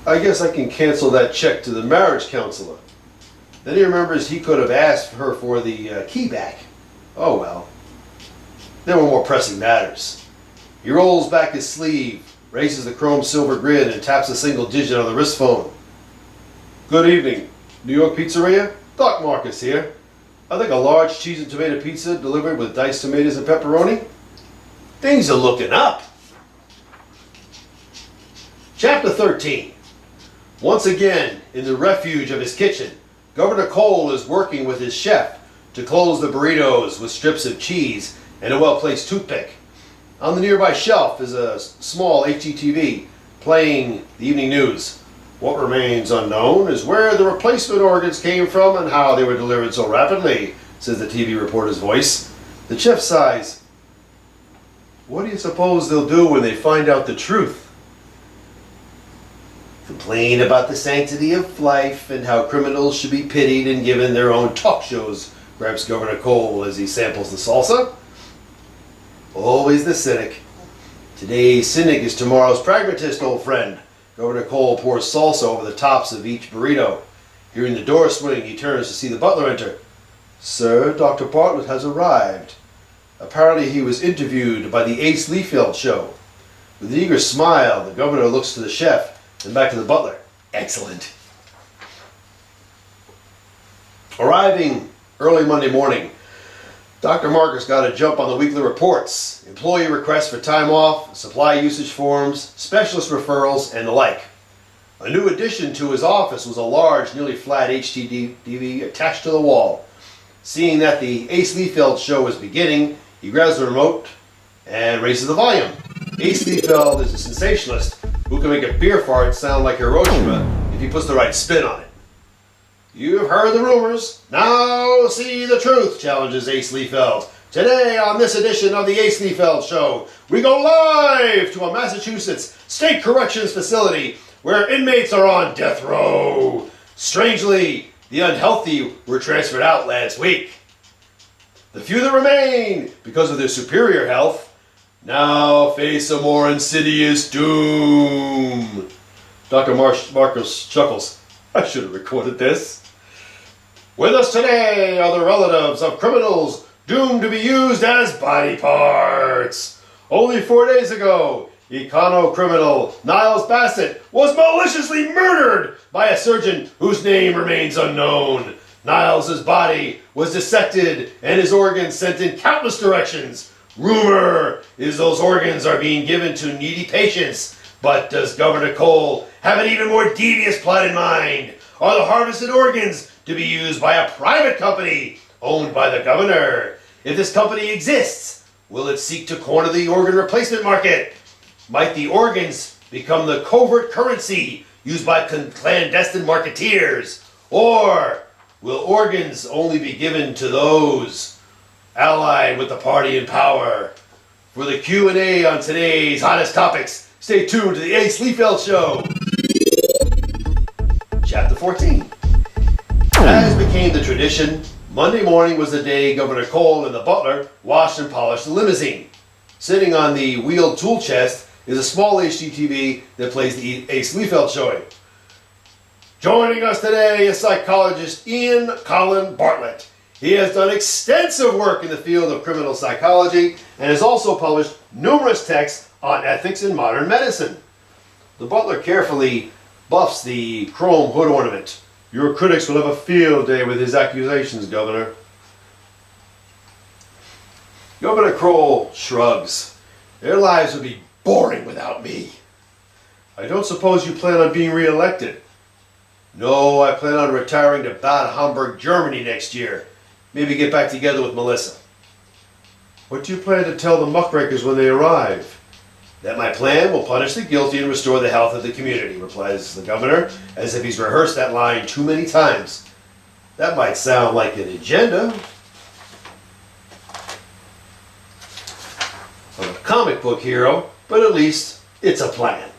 I guess I can cancel that check to the marriage counselor. Then he remembers he could have asked her for the key back. Oh well. There were more pressing matters. He rolls back his sleeve, raises the chrome silver grid, and taps a single digit on the wrist phone. Good evening. New York Pizzeria? Doc Marcus here. I think a large cheese and tomato pizza delivered with diced tomatoes and pepperoni. Things are looking up. Chapter 13. Once again, in the refuge of his kitchen, Governor Cole is working with his chef to close the burritos with strips of cheese and a well-placed toothpick. On the nearby shelf is a small HDTV playing the evening news. What remains unknown is where the replacement organs came from and how they were delivered so rapidly, says the TV reporter's voice. The chef sighs. What do you suppose they'll do when they find out the truth? Complain about the sanctity of life and how criminals should be pitied and given their own talk shows, grabs Governor Cole as he samples the salsa. Always the cynic. Today's cynic is tomorrow's pragmatist, old friend. Governor Cole pours salsa over the tops of each burrito. Hearing the door swing, he turns to see the butler enter. Sir, Dr. Bartlett has arrived. Apparently he was interviewed by the Ace Liefeld show. With an eager smile, the governor looks to the chef, then back to the butler. Excellent. Arriving early Monday morning, Dr. Marcus got a jump on the weekly reports, employee requests for time off, supply usage forms, specialist referrals, and the like. A new addition to his office was a large, nearly flat HDTV attached to the wall. Seeing that the Ace Liefeld show was beginning, he grabs the remote and raises the volume. Ace Liefeld is a sensationalist who can make a beer fart sound like Hiroshima if he puts the right spin on it. You've heard the rumors. Now see the truth, challenges Ace Liefeld. Today on this edition of the Ace Liefeld Show, we go live to a Massachusetts state corrections facility where inmates are on death row. Strangely, the unhealthy were transferred out last week. The few that remain, because of their superior health, now face a more insidious doom. Dr. Marcus chuckles. I should have recorded this. With us today are the relatives of criminals doomed to be used as body parts. Only 4 days ago, econo-criminal Niles Bassett was maliciously murdered by a surgeon whose name remains unknown. Niles' body was dissected and his organs sent in countless directions. Rumor is those organs are being given to needy patients. But does Governor Cole have an even more devious plot in mind? Are the harvested organs to be used by a private company owned by the governor? If this company exists, will it seek to corner the organ replacement market? Might the organs become the covert currency used by clandestine marketeers? Or will organs only be given to those allied with the party in power? For the Q&A on today's hottest topics, stay tuned to the Ace Liefeld Show. Chapter 14. As became the tradition, Monday morning was the day Governor Cole and the butler washed and polished the limousine. Sitting on the wheeled tool chest is a small HDTV that plays the Ace Liefeld Show. Joining us today is psychologist Ian Colin Bartlett. He has done extensive work in the field of criminal psychology and has also published numerous texts on ethics in modern medicine. The butler carefully buffs the chrome hood ornament. Your critics will have a field day with his accusations, Governor. Governor Cole shrugs. Their lives would be boring without me. I don't suppose you plan on being re-elected. No, I plan on retiring to Bad Homburg, Germany next year. Maybe get back together with Melissa. What do you plan to tell the muckrakers when they arrive? That my plan will punish the guilty and restore the health of the community, replies the governor, as if he's rehearsed that line too many times. That might sound like an agenda of a comic book hero, but at least it's a plan.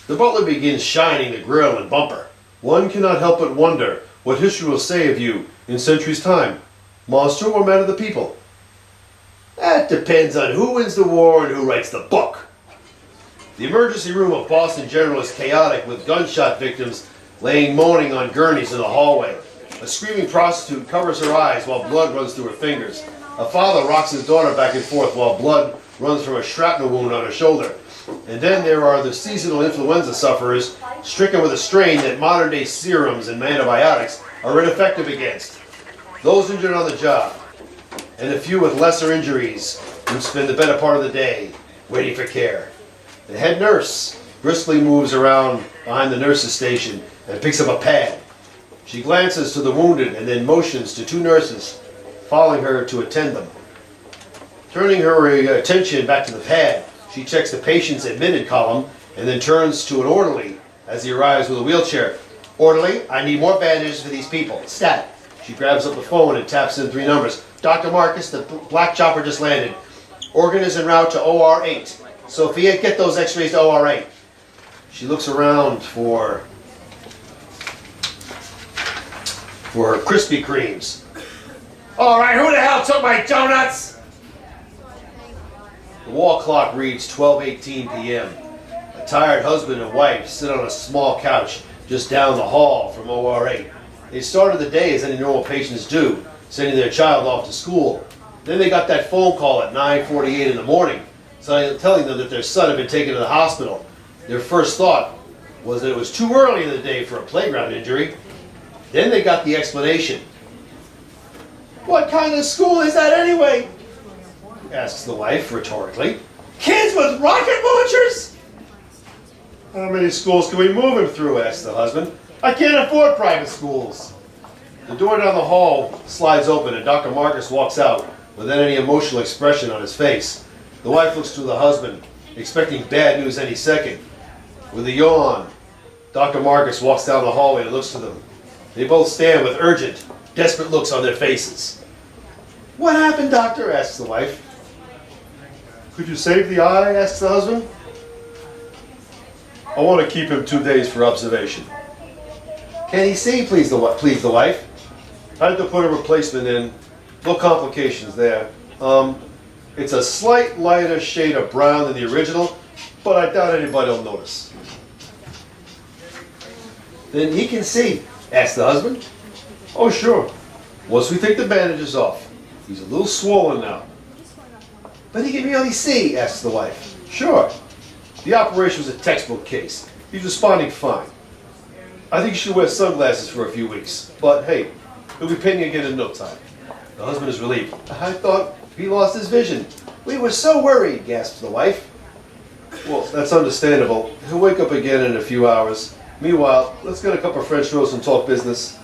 The butler begins shining the grill and bumper. One cannot help but wonder what history will say of you in centuries' time. Monster or man of the people? That depends on who wins the war and who writes the book. The emergency room of Boston General is chaotic with gunshot victims laying moaning on gurneys in the hallway. A screaming prostitute covers her eyes while blood runs through her fingers. A father rocks his daughter back and forth while blood runs from a shrapnel wound on her shoulder. And then there are the seasonal influenza sufferers stricken with a strain that modern-day serums and antibiotics are ineffective against. Those injured on the job, and a few with lesser injuries who spend the better part of the day waiting for care. The head nurse briskly moves around behind the nurse's station and picks up a pad. She glances to the wounded and then motions to two nurses, following her to attend them. Turning her attention back to the pad, she checks the patient's admitted column and then turns to an orderly as he arrives with a wheelchair. Orderly, I need more bandages for these people. Stat. She grabs up the phone and taps in 3 numbers. Dr. Marcus, the black chopper just landed. Organ is en route to OR 8. Sophia, get those x-rays to OR 8. She looks around for her Krispy Kremes. All right, who the hell took my donuts? The wall clock reads 12:18 p.m. A tired husband and wife sit on a small couch just down the hall from OR 8. They started the day as any normal patients do, sending their child off to school. Then they got that phone call at 9:48 in the morning, telling them that their son had been taken to the hospital. Their first thought was that it was too early in the day for a playground injury. Then they got the explanation. What kind of school is that anyway? Asks the wife rhetorically. Kids with rocket launchers? How many schools can we move him through? Asks the husband. I can't afford private schools. The door down the hall slides open and Dr. Marcus walks out without any emotional expression on his face. The wife looks to the husband, expecting bad news any second. With a yawn, Dr. Marcus walks down the hallway and looks to them. They both stand with urgent, desperate looks on their faces. What happened, doctor? Asks the wife. Could you save the eye? Asks the husband. I want to keep him 2 days for observation. Can he see, please the wife? I had to put a replacement in. No complications there. It's a slight lighter shade of brown than the original, but I doubt anybody will notice. Then he can see, asks the husband. Oh, sure. Once we take the bandages off. He's a little swollen now. But he can really see, asks the wife. Sure. The operation was a textbook case. He's responding fine. I think you should wear sunglasses for a few weeks. But hey, he'll be painting again in no time. The husband is relieved. I thought he lost his vision. We were so worried, gasps the wife. Well, that's understandable. He'll wake up again in a few hours. Meanwhile, let's get a cup of French roast and talk business.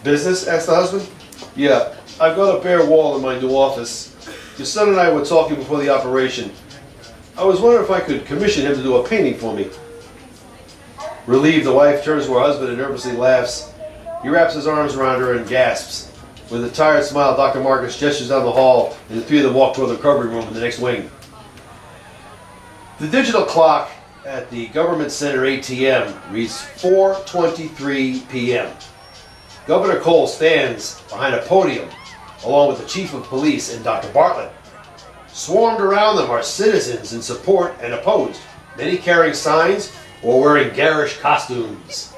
Business? Asked the husband. Yeah, I've got a bare wall in my new office. Your son and I were talking before the operation. I was wondering if I could commission him to do a painting for me. Relieved, the wife turns to her husband and nervously laughs. He wraps his arms around her and gasps. With a tired smile, Dr. Marcus gestures down the hall, and the 3 of them walk toward the recovery room in the next wing. The digital clock at the Government Center ATM reads 4:23 p.m. Governor Cole stands behind a podium, along with the Chief of Police and Dr. Bartlett. Swarmed around them are citizens in support and opposed, many carrying signs or wearing garish costumes.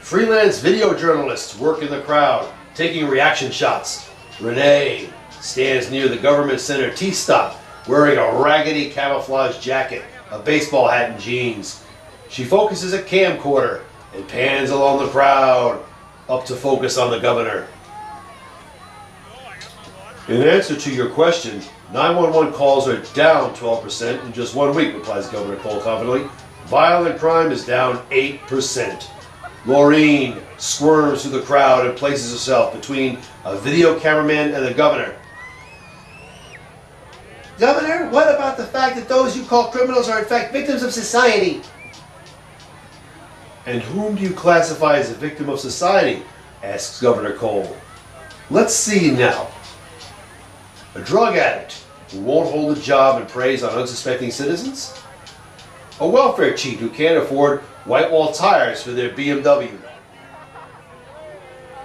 Freelance video journalists work in the crowd, taking reaction shots. Renee stands near the Government Center T-stop, wearing a raggedy camouflage jacket, a baseball hat, and jeans. She focuses a camcorder and pans along the crowd, up to focus on the governor. In answer to your question, 911 calls are down 12% in just 1 week, replies Governor Cole confidently. Violent crime is down 8%. Laureen squirms through the crowd and places herself between a video cameraman and the governor. Governor, what about the fact that those you call criminals are in fact victims of society? And whom do you classify as a victim of society? Asks Governor Cole. Let's see now. A drug addict who won't hold a job and preys on unsuspecting citizens? A welfare cheat who can't afford white wall tires for their BMW?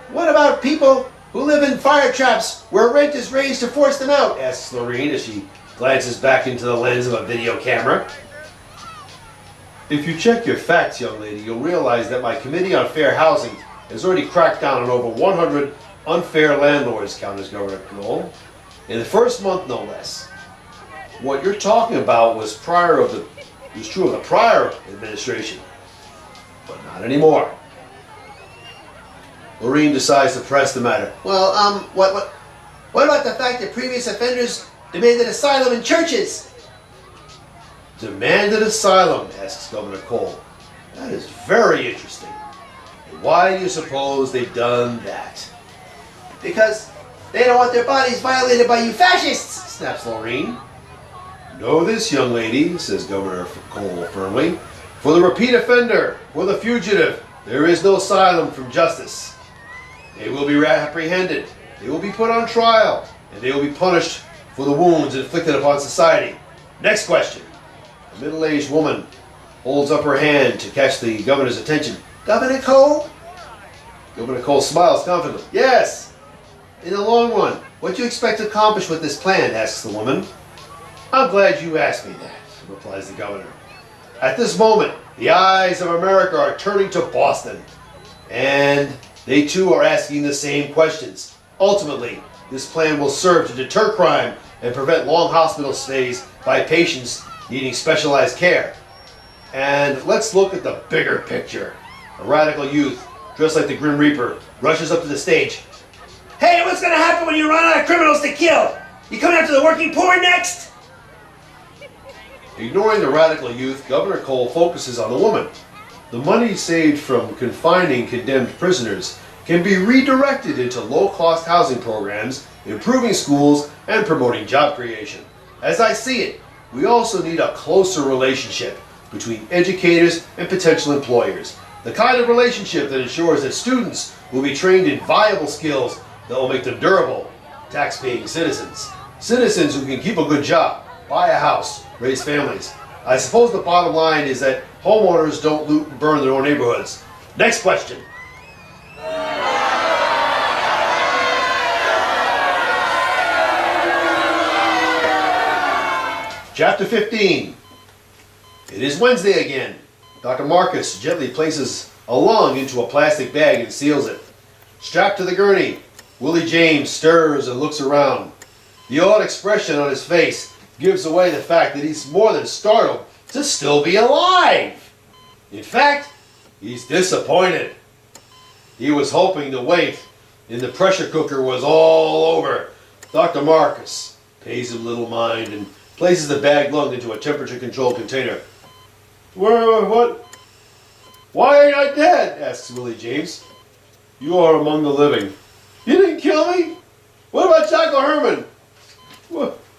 What about people who live in fire traps where rent is raised to force them out? Asks Lorene as she glances back into the lens of a video camera. If you check your facts, young lady, you'll realize that my Committee on Fair Housing has already cracked down on over 100 unfair landlords, counters Governor Knoll, in the first month, no less. What you're talking about was true of the prior administration, but not anymore. Lorene decides to press the matter. Well, what about the fact that previous offenders demanded asylum in churches? Demanded asylum, asks Governor Cole. That is very interesting. And why do you suppose they've done that? Because they don't want their bodies violated by you fascists, snaps Lorene. Know this, young lady, says Governor Cole firmly. For the repeat offender, for the fugitive, there is no asylum from justice. They will be apprehended, they will be put on trial, and they will be punished for the wounds inflicted upon society. Next question. A middle-aged woman holds up her hand to catch the governor's attention. Governor Cole? Governor Cole smiles confidently. Yes. In the long run, what do you expect to accomplish with this plan? Asks the woman. I'm glad you asked me that, replies the governor. At this moment, the eyes of America are turning to Boston, and they too are asking the same questions. Ultimately, this plan will serve to deter crime and prevent long hospital stays by patients needing specialized care. And let's look at the bigger picture. A radical youth, dressed like the Grim Reaper, rushes up to the stage. Hey, what's gonna happen when you run out of criminals to kill? You coming after the working poor next? Ignoring the radical youth, Governor Cole focuses on the woman. The money saved from confining condemned prisoners can be redirected into low-cost housing programs, improving schools, and promoting job creation. As I see it, we also need a closer relationship between educators and potential employers. The kind of relationship that ensures that students will be trained in viable skills that will make them durable, tax-paying citizens. Citizens who can keep a good job, buy a house, raise families. I suppose the bottom line is that homeowners don't loot and burn their own neighborhoods. Next question. Chapter 15. It is Wednesday again. Dr. Marcus gently places a lung into a plastic bag and seals it. Strapped to the gurney, Willie James stirs and looks around. The odd expression on his face gives away the fact that he's more than startled to still be alive. In fact, he's disappointed. He was hoping the wait in the pressure cooker was all over. Dr. Marcus pays him little mind and places the bagged lung into a temperature-controlled container. What? Why ain't I dead? Asks Willie James. You are among the living. You didn't kill me? What about Chaco Herman?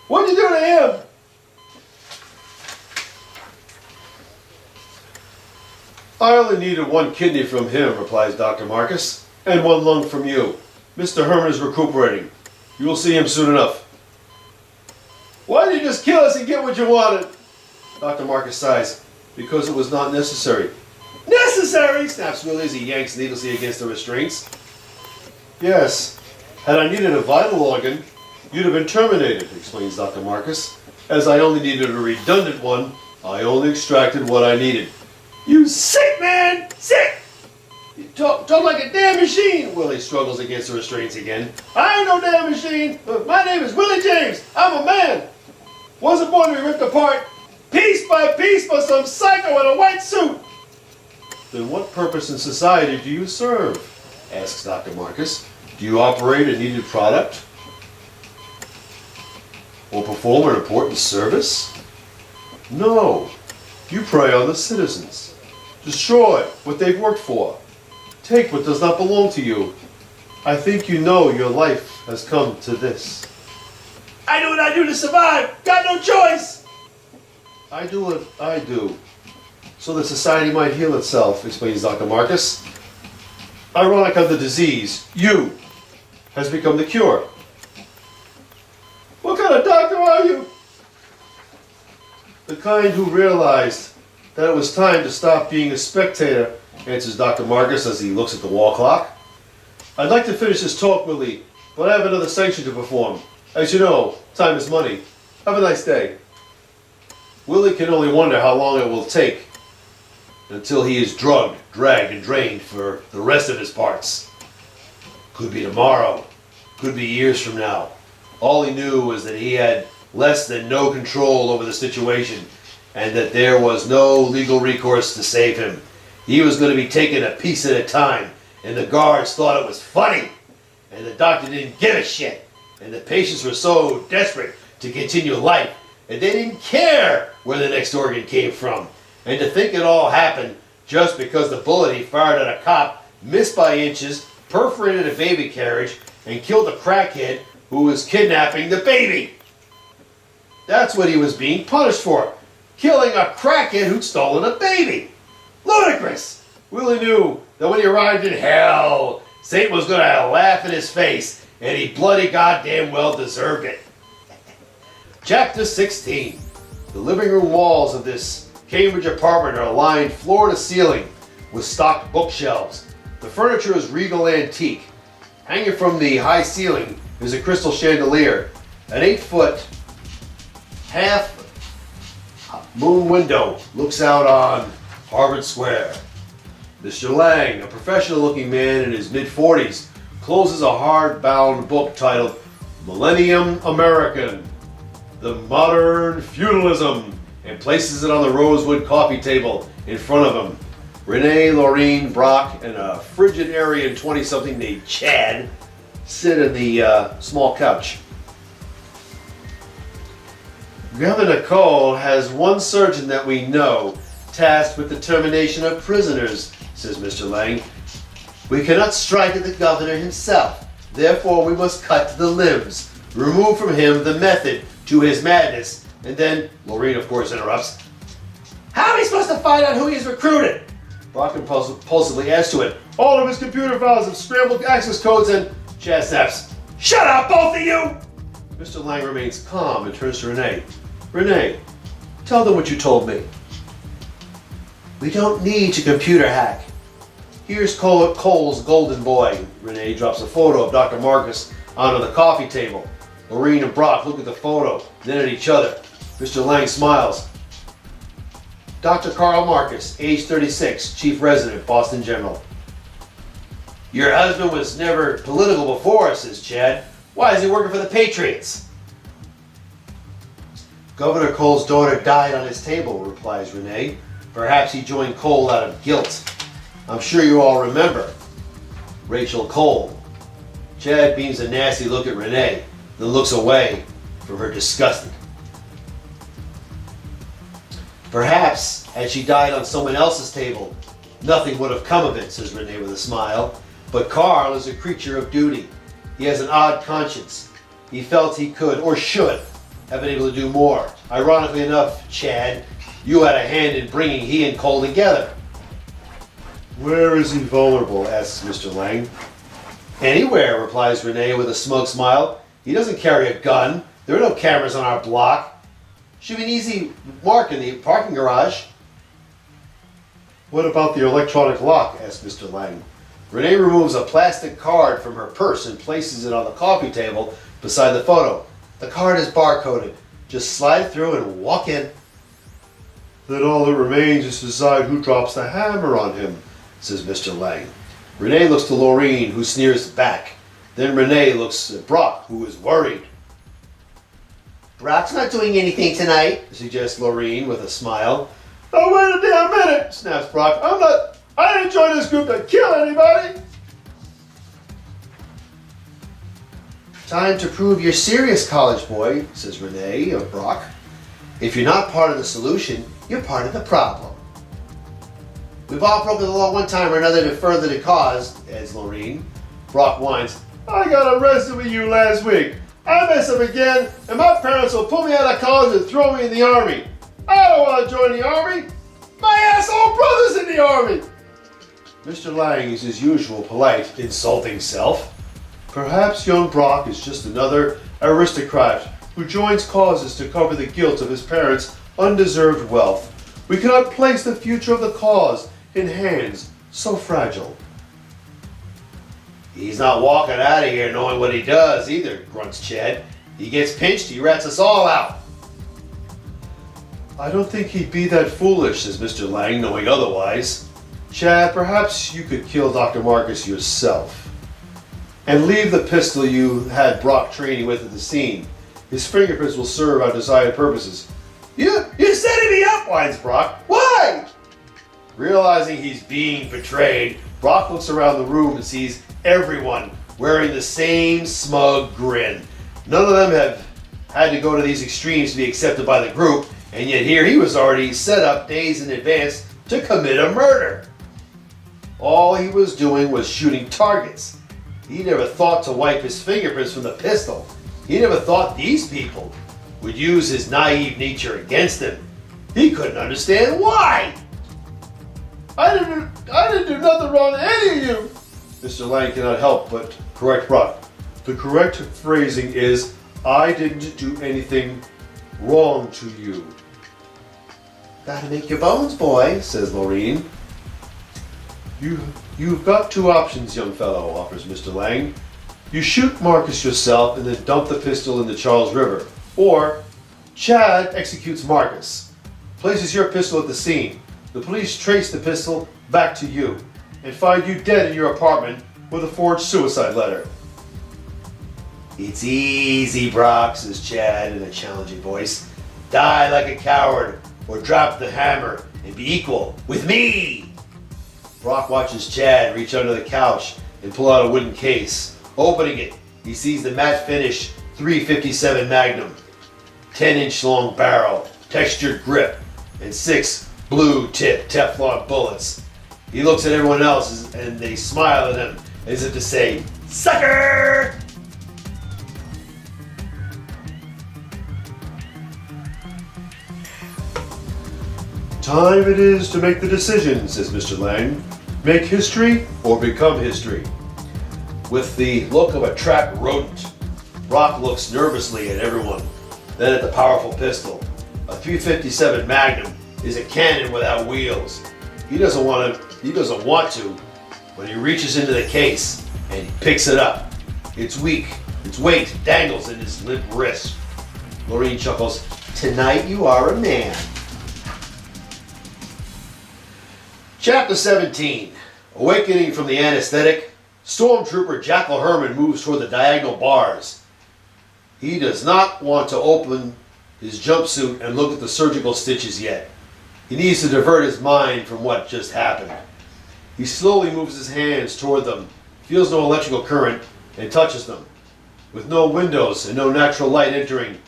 What'd you do to him? I only needed one kidney from him, replies Dr. Marcus, and one lung from you. Mr. Herman is recuperating. You will see him soon enough. Why did you just kill us and get what you wanted? Dr. Marcus sighs. Because it was not necessary. Necessary? Snaps Willie as he yanks needlessly against the restraints. Yes. Had I needed a vital organ, you'd have been terminated, explains Dr. Marcus. As I only needed a redundant one, I only extracted what I needed. You sick man! Sick! You talk like a damn machine! Willie struggles against the restraints again. I ain't no damn machine! My name is Willie James! I'm a man! Wasn't born to be ripped apart piece by piece by some psycho in a white suit! Then what purpose in society do you serve? Asks Dr. Marcus. Do you operate a needed product? Or perform an important service? No. You prey on the citizens. Destroy what they've worked for. Take what does not belong to you. I think you know your life has come to this. I do what I do to survive. Got no choice. I do what I do so that society might heal itself, explains Dr. Marcus. Ironic how the disease, you, has become the cure. What kind of doctor are you? The kind who realized that it was time to stop being a spectator, answers Dr. Marcus as he looks at the wall clock. I'd like to finish this talk, Willie, but I have another sanction to perform. As you know, time is money. Have a nice day. Willie can only wonder how long it will take until he is drugged, dragged, and drained for the rest of his parts. Could be tomorrow. Could be years from now. All he knew was that he had less than no control over the situation and that there was no legal recourse to save him. He was going to be taken a piece at a time, and the guards thought it was funny, and the doctor didn't give a shit, and the patients were so desperate to continue life, and they didn't care where the next organ came from. And to think it all happened just because the bullet he fired at a cop missed by inches, perforated a baby carriage, and killed a crackhead who was kidnapping the baby. That's what he was being punished for. Killing a crackhead who'd stolen a baby. Ludicrous! Willie knew that when he arrived in hell, Satan was going to laugh in his face, and he bloody goddamn well deserved it. Chapter 16. The living room walls of this Cambridge apartment are lined floor to ceiling with stocked bookshelves. The furniture is regal antique. Hanging from the high ceiling is a crystal chandelier. An 8-foot half moon window looks out on Harvard Square. Mr. Lang, a professional-looking man in his mid-40s, closes a hard-bound book titled Millennium American, The Modern Feudalism, and places it on the rosewood coffee table in front of him. Renee, Laureen, Brock, and a frigid Aryan 20-something named Chad sit in the small couch. Governor Cole has one surgeon that we know tasked with the termination of prisoners, says Mr. Lang. We cannot strike at the governor himself. Therefore, we must cut to the limbs, remove from him the method to his madness, and then, Laureen of course interrupts, how are we supposed to find out who he's recruited? Brock impulsively adds to it, all of his computer files have scrambled access codes and Chad snaps, shut up, both of you! Mr. Lang remains calm and turns to Renee. Renee, tell them what you told me. We don't need to computer hack. Here's Cole's golden boy. Renee drops a photo of Dr. Marcus onto the coffee table. Laureen and Brock look at the photo, then at each other. Mr. Lang smiles. Dr. Karl Marcus, age 36, chief resident, Boston General. Your husband was never political before, says Chad. Why is he working for the Patriots? Governor Cole's daughter died on his table, replies Renee. Perhaps he joined Cole out of guilt. I'm sure you all remember. Rachel Cole. Chad beams a nasty look at Renee, then looks away from her disgusted. Perhaps, had she died on someone else's table, nothing would have come of it, says Renee with a smile. But Carl is a creature of duty. He has an odd conscience. He felt he could, or should, have been able to do more. Ironically enough, Chad, you had a hand in bringing he and Cole together. Where is he vulnerable, asks Mr. Lang. Anywhere, replies Renee with a smug smile. He doesn't carry a gun. There are no cameras on our block. Should be an easy mark in the parking garage. What about the electronic lock, asks Mr. Lang. Renee removes a plastic card from her purse and places it on the coffee table beside the photo. The card is barcoded. Just slide through and walk in. Then all that remains is to decide who drops the hammer on him, says Mr. Lang. Renee looks to Laureen, who sneers back. Then Renee looks at Brock, who is worried. Brock's not doing anything tonight, suggests Laureen with a smile. Oh, wait a damn minute, snaps Brock. I didn't join this group to kill anybody. Time to prove you're serious, college boy, says Renee of Brock. If you're not part of the solution, you're part of the problem. We've all broken the law one time or another to further the cause, adds Laureen. Brock whines. I got arrested with you last week. I mess up again, and my parents will pull me out of college and throw me in the army. I don't want to join the army. My asshole brother's in the army. Mr. Lang is his usual polite, insulting self. Perhaps young Brock is just another aristocrat who joins causes to cover the guilt of his parents' undeserved wealth. We cannot place the future of the cause in hands so fragile. He's not walking out of here knowing what he does either, grunts Chad. He gets pinched, he rats us all out. I don't think he'd be that foolish, says Mr. Lang, knowing otherwise. Chad, perhaps you could kill Dr. Marcus yourself. And leave the pistol you had Brock training with at the scene. His fingerprints will serve our desired purposes. You're setting me up, whines Brock. Why? Realizing he's being betrayed, Brock looks around the room and sees everyone wearing the same smug grin. None of them have had to go to these extremes to be accepted by the group, and yet here he was already set up days in advance to commit a murder. All he was doing was shooting targets. He never thought to wipe his fingerprints from the pistol. He never thought these people would use his naive nature against him. He couldn't understand why. I didn't do nothing wrong to any of you. Mr. Lang cannot help but correct Brock. The correct phrasing is, I didn't do anything wrong to you. Gotta make your bones, boy, says Lorene. You've got two options, young fellow, offers Mr. Lang. You shoot Marcus yourself and then dump the pistol in the Charles River. Or, Chad executes Marcus, places your pistol at the scene. The police trace the pistol back to you and find you dead in your apartment with a forged suicide letter. It's easy, Brock, says Chad in a challenging voice. Die like a coward or drop the hammer and be equal with me. Brock watches Chad reach under the couch and pull out a wooden case. Opening it, he sees the matte finish .357 Magnum, 10-inch long barrel, textured grip, and 6 blue-tip Teflon bullets. He looks at everyone else and they smile at him as if to say, "Sucker!" Time it is to make the decision, says Mr. Lang. Make history or become history. With the look of a trapped rodent, Brock looks nervously at everyone, then at the powerful pistol. A .357 Magnum is a cannon without wheels. He doesn't want to, but he reaches into the case and he picks it up. It's weak. Its weight dangles in his limp wrist. Lorene chuckles, "Tonight you are a man." Chapter 17. Awakening from the anesthetic, Stormtrooper Jackal Herman moves toward the diagonal bars. He does not want to open his jumpsuit and look at the surgical stitches yet. He needs to divert his mind from what just happened. He slowly moves his hands toward them, feels no electrical current, and touches them. With no windows and no natural light entering,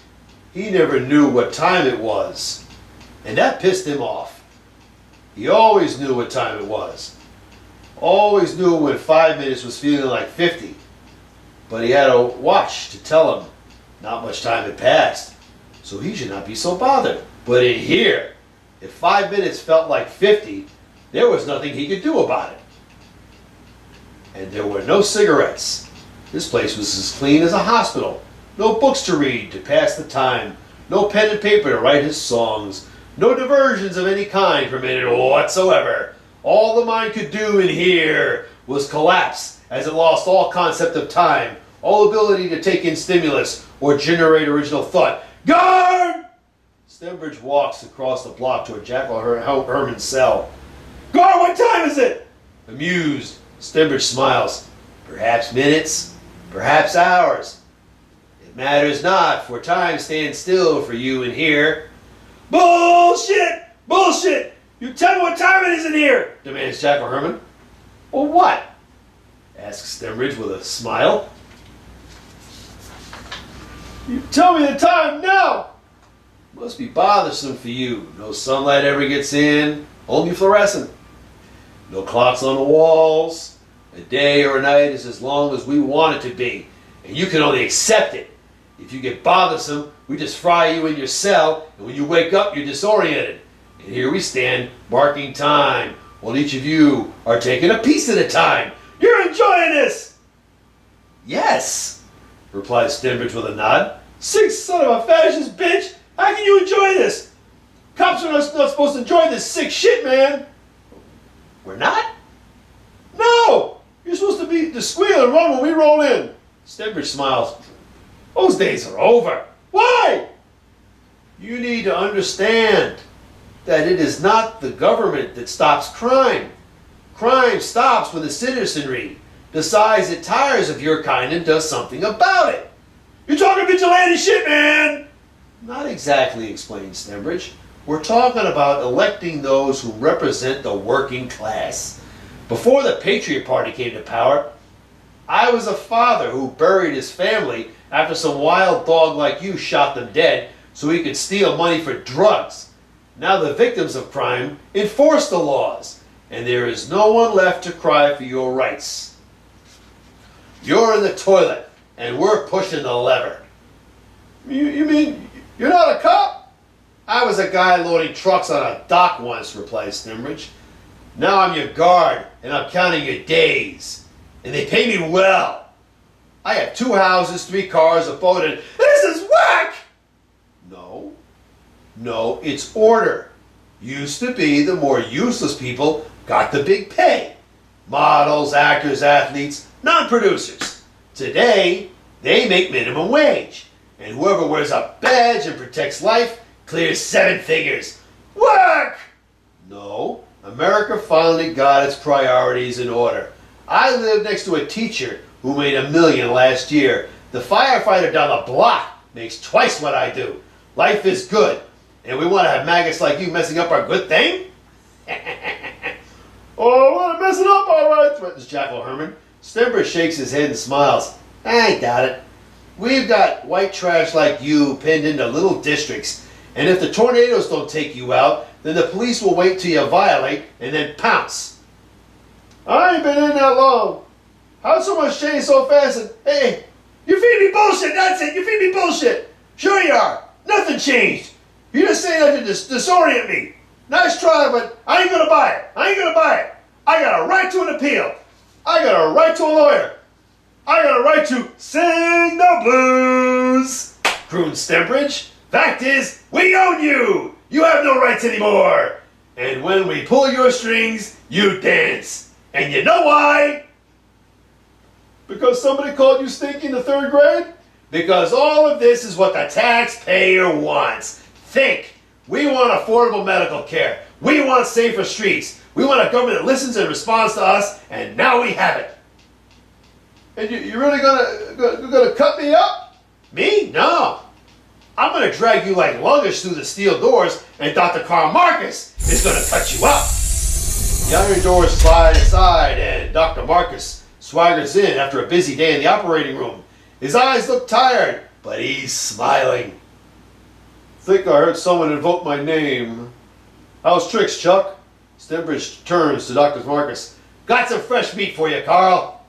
he never knew what time it was, and that pissed him off. He always knew what time it was. Always knew when 5 minutes was feeling like 50. But he had a watch to tell him not much time had passed, so he should not be so bothered. But in here, if 5 minutes felt like 50, there was nothing he could do about it. And there were no cigarettes. This place was as clean as a hospital. No books to read to pass the time. No pen and paper to write his songs. No diversions of any kind permitted whatsoever. All the mind could do in here was collapse as it lost all concept of time, all ability to take in stimulus or generate original thought. Guard! Stembridge walks across the block toward Jackal Herman's cell. Guard, what time is it? Amused, Stembridge smiles. Perhaps minutes, perhaps hours. It matters not, for time stands still for you in here. Bullshit! Bullshit! You tell me what time it is in here! Demands Jackal Herman. Well, what? Asks Stembridge with a smile. You tell me the time now! Must be bothersome for you. No sunlight ever gets in, only fluorescent. No clocks on the walls. A day or a night is as long as we want it to be, and you can only accept it. If you get bothersome, we just fry you in your cell, and when you wake up, you're disoriented. And here we stand, marking time, while each of you are taking a piece at a time. You're enjoying this! Yes, replies Stembridge with a nod. Sick son of a fascist bitch! How can you enjoy this? Cops are not supposed to enjoy this sick shit, man! We're not? No! You're supposed to be to squeal and run when we roll in. Stenbridge smiles. Those days are over. Why? You need to understand that it is not the government that stops crime. Crime stops when the citizenry decides it tires of your kind and does something about it. You're talking vigilante shit, man! Not exactly, explained Stenbridge. We're talking about electing those who represent the working class. Before the Patriot Party came to power, I was a father who buried his family after some wild dog like you shot them dead so he could steal money for drugs. Now the victims of crime enforce the laws, and there is no one left to cry for your rights. You're in the toilet, and we're pushing the lever. You mean you're not a cop? I was a guy loading trucks on a dock once, replied Stenbridge. Now I'm your guard, and I'm counting your days. And they pay me well. I have 2 houses, 3 cars, a boat, and this is whack! No, it's order. Used to be the more useless people got the big pay. Models, actors, athletes, non-producers. Today, they make minimum wage. And whoever wears a badge and protects life clears 7 figures. Work! No, America finally got its priorities in order. I live next to a teacher who made $1 million last year. The firefighter down the block makes twice what I do. Life is good, and we want to have maggots like you messing up our good thing? Oh, I want to mess it up, all right, threatens Jackal Herman. Stenbridge shakes his head and smiles. I doubt it. We've got white trash like you pinned into little districts, and if the tornadoes don't take you out, then the police will wait till you violate and then pounce. I ain't been in that long. How'd so much change so fast? And hey, you feed me bullshit, that's it, you feed me bullshit. Sure you are. Nothing changed. You just say that to disorient me. Nice try, but I ain't gonna buy it. I got a right to an appeal. I got a right to a lawyer. I got a right to sing the blues, crooned Stenbridge. Fact is, we own you. You have no rights anymore. And when we pull your strings, you dance. And you know why? Because somebody called you stinky in the 3rd grade? Because all of this is what the taxpayer wants. Think. We want affordable medical care. We want safer streets. We want a government that listens and responds to us, and now we have it. And you really gonna cut me up? Me? No. I'm gonna drag you like luggage through the steel doors, and Doctor Karl Marcus is gonna cut you up. The iron doors slide aside, and Dr. Marcus swaggers in after a busy day in the operating room. His eyes look tired, but he's smiling. Think I heard someone invoke my name. How's tricks, Chuck? Stenbridge turns to Dr. Marcus. Got some fresh meat for you, Carl.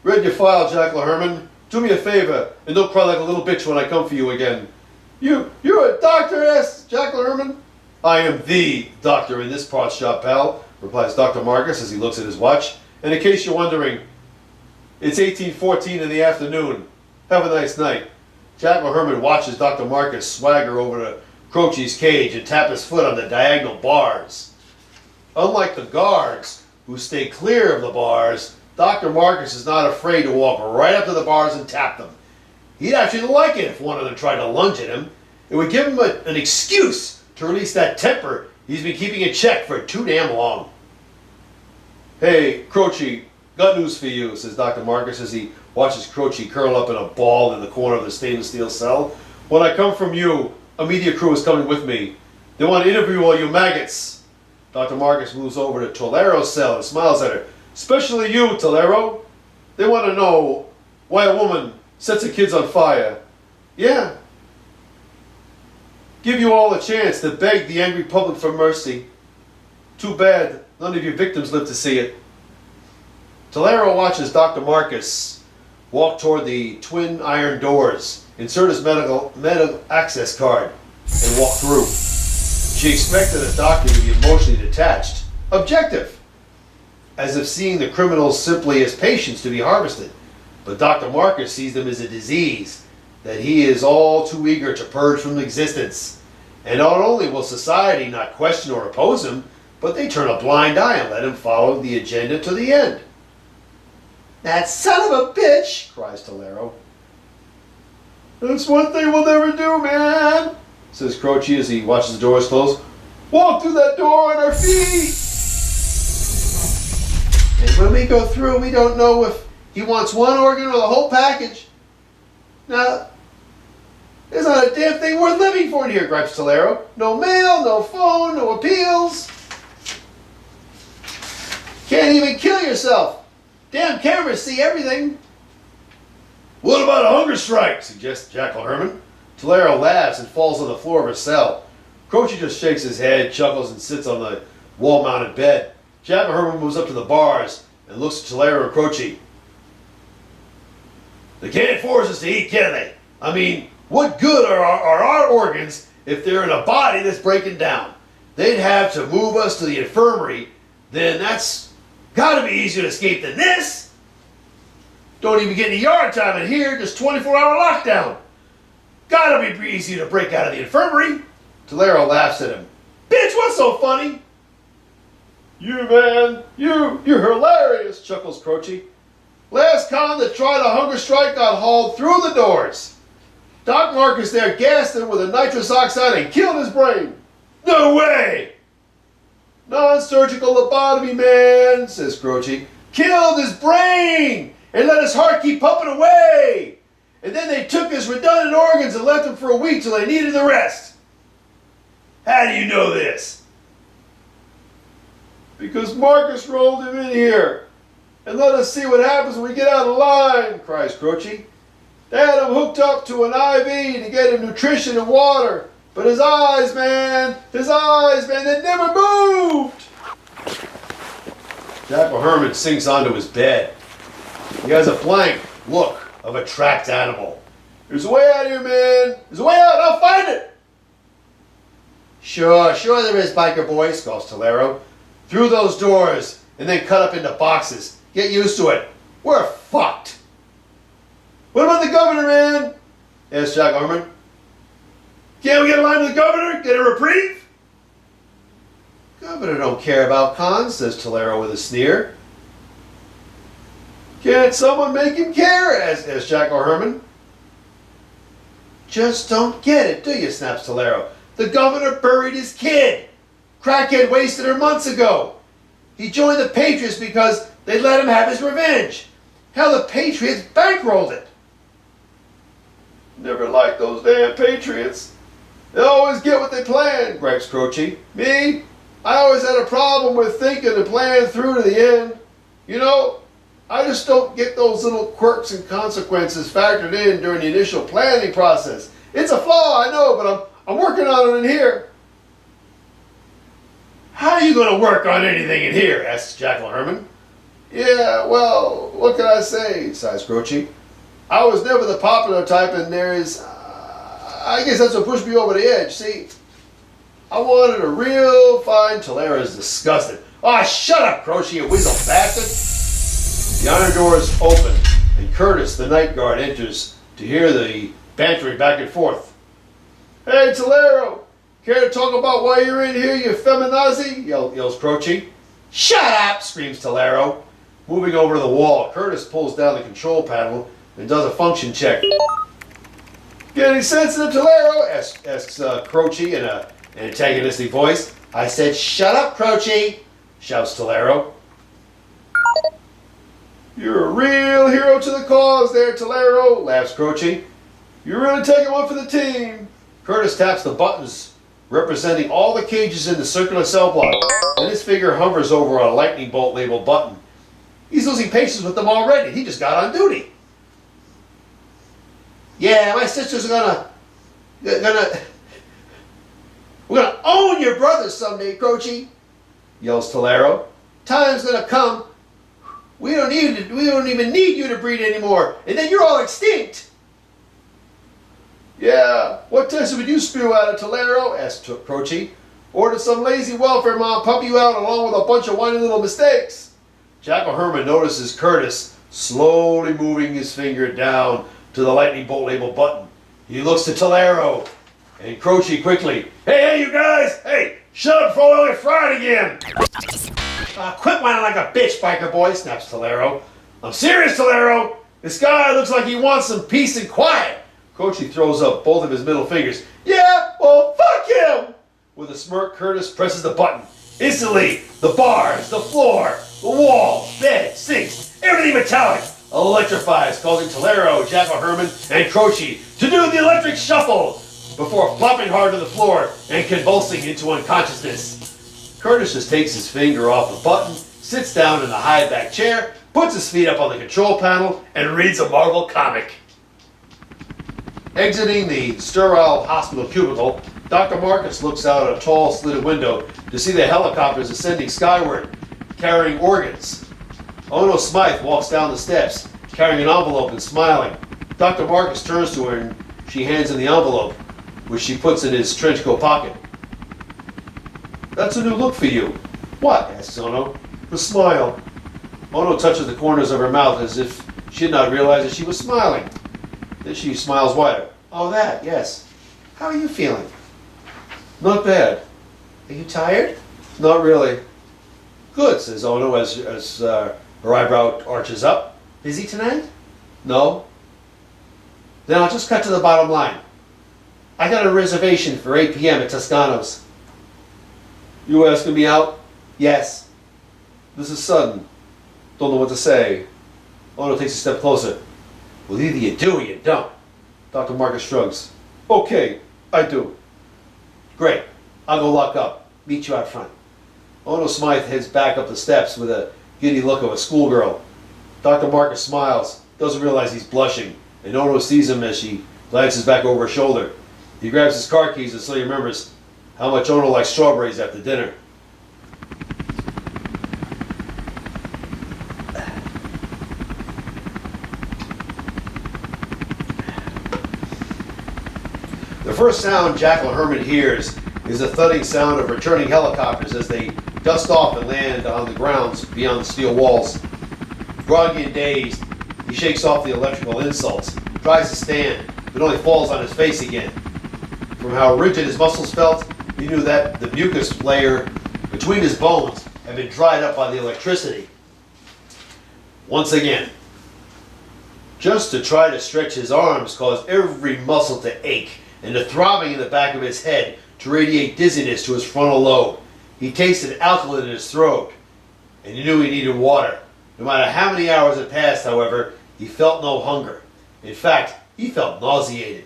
Read your file, Jackal Herman. Do me a favor, and don't cry like a little bitch when I come for you again. You're a doctor, asked Jackal Herman. I am the doctor in this part shop, pal, replies Dr. Marcus as he looks at his watch. And in case you're wondering, it's 18:14 in the afternoon. Have a nice night. Jackal Herman watches Dr. Marcus swagger over to Croce's cage and tap his foot on the diagonal bars. Unlike the guards, who stay clear of the bars, Dr. Marcus is not afraid to walk right up to the bars and tap them. He'd actually like it if one of them tried to lunge at him. It would give him an excuse to release that temper he's been keeping in check for too damn long. Hey, Croce, got news for you, says Dr. Marcus as he watches Croce curl up in a ball in the corner of the stainless steel cell. When I come from you, a media crew is coming with me. They want to interview all you maggots. Dr. Marcus moves over to Tolero's cell and smiles at her. Especially you, Tolero. They want to know why a woman sets her kids on fire. Yeah. Give you all a chance to beg the angry public for mercy. Too bad none of your victims live to see it. Tolero watches Dr. Marcus walk toward the twin iron doors, insert his medical access card, and walk through. She expected a doctor to be emotionally detached, objective, as if seeing the criminals simply as patients to be harvested. But Dr. Marcus sees them as a disease that he is all too eager to purge from existence. And not only will society not question or oppose him, but they turn a blind eye and let him follow the agenda to the end. That son of a bitch, cries Tolero. That's one thing we'll never do, man, says Croce as he watches the doors close. Walk through that door on our feet. And when we go through, we don't know if he wants one organ or the whole package. Now, there's not a damn thing worth living for in here, gripes Tolero. No mail, no phone, no appeals. Can't even kill yourself. Damn cameras see everything. What about a hunger strike, suggests Jackal Herman. Tolero laughs and falls on the floor of her cell. Croce just shakes his head, chuckles, and sits on the wall-mounted bed. Jackal Herman moves up to the bars and looks at Tolero and Croce. They can't force us to eat, can they? I mean, what good are our organs if they're in a body that's breaking down? They'd have to move us to the infirmary. Then that's gotta be easier to escape than this. Don't even get any yard time in here, just 24-hour lockdown. Gotta be easy to break out of the infirmary. Tolero laughs at him. Bitch, what's so funny? You, man, you're hilarious, chuckles Croce. Last con that tried a hunger strike got hauled through the doors. Doc Marcus there gassed him with a nitrous oxide and killed his brain. No way! Non-surgical lobotomy, man, says Croce. Killed his brain and let his heart keep pumping away. And then they took his redundant organs and left him for a week till they needed the rest. How do you know this? Because Marcus rolled him in here. And let us see what happens when we get out of line, cries Croce. They had him hooked up to an IV to get him nutrition and water. But his eyes, man, they never moved. Jackal Herman sinks onto his bed. He has a blank look of a trapped animal. There's a way out of here, man. There's a way out. I'll find it. Sure there is, biker boy, scolds Tolero. Through those doors and then cut up into boxes. Get used to it. We're fucked. What about the governor, man? Asked Jackal Herman. Can't we get a line to the governor? Get a reprieve? Governor don't care about cons, says Tolero with a sneer. Can't someone make him care? Asked Jackal Herman. Just don't get it, do you? Snaps Tolero. The governor buried his kid. Crackhead wasted her months ago. He joined the Patriots because they let him have his revenge. Hell, the Patriots bankrolled it. Never liked those damn Patriots. They always get what they plan, gripes Croce. Me, I always had a problem with thinking and planning through to the end. You know, I just don't get those little quirks and consequences factored in during the initial planning process. It's a flaw, I know, but I'm working on it in here. How are you going to work on anything in here? Asks Jackal Herman. Yeah, well, what can I say? Sighs Croce. I was never the popular type, and there is, I guess that's what pushed me over the edge. See, I wanted a real fine. Tolero's disgusted. Oh, shut up, Croce, you weasel bastard. The iron doors open, and Curtis, the night guard, enters to hear the bantering back and forth. Hey, Tolero, care to talk about why you're in here, you feminazi? Yells Croce. Shut up, screams Tolero. Moving over to the wall, Curtis pulls down the control panel and does a function check. Getting sensitive, Tolero? asks Croce in an antagonistic voice. I said, shut up, Croce, shouts Tolero. You're a real hero to the cause there, Tolero, laughs Croce. You're really taking one for the team. Curtis taps the buttons representing all the cages in the circular cell block, and his finger hovers over a lightning bolt labeled button. He's losing patience with them already. He just got on duty. Yeah, my sisters are we're gonna own your brothers someday, Croce, yells Tolero. Time's gonna come. We don't even need you to breed anymore, and then you're all extinct. Yeah, what test would you spew out of, Tolero? Asked Croce. Or did some lazy welfare mom pump you out along with a bunch of whiny little mistakes? Jackal Herman notices Curtis slowly moving his finger down to the lightning bolt label button. He looks to Tolero and Croce quickly. Hey, you guys! Hey, shut up before we get fried again! Quit whining like a bitch, biker boy, snaps Tolero. I'm serious, Tolero. This guy looks like he wants some peace and quiet. Croce throws up both of his middle fingers. Yeah, well, fuck him! With a smirk, Curtis presses the button. Instantly, the bars, the floor, the walls, bed, sinks, everything metallic electrifies, causing Tolero, Jackal Herman, and Croce to do the electric shuffle before flopping hard to the floor and convulsing into unconsciousness. Curtis just takes his finger off the button, sits down in a high-back chair, puts his feet up on the control panel, and reads a Marvel comic. Exiting the sterile hospital cubicle, Dr. Marcus looks out a tall, slitted window to see the helicopters ascending skyward, carrying organs. Ono Smythe walks down the steps, carrying an envelope and smiling. Dr. Marcus turns to her and she hands him the envelope, which she puts in his trench coat pocket. That's a new look for you. What? Asks Ono. The smile. Ono touches the corners of her mouth as if she did not realize that she was smiling. Then she smiles wider. Oh, that, yes. How are you feeling? Not bad. Are you tired? Not really. Good, says Ono as her eyebrow arches up. Busy tonight? No. Then I'll just cut to the bottom line. I got a reservation for 8 p.m. at Toscano's. You asking me out? Yes. This is sudden. Don't know what to say. Ono takes a step closer. Well, either you do or you don't. Dr. Marcus shrugs. Okay, I do. Great. I'll go lock up. Meet you out front. Ono Smythe heads back up the steps with a giddy look of a schoolgirl. Dr. Marcus smiles, doesn't realize he's blushing, and Ono sees him as she glances back over her shoulder. He grabs his car keys and suddenly remembers how much Ono likes strawberries after dinner. The first sound Jackal Herman hears is the thudding sound of returning helicopters as they dust off and land on the grounds beyond the steel walls. Groggy and dazed, he shakes off the electrical insults, tries to stand, but only falls on his face again. From how rigid his muscles felt, he knew that the mucus layer between his bones had been dried up by the electricity. Once again, just to try to stretch his arms caused every muscle to ache and the throbbing in the back of his head to radiate dizziness to his frontal lobe. He tasted alkaline in his throat, and he knew he needed water. No matter how many hours had passed, however, he felt no hunger. In fact, he felt nauseated.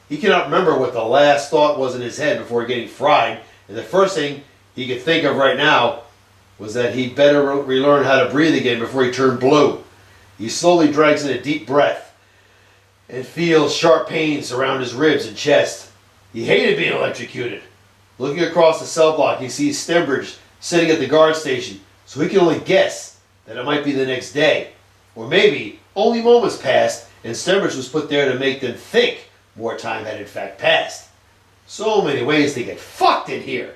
He cannot remember what the last thought was in his head before getting fried, and the first thing he could think of right now was that he'd better relearn how to breathe again before he turned blue. He slowly drags in a deep breath and feels sharp pains around his ribs and chest. He hated being electrocuted. Looking across the cell block, he sees Stembridge sitting at the guard station, so he can only guess that it might be the next day. Or maybe only moments passed and Stembridge was put there to make them think more time had in fact passed. So many ways to get fucked in here.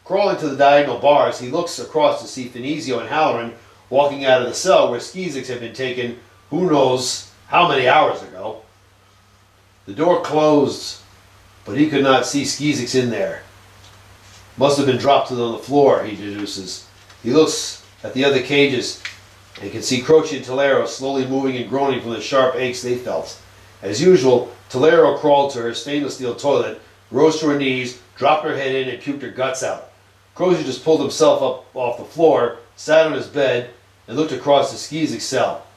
Crawling to the diagonal bars, he looks across to see Finizio and Halloran walking out of the cell where Skeezix had been taken who knows how many hours ago. The door closed, but he could not see Skeezix in there. Must have been dropped on the floor, he deduces. He looks at the other cages and can see Croce and Tolero slowly moving and groaning from the sharp aches they felt. As usual, Tolero crawled to her stainless steel toilet, rose to her knees, dropped her head in, and puked her guts out. Croce just pulled himself up off the floor, sat on his bed, and looked across the Skeezix cell.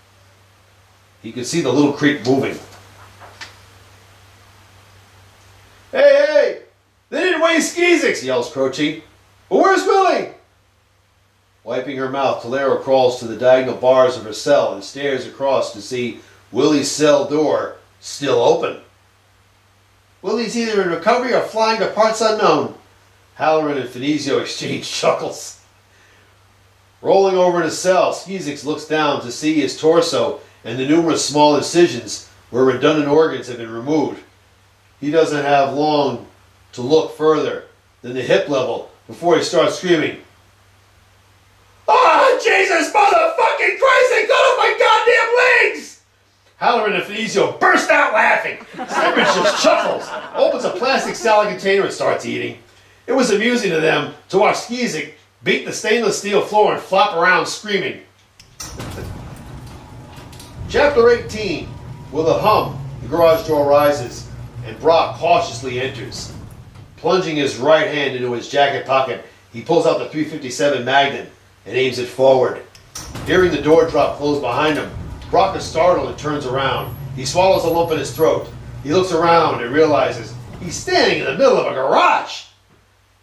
He could see the little creep moving. Hey! They didn't waste Skeezix, yells Croce. But where's Willie? Wiping her mouth, Tolero crawls to the diagonal bars of her cell and stares across to see Willie's cell door still open. Willie's either in recovery or flying to parts unknown. Halloran and Finizio exchange chuckles. Rolling over in his cell, Skeezix looks down to see his torso and the numerous small incisions where redundant organs have been removed. He doesn't have long to look further than the hip level before he starts screaming, "Ah, Jesus, motherfucking Christ, they cut off my goddamn legs!" Halloran and Finizio burst out laughing. Stembridge just chuckles, opens a plastic salad container and starts eating. It was amusing to them to watch Skeezix beat the stainless steel floor and flop around screaming. Chapter 18. With a hum, the garage door rises, and Brock cautiously enters. Plunging his right hand into his jacket pocket, he pulls out the .357 Magnum and aims it forward. Hearing the door drop close behind him, Brock is startled and turns around. He swallows a lump in his throat. He looks around and realizes he's standing in the middle of a garage.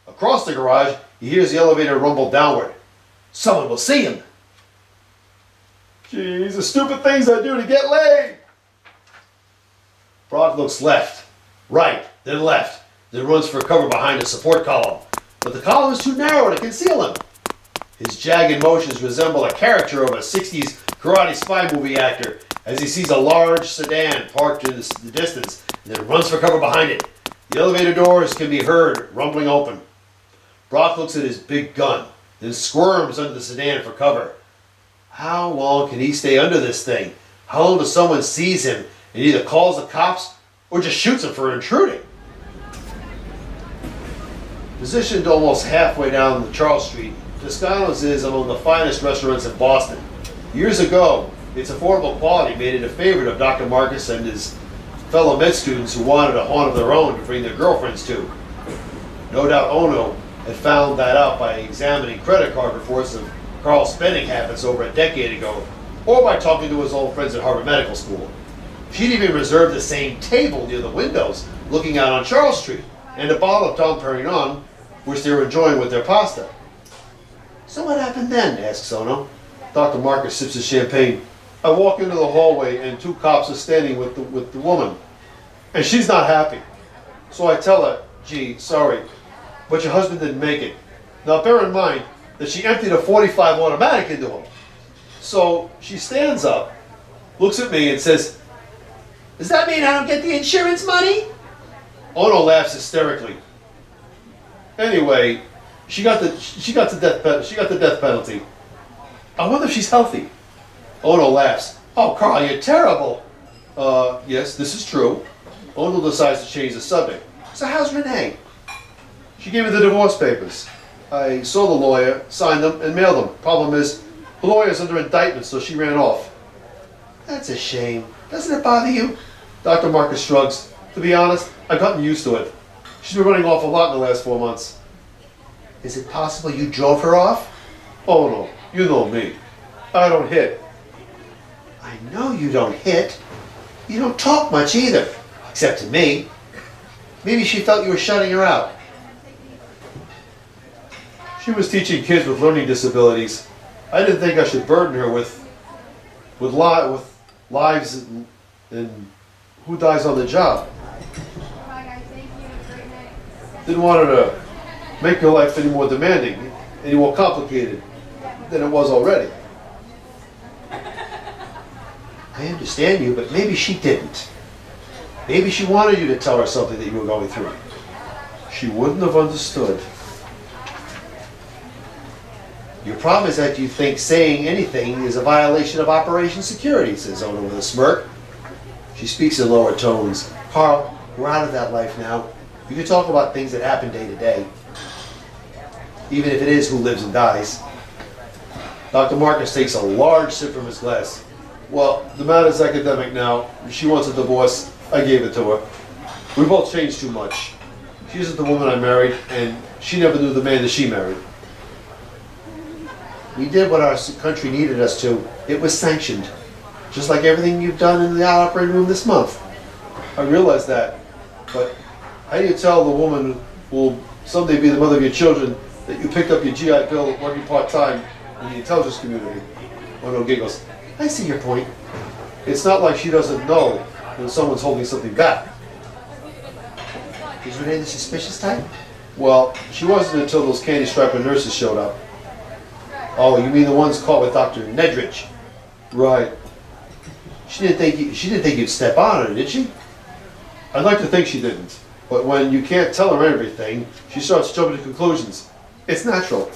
Across the garage, he hears the elevator rumble downward. Someone will see him. Geez, the stupid things I do to get laid. Brock looks left, right, then left, then runs for cover behind a support column. But the column is too narrow to conceal him. His jagged motions resemble a caricature of a 60s karate spy movie actor as he sees a large sedan parked in the distance and then runs for cover behind it. The elevator doors can be heard rumbling open. Brock looks at his big gun, then squirms under the sedan for cover. How long can he stay under this thing? How long till someone sees him and either calls the cops or just shoots him for intruding? Positioned almost halfway down Charles Street, Toscano's is among the finest restaurants in Boston. Years ago, its affordable quality made it a favorite of Dr. Marcus and his fellow med students who wanted a haunt of their own to bring their girlfriends to. No doubt Ono had found that out by examining credit card reports of Carl's spending habits over a decade ago, or by talking to his old friends at Harvard Medical School. She'd even reserved the same table near the windows looking out on Charles Street, and a bottle of Dom Perignon, which they were enjoying with their pasta. So what happened then? Asks Ono. Dr. Marcus sips his champagne. I walk into the hallway and two cops are standing with the woman, and she's not happy. So I tell her, gee, sorry, but your husband didn't make it. Now bear in mind that she emptied a .45 automatic into him. So she stands up, looks at me and says, does that mean I don't get the insurance money? Ono laughs hysterically. Anyway, she got the death penalty. I wonder if she's healthy. Ono laughs. Oh, Carl, you're terrible. Yes, this is true. Ono decides to change the subject. So how's Renee? She gave me the divorce papers. I saw the lawyer, signed them, and mailed them. Problem is, the lawyer's under indictment, so she ran off. That's a shame. Doesn't it bother you? Dr. Marcus shrugs. To be honest, I've gotten used to it. She's been running off a lot in the last 4 months. Is it possible you drove her off? Oh no, you know me. I don't hit. I know you don't hit. You don't talk much either, except to me. Maybe she felt you were shutting her out. She was teaching kids with learning disabilities. I didn't think I should burden her with lives and who dies on the job. Didn't want her to make her life any more demanding, any more complicated than it was already. I understand you, but maybe she didn't. Maybe she wanted you to tell her something that you were going through. She wouldn't have understood. Your problem is that you think saying anything is a violation of operation security, says Ono with a smirk. She speaks in lower tones. Carl, we're out of that life now. You can talk about things that happen day to day, even if it is who lives and dies. Dr. Marcus takes a large sip from his glass. Well, the matter's academic now. She wants a divorce. I gave it to her. We both changed too much. She isn't the woman I married, and she never knew the man that she married. We did what our country needed us to. It was sanctioned. Just like everything you've done in the operating room this month. I realize that, but how do you tell the woman who will someday be the mother of your children that you picked up your GI Bill working part-time in the intelligence community? Ono giggles. I see your point. It's not like she doesn't know when someone's holding something back. Is Renee the suspicious type? Well, she wasn't until those candy-striped nurses showed up. Oh, you mean the ones caught with Dr. Nedridge? Right. She didn't think you'd step on her, did she? I'd like to think she didn't. But when you can't tell her everything, she starts jumping to conclusions. It's natural.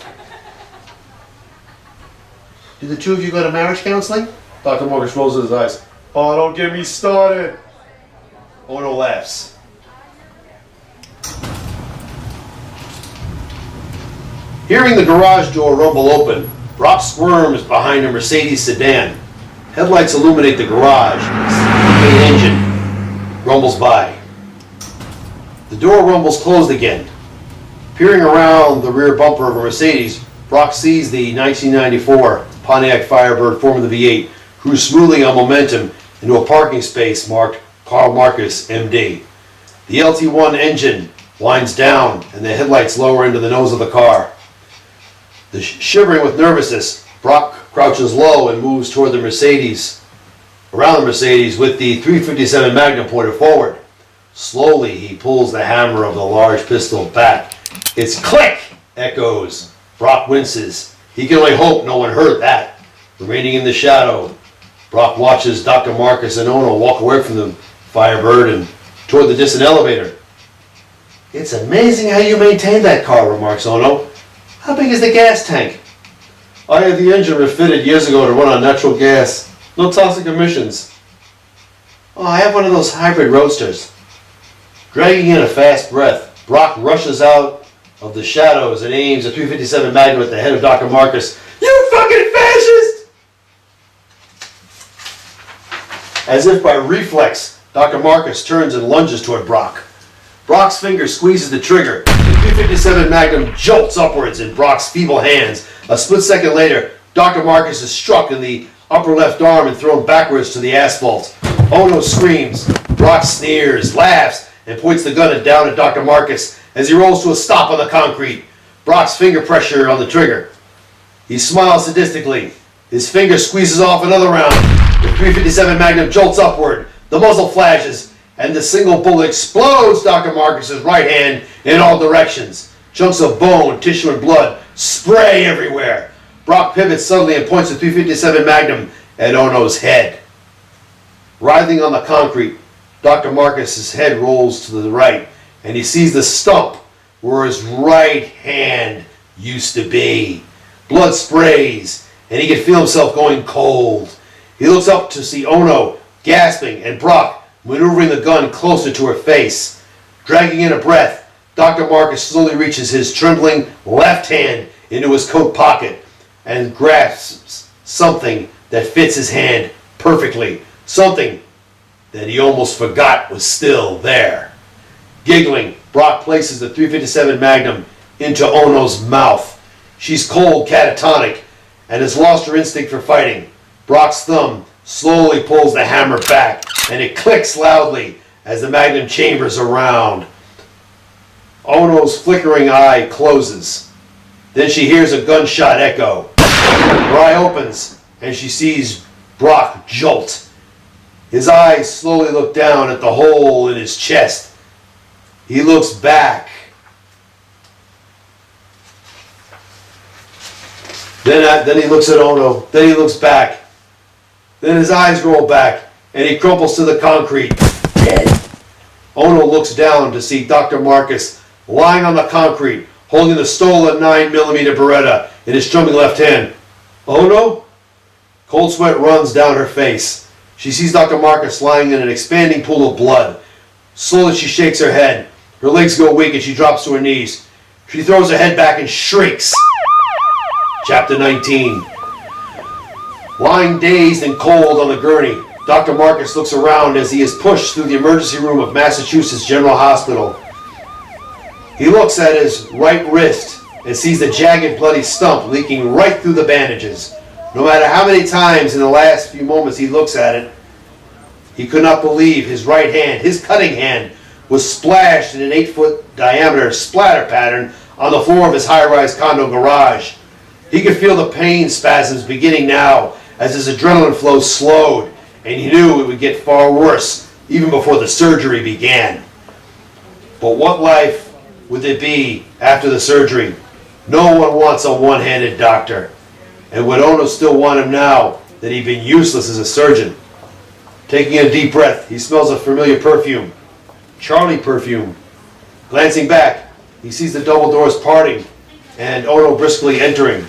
Did the two of you go to marriage counseling? Dr. Marcus rolls his eyes. Oh, don't get me started. Ono laughs. Hearing the garage door rumble open, Brock squirms behind a Mercedes sedan. Headlights illuminate the garage. The main engine rumbles by. The door rumbles closed again. Peering around the rear bumper of a Mercedes, Brock sees the 1994 Pontiac Firebird Formula V8 cruise smoothly on momentum into a parking space marked Karl Marcus, MD. The LT1 engine winds down and the headlights lower into the nose of the car. Shivering with nervousness, Brock crouches low and moves toward the Mercedes, around the Mercedes with the .357 Magnum pointed forward. Slowly he pulls the hammer of the large pistol back. Its click echoes. Brock winces. He can only hope no one heard that. Remaining in the shadow, Brock watches Dr. Marcus and Ono walk away from the Firebird and toward the distant elevator. "It's amazing how you maintain that car," remarks Ono. "How big is the gas tank?" "I had the engine refitted years ago to run on natural gas. No toxic emissions." "Oh, I have one of those hybrid roadsters." Dragging in a fast breath, Brock rushes out of the shadows and aims a .357 Magnum at the head of Dr. Marcus. "You fucking fascist!" As if by reflex, Dr. Marcus turns and lunges toward Brock. Brock's finger squeezes the trigger. The .357 Magnum jolts upwards in Brock's feeble hands. A split second later, Dr. Marcus is struck in the upper left arm and thrown backwards to the asphalt. Ono screams. Brock sneers, laughs, and points the gun down at Dr. Marcus as he rolls to a stop on the concrete. Brock's finger pressure on the trigger. He smiles sadistically. His finger squeezes off another round. The .357 Magnum jolts upward. The muzzle flashes, and the single bullet explodes Dr. Marcus's right hand in all directions. Chunks of bone, tissue, and blood spray everywhere. Brock pivots suddenly and points the .357 Magnum at Ono's head. Writhing on the concrete, Dr. Marcus's head rolls to the right, and he sees the stump where his right hand used to be. Blood sprays, and he can feel himself going cold. He looks up to see Ono gasping and Brock maneuvering the gun closer to her face. Dragging in a breath, Dr. Marcus slowly reaches his trembling left hand into his coat pocket and grasps something that fits his hand perfectly. Something that he almost forgot was still there. Giggling, Brock places the .357 Magnum into Ono's mouth. She's cold, catatonic, and has lost her instinct for fighting. Brock's thumb slowly pulls the hammer back, and it clicks loudly as the Magnum chambers around. Ono's flickering eye closes. Then she hears a gunshot echo. Her eye opens, and she sees Brock jolt. His eyes slowly look down at the hole in his chest. He looks back. Then he looks at Ono. Then he looks back. Then his eyes roll back, and he crumples to the concrete, dead. Ono looks down to see Dr. Marcus lying on the concrete, holding the stolen 9mm Beretta in his trembling left hand. "Ono?" Cold sweat runs down her face. She sees Dr. Marcus lying in an expanding pool of blood. Slowly she shakes her head. Her legs go weak and she drops to her knees. She throws her head back and shrieks. Chapter 19. Lying dazed and cold on the gurney, Dr. Marcus looks around as he is pushed through the emergency room of Massachusetts General Hospital. He looks at his right wrist and sees the jagged, bloody stump leaking right through the bandages. No matter how many times in the last few moments he looks at it, he could not believe his right hand, his cutting hand, was splashed in an 8-foot diameter splatter pattern on the floor of his high-rise condo garage. He could feel the pain spasms beginning now as his adrenaline flow slowed, and he knew it would get far worse even before the surgery began. But what life would there be after the surgery? No one wants a one-handed doctor. And would Ono still want him now that he'd been useless as a surgeon? Taking a deep breath, he smells a familiar perfume. Charlie perfume. Glancing back, he sees the double doors parting and Ono briskly entering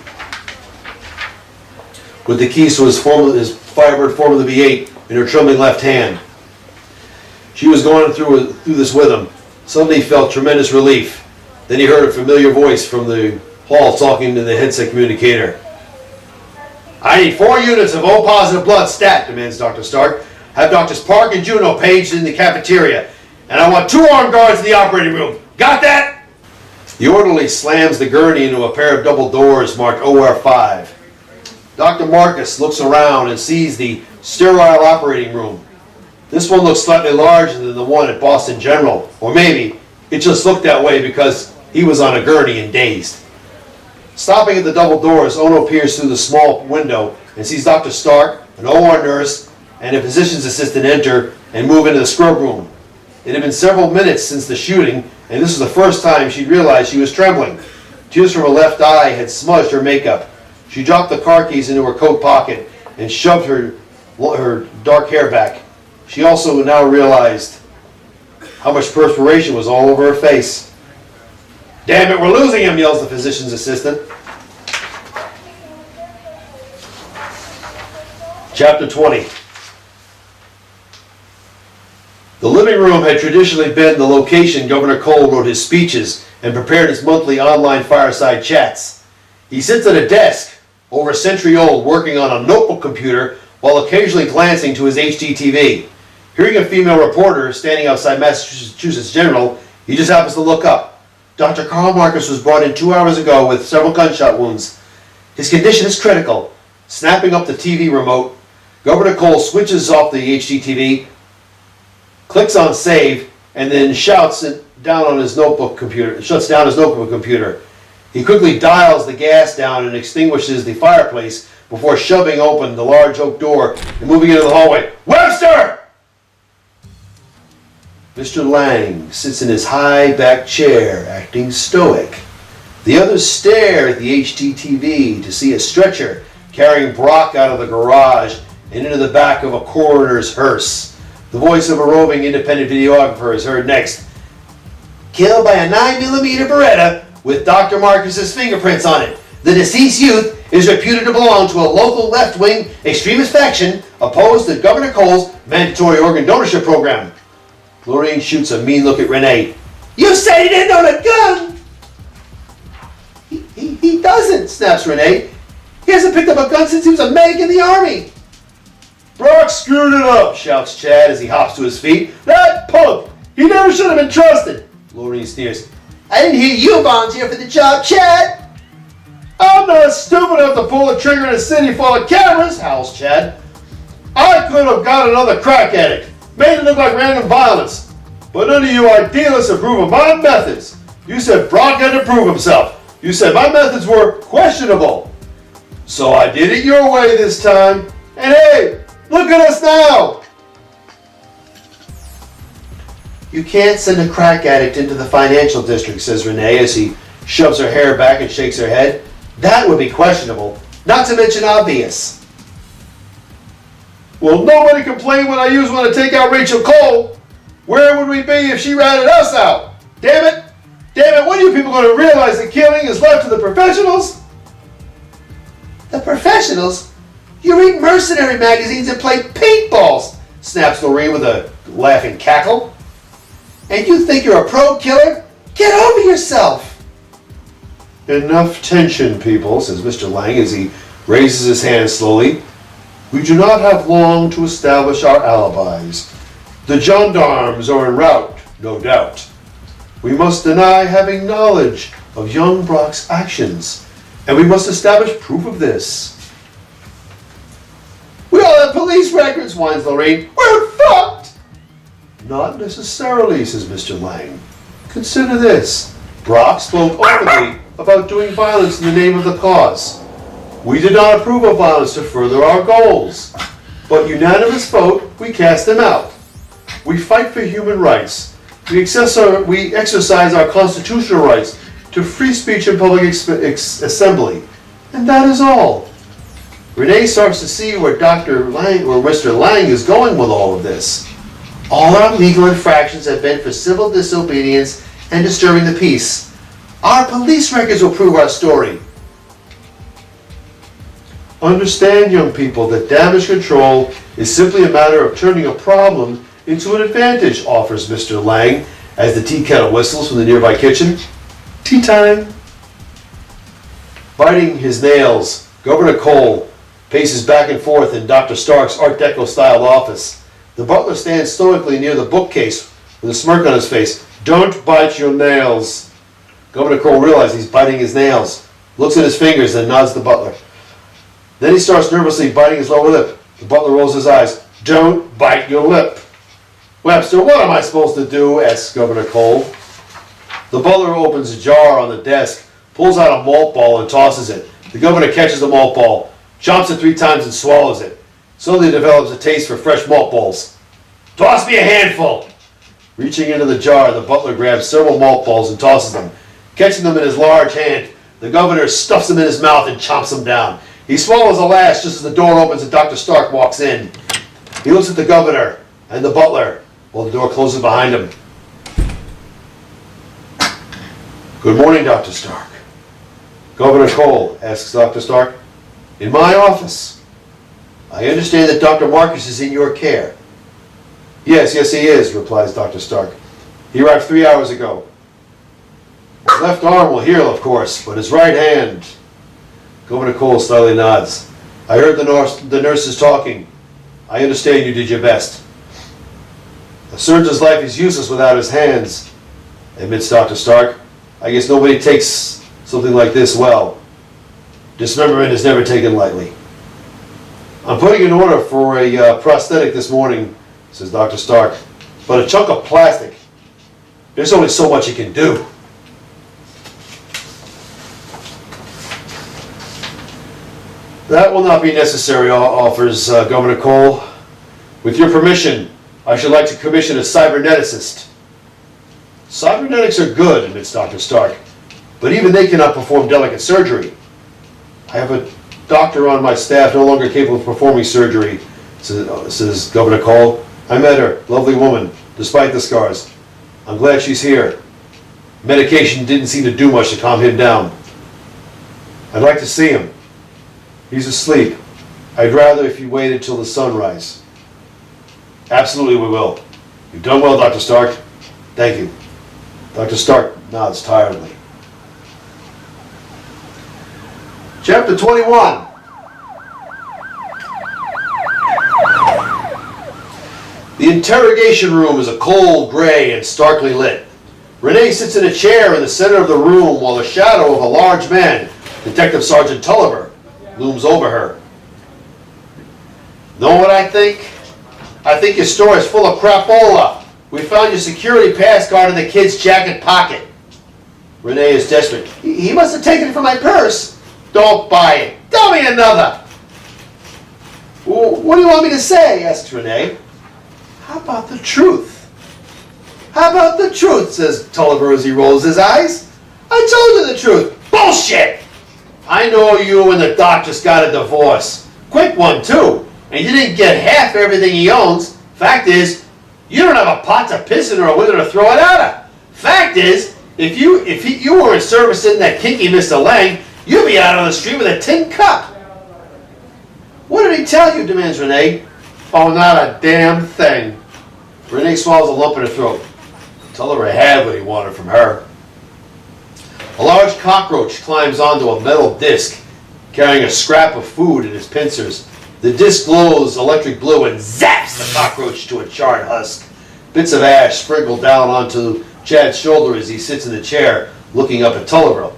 with the keys to his Firebird Formula V8 in her trembling left hand. She was going through this with him. Suddenly he felt tremendous relief. Then he heard a familiar voice from the hall talking to the headset communicator. I need 4 units of O positive blood stat, demands Dr. Stark. Have Doctors Park and Juno paged in the cafeteria. And I want 2 armed guards in the operating room. Got that? The orderly slams the gurney into a pair of double doors marked OR5. Dr. Marcus looks around and sees the sterile operating room. This one looks slightly larger than the one at Boston General. Or maybe it just looked that way because he was on a gurney and dazed. Stopping at the double doors, Ono peers through the small window and sees Dr. Stark, an OR nurse, and a physician's assistant enter and move into the scrub room. It had been several minutes since the shooting, and this was the first time she'd realized she was trembling. Tears from her left eye had smudged her makeup. She dropped the car keys into her coat pocket and shoved her dark hair back. She also now realized how much perspiration was all over her face. "Damn it, we're losing him," yells the physician's assistant. Chapter 20. The living room had traditionally been the location Governor Cole wrote his speeches and prepared his monthly online fireside chats. He sits at a desk, over a century old, working on a notebook computer while occasionally glancing to his HD TV. Hearing a female reporter standing outside Massachusetts General, he just happens to look up. Doctor Karl Marcus was brought in 2 hours ago with several gunshot wounds. His condition is critical. Snapping up the TV remote, Governor Cole switches off the HD TV, clicks on save, and then shuts down his notebook computer. He quickly dials the gas down and extinguishes the fireplace before shoving open the large oak door and moving into the hallway. "Webster!" Mr. Lang sits in his high-backed chair, acting stoic. The others stare at the HD TV to see a stretcher carrying Brock out of the garage and into the back of a coroner's hearse. The voice of a roving independent videographer is heard next. "Killed by a 9mm Beretta with Dr. Marcus's fingerprints on it. The deceased youth is reputed to belong to a local left-wing extremist faction opposed to Governor Cole's mandatory organ donorship program." Lorraine shoots a mean look at Renee. "You said he didn't own a gun!" He doesn't, snaps Renee. "He hasn't picked up a gun since he was a medic in the army." "Brock screwed it up," shouts Chad as he hops to his feet. "That punk! He never should have been trusted!" Lorraine sneers. "I didn't hear you volunteer for the job, Chad!" "I'm not stupid enough to pull the trigger in a city full of cameras," howls Chad. "I could have got another crack addict, made it look like random violence. But none of you idealists approve of my methods. You said Brock had to prove himself. You said my methods were questionable. So I did it your way this time. And hey, look at us now!" "You can't send a crack addict into the financial district," says Renee as he shoves her hair back and shakes her head. "That would be questionable, not to mention obvious." "Well, nobody complained when I used one to take out Rachel Cole. Where would we be if she ratted us out? Damn it! Damn it, when are you people going to realize that killing is left to the professionals?" "The professionals? You read mercenary magazines and play paintballs," snaps Lorraine with a laughing cackle. "And you think you're a pro killer? Get over yourself!" "Enough tension, people," says Mr. Lang as he raises his hand slowly. "We do not have long to establish our alibis. The gendarmes are en route, no doubt. We must deny having knowledge of young Brock's actions, and we must establish proof of this." "We all have police records," whines Lorraine. "We're fucked!" "Not necessarily," says Mr. Lang. "Consider this. Brock spoke openly about doing violence in the name of the cause. We did not approve of violence to further our goals. But unanimous vote, we cast him out. We fight for human rights. We exercise our constitutional rights to free speech and public assembly. And that is all." Renee starts to see where Mr. Lang is going with all of this. "All our legal infractions have been for civil disobedience and disturbing the peace. Our police records will prove our story." "Understand, young people, that damage control is simply a matter of turning a problem into an advantage," offers Mr. Lang as the tea kettle whistles from the nearby kitchen. "Tea time." Biting his nails, Governor Cole paces back and forth in Dr. Stark's Art Deco-styled office. The butler stands stoically near the bookcase with a smirk on his face. "Don't bite your nails." Governor Cole realizes he's biting his nails, looks at his fingers, and nods to the butler. Then he starts nervously biting his lower lip. The butler rolls his eyes. "Don't bite your lip." "Webster, what am I supposed to do?" asks Governor Cole. The butler opens a jar on the desk, pulls out a malt ball and tosses it. The governor catches the malt ball, chomps it 3 times and swallows it. Suddenly develops a taste for fresh malt balls. "Toss me a handful." Reaching into the jar, the butler grabs several malt balls and tosses them. Catching them in his large hand, the governor stuffs them in his mouth and chomps them down. He swallows the last just as the door opens and Dr. Stark walks in. He looks at the governor and the butler while the door closes behind him. "Good morning, Dr. Stark." "Governor Cole," asks Dr. Stark. "In my office. I understand that Dr. Marcus is in your care." Yes, he is," replies Dr. Stark. "He arrived 3 hours ago. His left arm will heal, of course, but his right hand..." Governor Cole slightly nods. "I heard the nurses talking. I understand you did your best." "A surgeon's life is useless without his hands," admits Dr. Stark. "I guess nobody takes something like this well. Dismemberment is never taken lightly." "I'm putting an order for a prosthetic this morning," says Dr. Stark. "But a chunk of plastic, there's only so much it can do." "That will not be necessary," offers Governor Cole. "With your permission, I should like to commission a cyberneticist." "Cybernetics are good," admits Dr. Stark, "but even they cannot perform delicate surgery." "I have a doctor on my staff no longer capable of performing surgery," says Governor Cole. "I met her, lovely woman, despite the scars. I'm glad she's here. Medication didn't seem to do much to calm him down. I'd like to see him. He's asleep. I'd rather if you waited till the sunrise." "Absolutely we will. You've done well, Dr. Stark. Thank you." Dr. Stark nods tiredly. Chapter 21. The interrogation room is a cold gray and starkly lit. Renee sits in a chair in the center of the room while the shadow of a large man, Detective Sergeant Tulliver, looms over her. "Know what I think? I think your store is full of crapola. We found your security pass card in the kid's jacket pocket." Renee is desperate. He must have taken it from my purse." "Don't buy it. Tell me another." "Well, what do you want me to say?" asks Renee. "How about the truth?" "How about the truth?" says Tulliver as he rolls his eyes. "I told you the truth." "Bullshit! I know you and the doc just got a divorce. Quick one, too. And you didn't get half everything he owns. Fact is, you don't have a pot to piss in or a window to throw it out of. Fact is, if you weren't servicing that kinky Mr. Lang, you'd be out on the street with a tin cup." "What did he tell you?" demands Renee. "Oh, not a damn thing." Renee swallows a lump in her throat. Tulliver had what he wanted from her. A large cockroach climbs onto a metal disc, carrying a scrap of food in its pincers. The disc glows electric blue and zaps the cockroach to a charred husk. Bits of ash sprinkle down onto Chad's shoulder as he sits in the chair, looking up at Tulliver.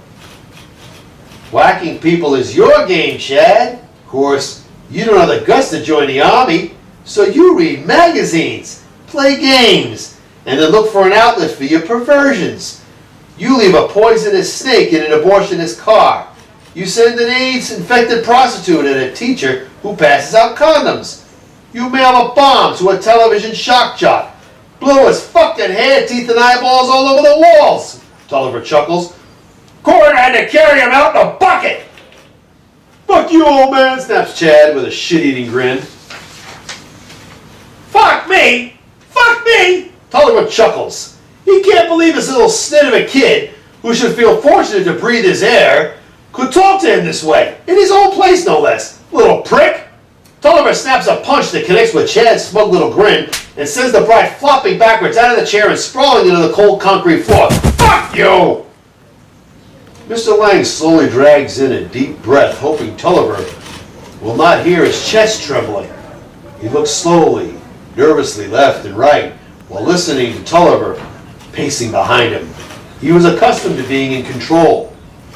"Whacking people is your game, Chad. Of course, you don't have the guts to join the army, so you read magazines, play games, and then look for an outlet for your perversions. You leave a poisonous snake in an abortionist car. You send an AIDS-infected prostitute and a teacher who passes out condoms. You mail a bomb to a television shock jock. Blue as fucking hair, teeth, and eyeballs all over the walls." Tulliver chuckles. "Coroner had to carry him out in a bucket." "Fuck you, old man," snaps Chad with a shit-eating grin. "Fuck me? Fuck me?" Tulliver chuckles. He can't believe this little snit of a kid, who should feel fortunate to breathe his air, could talk to him this way, in his own place no less. Little prick! Tulliver snaps a punch that connects with Chad's smug little grin and sends the bride flopping backwards out of the chair and sprawling into the cold concrete floor. "Fuck you!" Mr. Lang slowly drags in a deep breath, hoping Tulliver will not hear his chest trembling. He looked slowly, nervously left and right, while listening to Tulliver pacing behind him. He was accustomed to being in control,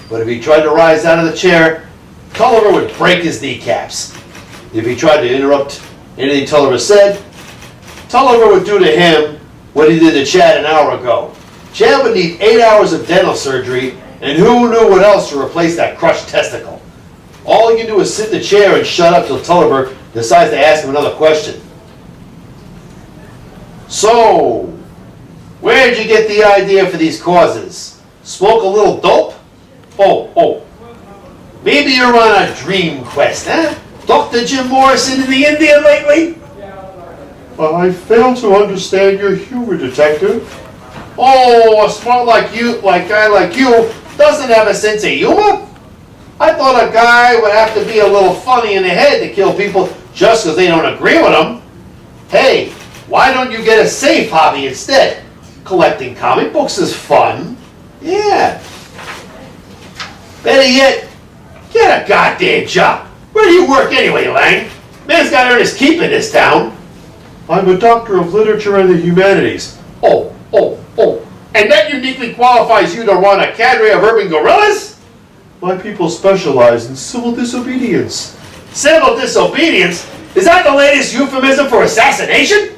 but if he tried to rise out of the chair, Tulliver would break his kneecaps. If he tried to interrupt anything Tulliver said, Tulliver would do to him what he did to Chad an hour ago. Chad would need 8 hours of dental surgery, and who knew what else to replace that crushed testicle. All he can do is sit in the chair and shut up till Tulliver decides to ask him another question. So, where did you get the idea for these causes? Smoke a little dope? Oh. Maybe you're on a dream quest, huh? Dr. Jim Morrison in the India lately? I fail to understand your humor, Detective. Oh, a smart guy like you doesn't have a sense of humor? I thought a guy would have to be a little funny in the head to kill people just because they don't agree with them. Hey, why don't you get a safe hobby instead? Collecting comic books is fun. Yeah. Better yet, get a goddamn job. Where do you work anyway, Lang? Man's got to earn his keep in this town. I'm a doctor of literature and the humanities. Oh. And that uniquely qualifies you to run a cadre of urban guerrillas? My people specialize in civil disobedience. Civil disobedience? Is that the latest euphemism for assassination?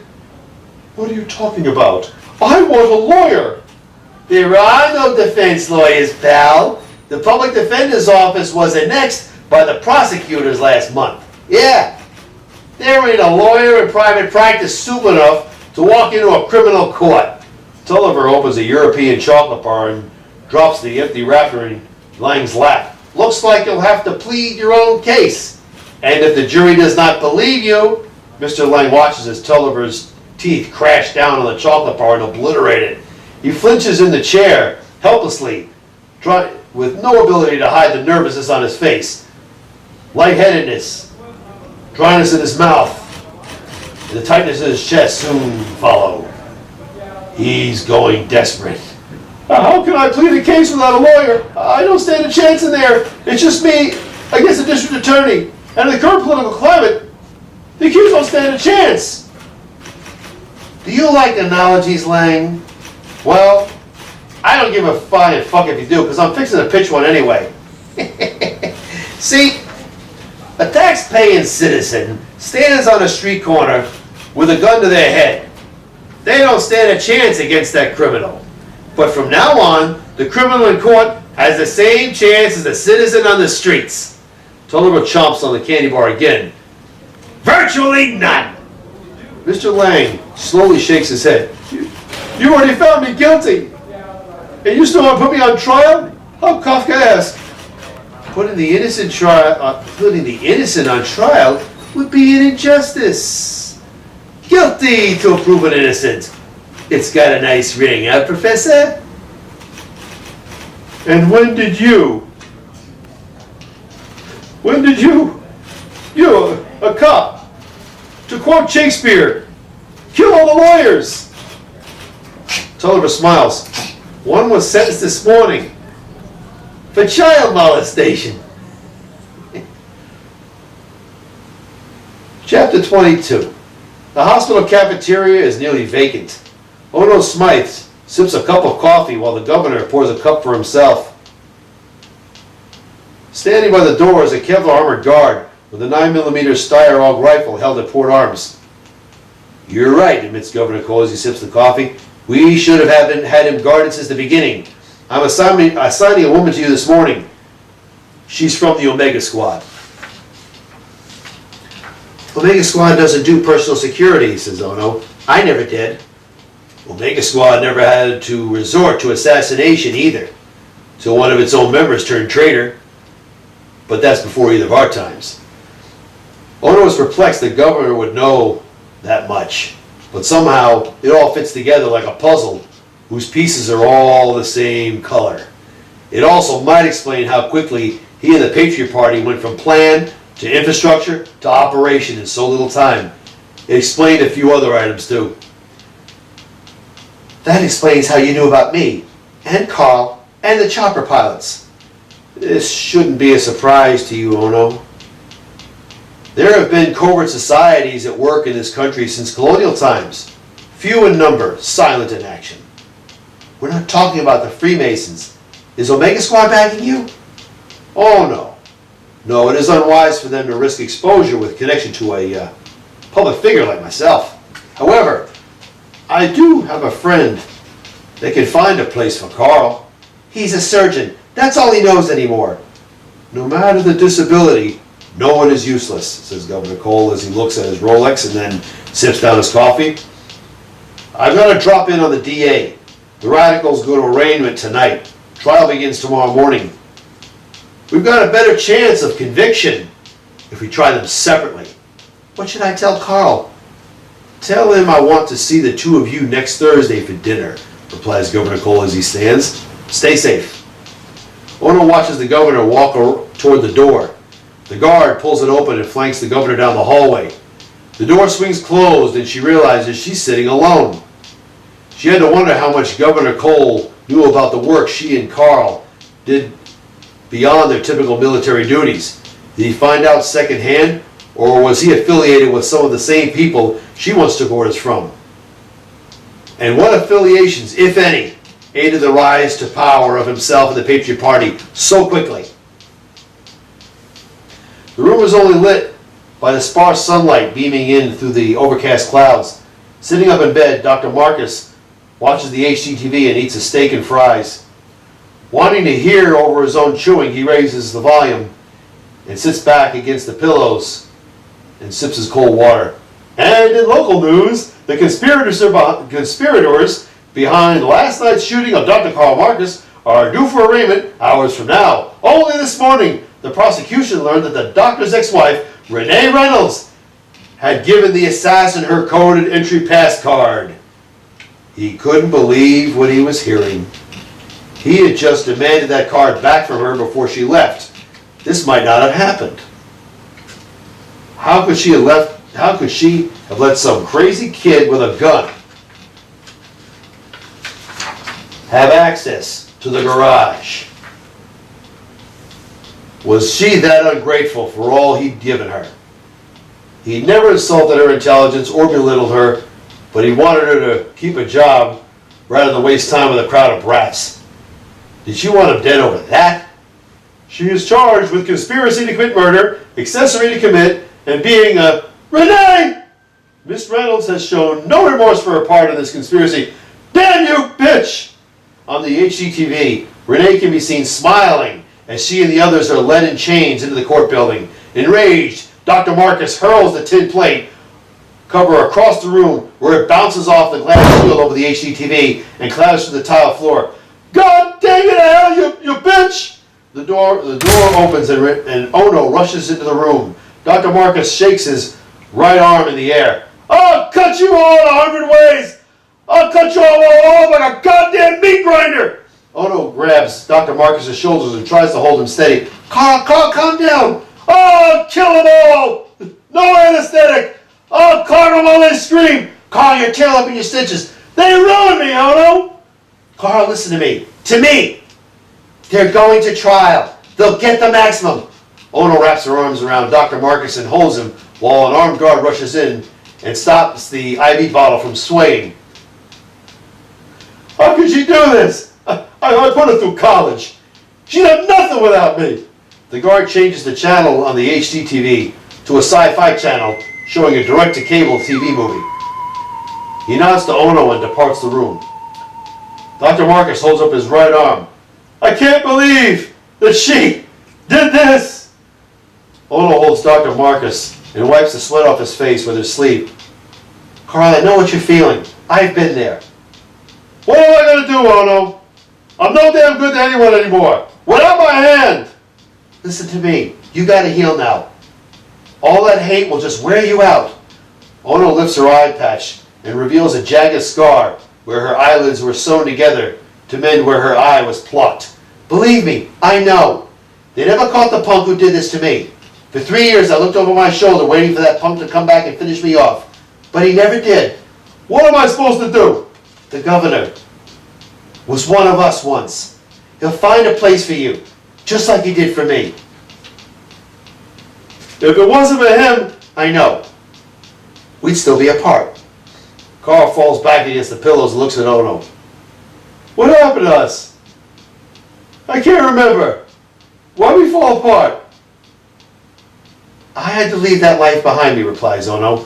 What are you talking about? I want a lawyer. There are no defense lawyers, pal. The public defender's office was annexed by the prosecutors last month. Yeah. There ain't a lawyer in private practice stupid enough to walk into a criminal court. Tulliver opens a European chocolate bar and drops the empty wrapper in Lang's lap. Looks like you'll have to plead your own case. And if the jury does not believe you, Mr. Lang watches as Tulliver's teeth crash down on the chocolate bar and obliterate it. He flinches in the chair, helplessly, with no ability to hide the nervousness on his face. Lightheadedness, dryness in his mouth, and the tightness in his chest soon follow. He's going desperate. How can I plead a case without a lawyer? I don't stand a chance in there. It's just me against the district attorney. And in the current political climate, the accused don't stand a chance. Do you like analogies, Lang? Well, I don't give a flying fuck if you do, because I'm fixing to pitch one anyway. See, a tax-paying citizen stands on a street corner with a gun to their head. They don't stand a chance against that criminal. But from now on, the criminal in court has the same chance as the citizen on the streets. Tulliver chomps on the candy bar again. Virtually none. Mr. Lang slowly shakes his head. You already found me guilty. And you still want to put me on trial? How Kafkaesque. Putting the innocent on trial would be an injustice. Guilty to prove an innocent. It's got a nice ring, huh, Professor? And when did you, a cop, to quote Shakespeare, kill all the lawyers? Tulliver smiles. One was sentenced this morning for child molestation. Chapter 22. The hospital cafeteria is nearly vacant. Ono Smythe sips a cup of coffee while the governor pours a cup for himself. Standing by the door is a Kevlar armored guard with a 9mm Steyr AUG rifle held at port arms. You're right, admits Governor Cole as he sips the coffee. We should have had him guarded since the beginning. I'm assigning a woman to you this morning. She's from the Omega Squad. Omega Squad doesn't do personal security, says Ono. I never did. Omega Squad never had to resort to assassination either, till one of its own members turned traitor. But that's before either of our times. Ono was perplexed the governor would know that much, but somehow it all fits together like a puzzle whose pieces are all the same color. It also might explain how quickly he and the Patriot Party went from plan to infrastructure to operation in so little time. It explained a few other items too. That explains how you knew about me, and Carl, and the chopper pilots. This shouldn't be a surprise to you, Ono. There have been covert societies at work in this country since colonial times. Few in number, silent in action. We're not talking about the Freemasons. Is Omega Squad backing you? Oh no. No, it is unwise for them to risk exposure with connection to a public figure like myself. However, I do have a friend that can find a place for Karl. He's a surgeon. That's all he knows anymore. No matter the disability, no one is useless, says Governor Cole as he looks at his Rolex and then sips down his coffee. I've got to drop in on the DA. The radicals go to arraignment tonight. Trial begins tomorrow morning. We've got a better chance of conviction if we try them separately. What should I tell Karl? Tell him I want to see the two of you next Thursday for dinner, replies Governor Cole as he stands. Stay safe. Ono watches the governor walk toward the door. The guard pulls it open and flanks the governor down the hallway. The door swings closed and she realizes she's sitting alone. She had to wonder how much Governor Cole knew about the work she and Karl did beyond their typical military duties. Did he find out secondhand, or was he affiliated with some of the same people she once took orders from? And what affiliations, if any, aided the rise to power of himself and the Patriot Party so quickly? The room was only lit by the sparse sunlight beaming in through the overcast clouds. Sitting up in bed, Dr. Marcus watches the HDTV and eats a steak and fries. Wanting to hear over his own chewing, he raises the volume and sits back against the pillows and sips his cold water. And in local news, the conspirators behind last night's shooting of Dr. Karl Marcus are due for arraignment hours from now. Only this morning, the prosecution learned that the doctor's ex-wife, Renee Reynolds, had given the assassin her coded entry pass card. He couldn't believe what he was hearing. He had just demanded that card back from her before she left. This might not have happened. How could she have let some crazy kid with a gun have access to the garage? Was she that ungrateful for all he'd given her? He never insulted her intelligence or belittled her, but he wanted her to keep a job rather than waste time with a crowd of brats. Did she want him dead over that? She is charged with conspiracy to commit murder, accessory to commit, and being a Renee! Miss Reynolds has shown no remorse for her part in this conspiracy. Damn you, bitch! On the HDTV, Renee can be seen smiling as she and the others are led in chains into the court building. Enraged, Dr. Marcus hurls the tin plate cover across the room where it bounces off the glass shield over the HDTV and clatters to the tile floor. God dang it, hell, you bitch! The door opens and Ono rushes into the room. Dr. Marcus shakes his right arm in the air. I'll cut you all 100 ways! I'll cut you all off like a goddamn meat grinder! Ono grabs Dr. Marcus's shoulders and tries to hold him steady. Karl, calm down! Oh, kill them all! No anesthetic! Oh, carve them while they scream! Karl, your tail up in your stitches! They ruined me, Ono! Karl, listen to me. To me! They're going to trial. They'll get the maximum. Ono wraps her arms around Dr. Marcus and holds him while an armed guard rushes in and stops the IV bottle from swaying. How could she do this? I put her through college. She'd have nothing without me. The guard changes the channel on the HDTV to a sci-fi channel showing a direct-to-cable TV movie. He nods to Ono and departs the room. Dr. Marcus holds up his right arm. I can't believe that she did this! Ono holds Dr. Marcus and wipes the sweat off his face with his sleeve. Karl, I know what you're feeling. I've been there. What am I going to do, Ono? I'm no damn good to anyone anymore. Without my hand! Listen to me. You got to heal now. All that hate will just wear you out. Ono lifts her eye patch and reveals a jagged scar where her eyelids were sewn together to mend where her eye was plucked. Believe me, I know. They never caught the punk who did this to me. For 3 years I looked over my shoulder waiting for that punk to come back and finish me off. But he never did. What am I supposed to do? The governor was one of us once. He'll find a place for you, just like he did for me. If it wasn't for him, I know, we'd still be apart. Carl falls back against the pillows and looks at Ono. What happened to us? I can't remember. Why'd we fall apart? I had to leave that life behind me, replies Ono.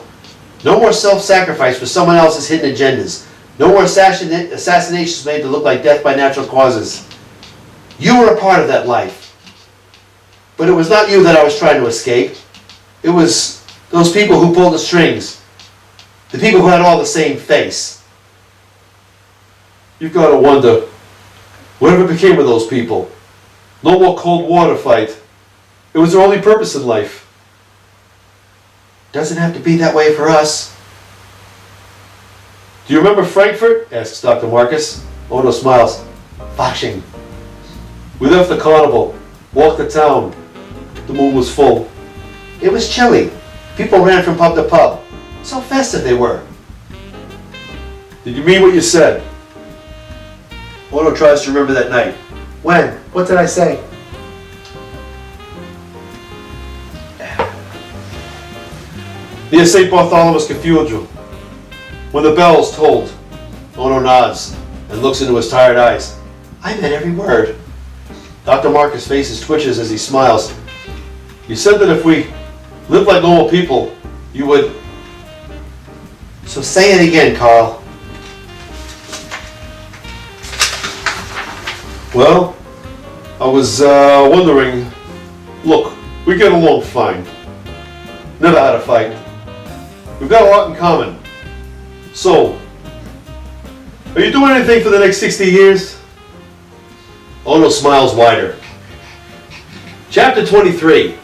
No more self-sacrifice for someone else's hidden agendas. No more assassinations made to look like death by natural causes. You were a part of that life. But it was not you that I was trying to escape. It was those people who pulled the strings. The people who had all the same face. You've got to wonder, whatever became of those people? No more cold water fight. It was their only purpose in life. Doesn't have to be that way for us. Do you remember Frankfurt? Asks Dr. Marcus. Ono smiles. Fasching. We left the carnival, walked the town. The moon was full. It was chilly. People ran from pub to pub. So festive they were. Did you mean what you said? Ono tries to remember that night. When? What did I say? Near St. Bartholomew's Cathedral. When the bells tolled, Ono nods and looks into his tired eyes. I meant every word. Dr. Marcus' face twitches as he smiles. You said that if we lived like normal people, you would... So say it again, Carl. Well, I was wondering... Look, we get along fine. Never had a fight. We've got a lot in common. So, are you doing anything for the next 60 years? Ono smiles wider. Chapter 23.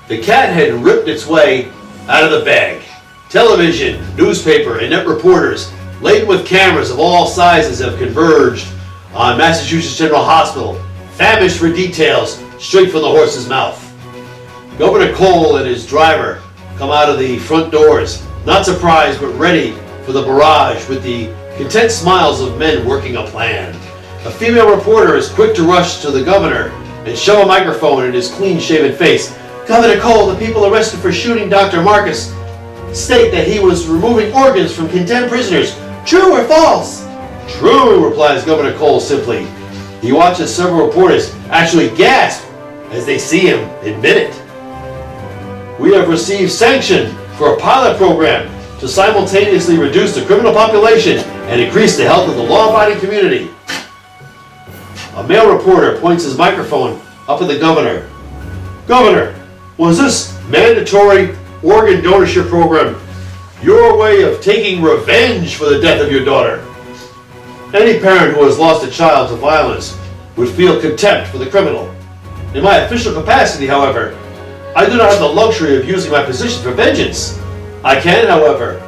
The cat had ripped its way out of the bag. Television, newspaper, and net reporters, laden with cameras of all sizes, have converged on Massachusetts General Hospital, famished for details straight from the horse's mouth. Governor Cole and his driver come out of the front doors, not surprised but ready for the barrage with the content smiles of men working a plan. A female reporter is quick to rush to the governor and shove a microphone in his clean-shaven face. Governor Cole, the people arrested for shooting Dr. Marcus state that he was removing organs from condemned prisoners. True or false? True, replies Governor Cole simply. He watches several reporters actually gasp as they see him admit it. We have received sanction for a pilot program to simultaneously reduce the criminal population and increase the health of the law-abiding community. A male reporter points his microphone up at the governor. Governor, was this mandatory organ donorship program your way of taking revenge for the death of your daughter? Any parent who has lost a child to violence would feel contempt for the criminal. In my official capacity, however, I do not have the luxury of using my position for vengeance. I can, however,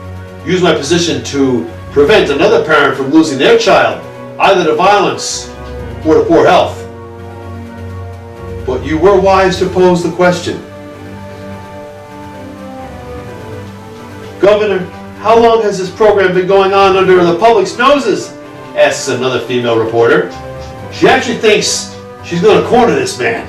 use my position to prevent another parent from losing their child, either to violence or to poor health. But you were wise to pose the question. Governor, how long has this program been going on under the public's noses? Asks another female reporter. She actually thinks she's going to corner this man.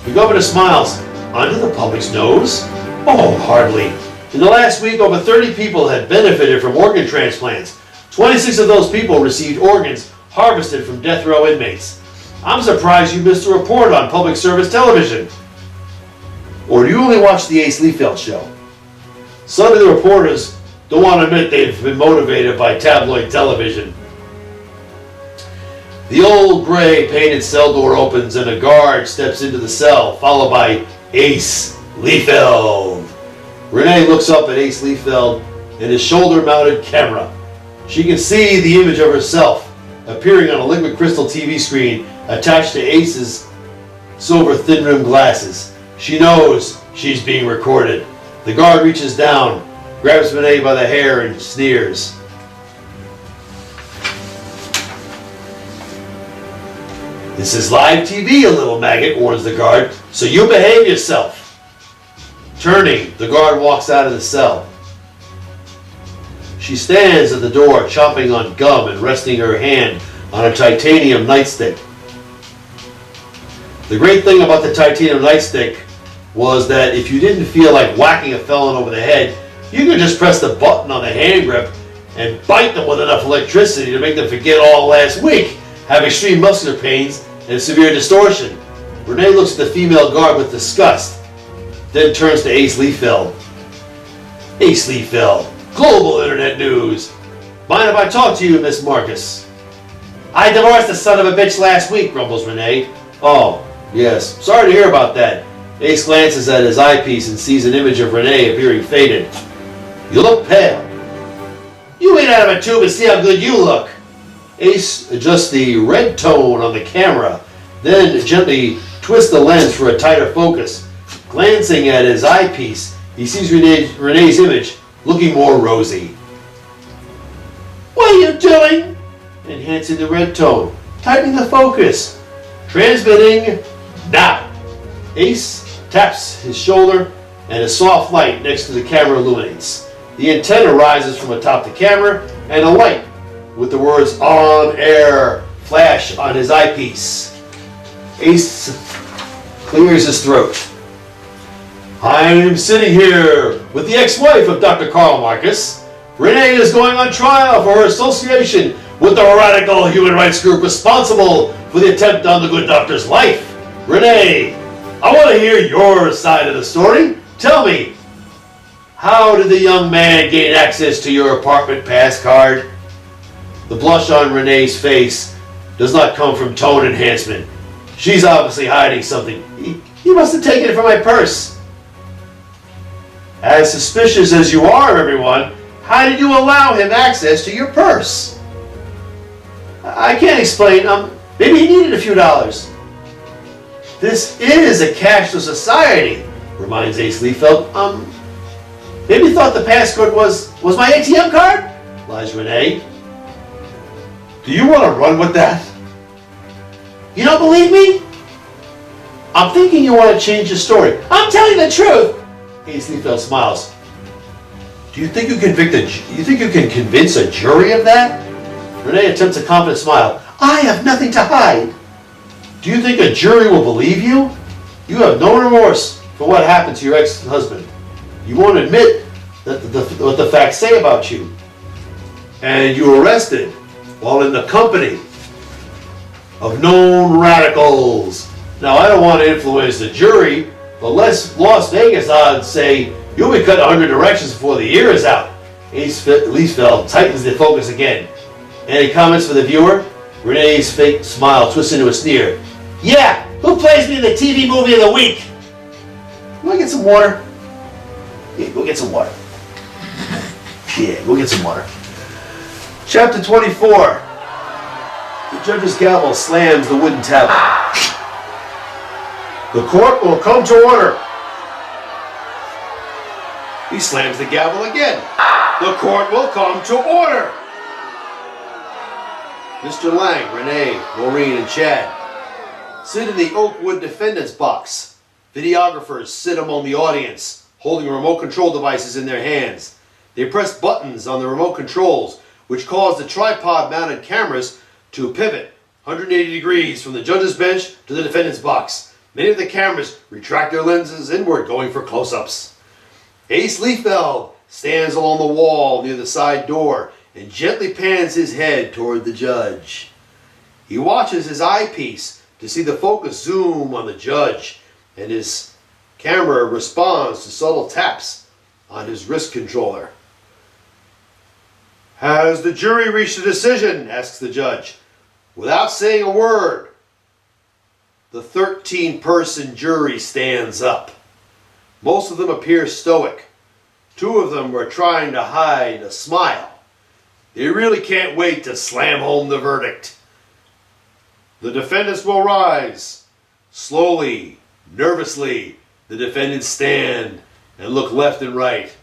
The governor smiles. Under the public's nose? Oh, hardly. In the last week, over 30 people had benefited from organ transplants. 26 of those people received organs harvested from death row inmates. I'm surprised you missed a report on public service television. Or do you only watch the Ace Liefeld show? Some of the reporters don't want to admit they've been motivated by tabloid television. The old gray painted cell door opens and a guard steps into the cell, followed by Ace Liefeld. Renee looks up at Ace Liefeld and his shoulder-mounted camera. She can see the image of herself appearing on a liquid crystal TV screen attached to Ace's silver thin-rimmed glasses. She knows she's being recorded. The guard reaches down, grabs Renee by the hair and sneers. This is live TV, you little maggot, warns the guard, so you behave yourself. Turning, the guard walks out of the cell. She stands at the door, chomping on gum and resting her hand on a titanium nightstick. The great thing about the titanium nightstick was that if you didn't feel like whacking a felon over the head, you could just press the button on the hand grip and bite them with enough electricity to make them forget all last week, have extreme muscular pains and severe distortion. Renee looks at the female guard with disgust, then turns to Ace Liefeld. Ace Liefeld, Global Internet News. Mind if I talk to you, Miss Marcus? I divorced the son of a bitch last week, grumbles Renee. Oh, yes. Sorry to hear about that. Ace glances at his eyepiece and sees an image of Renee appearing faded. You look pale. You ain't out of a tube and see how good you look. Ace adjusts the red tone on the camera, then gently twists the lens for a tighter focus. Glancing at his eyepiece, he sees Renee's image, looking more rosy. What are you doing? Enhancing the red tone, tightening the focus. Transmitting now. Ace taps his shoulder and a soft light next to the camera illuminates. The antenna rises from atop the camera and a light with the words on air flash on his eyepiece. Ace clears his throat. I'm sitting here with the ex-wife of Dr. Karl Marcus. Renee is going on trial for her association with the radical human rights group responsible for the attempt on the good doctor's life. Renee, I want to hear your side of the story. Tell me, how did the young man gain access to your apartment pass card? The blush on Renee's face does not come from tone enhancement. She's obviously hiding something. He must have taken it from my purse. As suspicious as you are, everyone, how did you allow him access to your purse? I can't explain. Maybe he needed a few dollars. This is a cashless society, reminds Ace Liefeld. Maybe he thought the passcode was my ATM card? Lies Renee. Do you want to run with that? You don't believe me? I'm thinking you want to change the story. I'm telling the truth. Ace Liefeld smiles. Do you think you can convince a jury of that? Renee attempts a confident smile. I have nothing to hide. Do you think a jury will believe you? You have no remorse for what happened to your ex-husband. You won't admit what the facts say about you. And you were arrested while in the company of known radicals. Now, I don't want to influence the jury, but Las Vegas odds say you'll be cut 100 directions before the year is out. Ace Liefeld tightens the focus again. Any comments for the viewer? Renee's fake smile twists into a sneer. Yeah, who plays me in the TV movie of the week? Can I get some water? Yeah, go get some water. Yeah, go get some water. Chapter 24. The judge's gavel slams the wooden tablet. The court will come to order. He slams the gavel again. The court will come to order. Mr. Lang, Renee, Maureen, and Chad sit in the Oakwood defendant's box. Videographers sit among the audience, holding remote control devices in their hands. They press buttons on the remote controls, which cause the tripod-mounted cameras to pivot 180 degrees from the judge's bench to the defendant's box. Many of the cameras retract their lenses inward, going for close-ups. Ace Liefeld stands along the wall near the side door and gently pans his head toward the judge. He watches his eyepiece to see the focus zoom on the judge, and his camera responds to subtle taps on his wrist controller. Has the jury reached a decision? Asks the judge. Without saying a word, the 13-person jury stands up. Most of them appear stoic. Two of them are trying to hide a smile. They really can't wait to slam home the verdict. The defendants will rise. Slowly, nervously, the defendants stand and look left and right.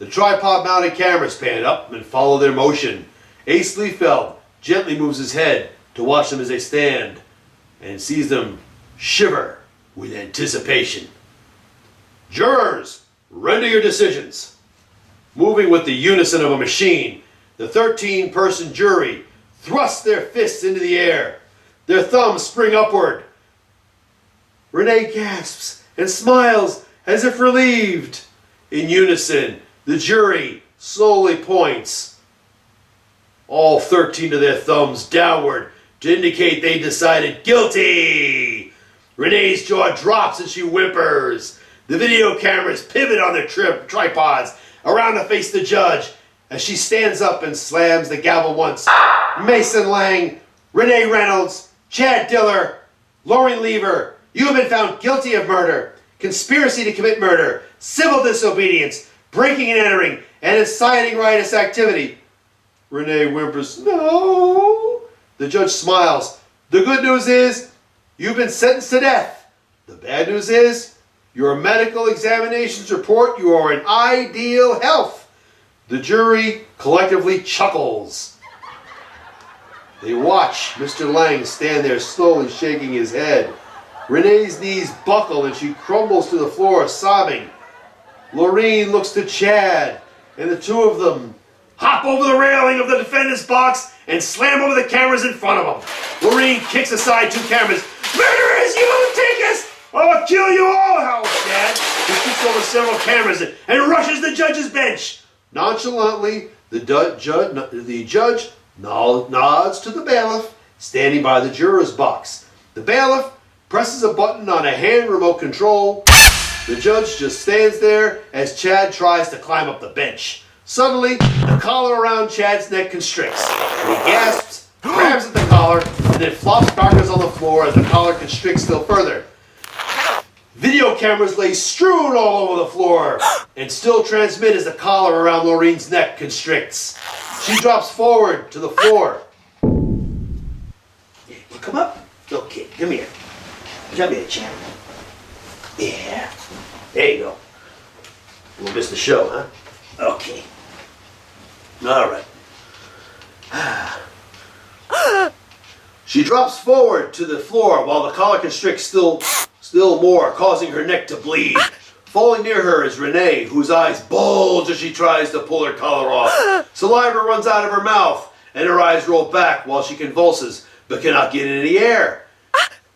The tripod-mounted cameras pan up and follow their motion. Ace Liefeld gently moves his head to watch them as they stand and sees them shiver with anticipation. Jurors, render your decisions. Moving with the unison of a machine, the 13-person jury thrusts their fists into the air. Their thumbs spring upward. Renee gasps and smiles as if relieved. In unison, the jury slowly points all 13 of their thumbs downward to indicate they decided guilty. Renee's jaw drops and she whimpers. The video cameras pivot on their tripods around to face the judge as she stands up and slams the gavel once. Mason Lang, Renee Reynolds, Chad Diller, Lauren Lever, you have been found guilty of murder, conspiracy to commit murder, civil disobedience, breaking and entering, and inciting riotous activity. Renee whimpers, no. The judge smiles. The good news is, you've been sentenced to death. The bad news is, your medical examinations report you are in ideal health. The jury collectively chuckles. They watch Mr. Lang stand there slowly shaking his head. Renee's knees buckle and she crumbles to the floor sobbing. Lorene looks to Chad and the two of them hop over the railing of the defendant's box and slam over the cameras in front of them. Lorene kicks aside two cameras. Murderers, you won't take us! I'll kill you all, howls Chad. He kicks over several cameras and rushes the judge's bench. Nonchalantly, the judge nods to the bailiff standing by the juror's box. The bailiff presses a button on a hand remote control. The judge just stands there as Chad tries to climb up the bench. Suddenly, the collar around Chad's neck constricts. He gasps, grabs at the collar, and then flops backwards on the floor as the collar constricts still further. Video cameras lay strewn all over the floor and still transmit as the collar around Lorene's neck constricts. She drops forward to the floor. Yeah, you come up? Okay, come here. Come here, Chad. Yeah. There you go. We'll miss the show, huh? Okay. All right. She drops forward to the floor while the collar constricts still more, causing her neck to bleed. Falling near her is Renee, whose eyes bulge as she tries to pull her collar off. Saliva runs out of her mouth, and her eyes roll back while she convulses, but cannot get any air.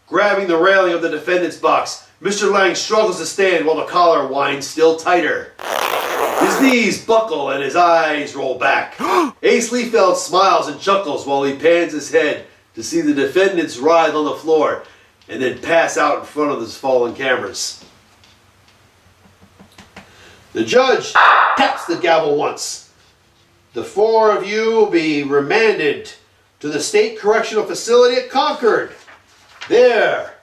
Grabbing the railing of the defendant's box, Mr. Lang struggles to stand while the collar winds still tighter. His knees buckle and his eyes roll back. Ace Liefeld smiles and chuckles while he pans his head to see the defendants writhe on the floor and then pass out in front of his fallen cameras. The judge taps the gavel once. The four of you will be remanded to the State Correctional Facility at Concord. There,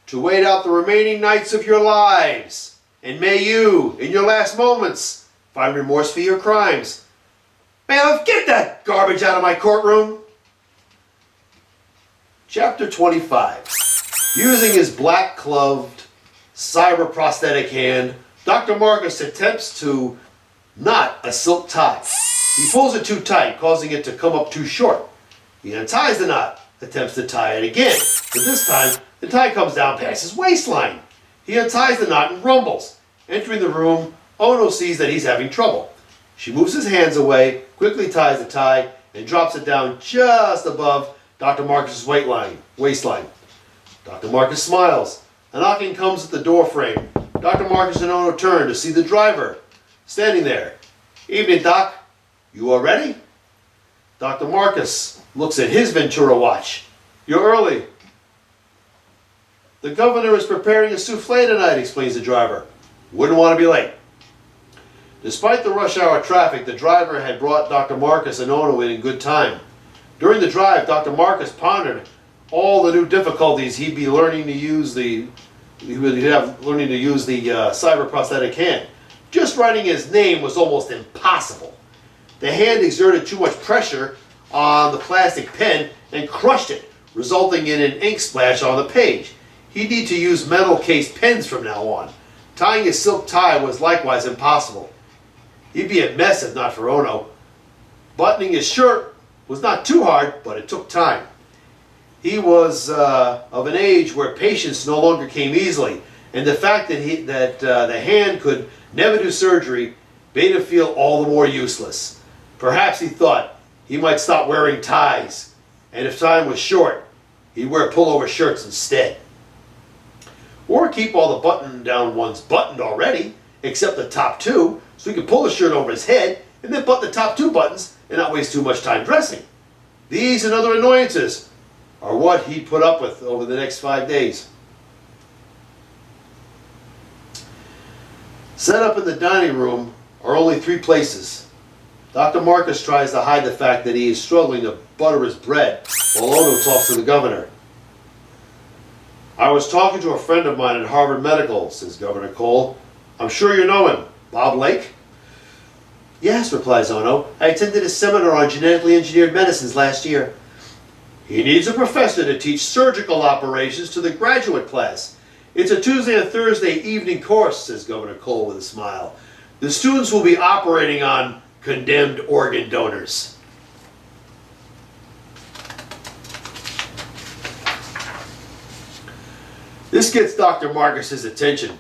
to wait out the remaining nights of your lives. And may you, in your last moments, find remorse for your crimes. Bailiff, get that garbage out of my courtroom. Chapter 25. Using his black-gloved, cyber-prosthetic hand, Dr. Marcus attempts to knot a silk tie. He pulls it too tight, causing it to come up too short. He unties the knot, attempts to tie it again, but this time the tie comes down past his waistline. He unties the knot and rumbles. Entering the room, Ono sees that he's having trouble. She moves his hands away, quickly ties the tie, and drops it down just above Dr. Marcus's waistline. Dr. Marcus smiles. A knocking comes at the door frame. Dr. Marcus and Ono turn to see the driver standing there. Evening, Doc. You all ready? Dr. Marcus looks at his Ventura watch. You're early. The governor is preparing a souffle tonight, explains the driver. Wouldn't want to be late. Despite the rush hour traffic, the driver had brought Dr. Marcus and Ono in good time. During the drive, Dr. Marcus pondered all the new difficulties he'd be learning to use the cyber prosthetic hand. Just writing his name was almost impossible. The hand exerted too much pressure on the plastic pen and crushed it, resulting in an ink splash on the page. He'd need to use metal-cased pens from now on. Tying his silk tie was likewise impossible. He'd be a mess if not for Ono. Buttoning his shirt was not too hard, but it took time. He was of an age where patience no longer came easily, and the fact that the hand could never do surgery made him feel all the more useless. Perhaps he thought he might stop wearing ties, and if time was short, he'd wear pullover shirts instead. Or keep all the button-down ones buttoned already, except the top two, so he can pull the shirt over his head and then button the top two buttons and not waste too much time dressing. These and other annoyances are what he'd put up with over the next 5 days. Set up in the dining room are only 3 places. Dr. Marcus tries to hide the fact that he is struggling to butter his bread while Ono talks to the governor. "I was talking to a friend of mine at Harvard Medical," says Governor Cole. "I'm sure you know him. Bob Lake?" "Yes," replies Ono. "I attended a seminar on genetically engineered medicines last year." "He needs a professor to teach surgical operations to the graduate class. It's a Tuesday and Thursday evening course," says Governor Cole with a smile. "The students will be operating on condemned organ donors." This gets Dr. Marcus's attention.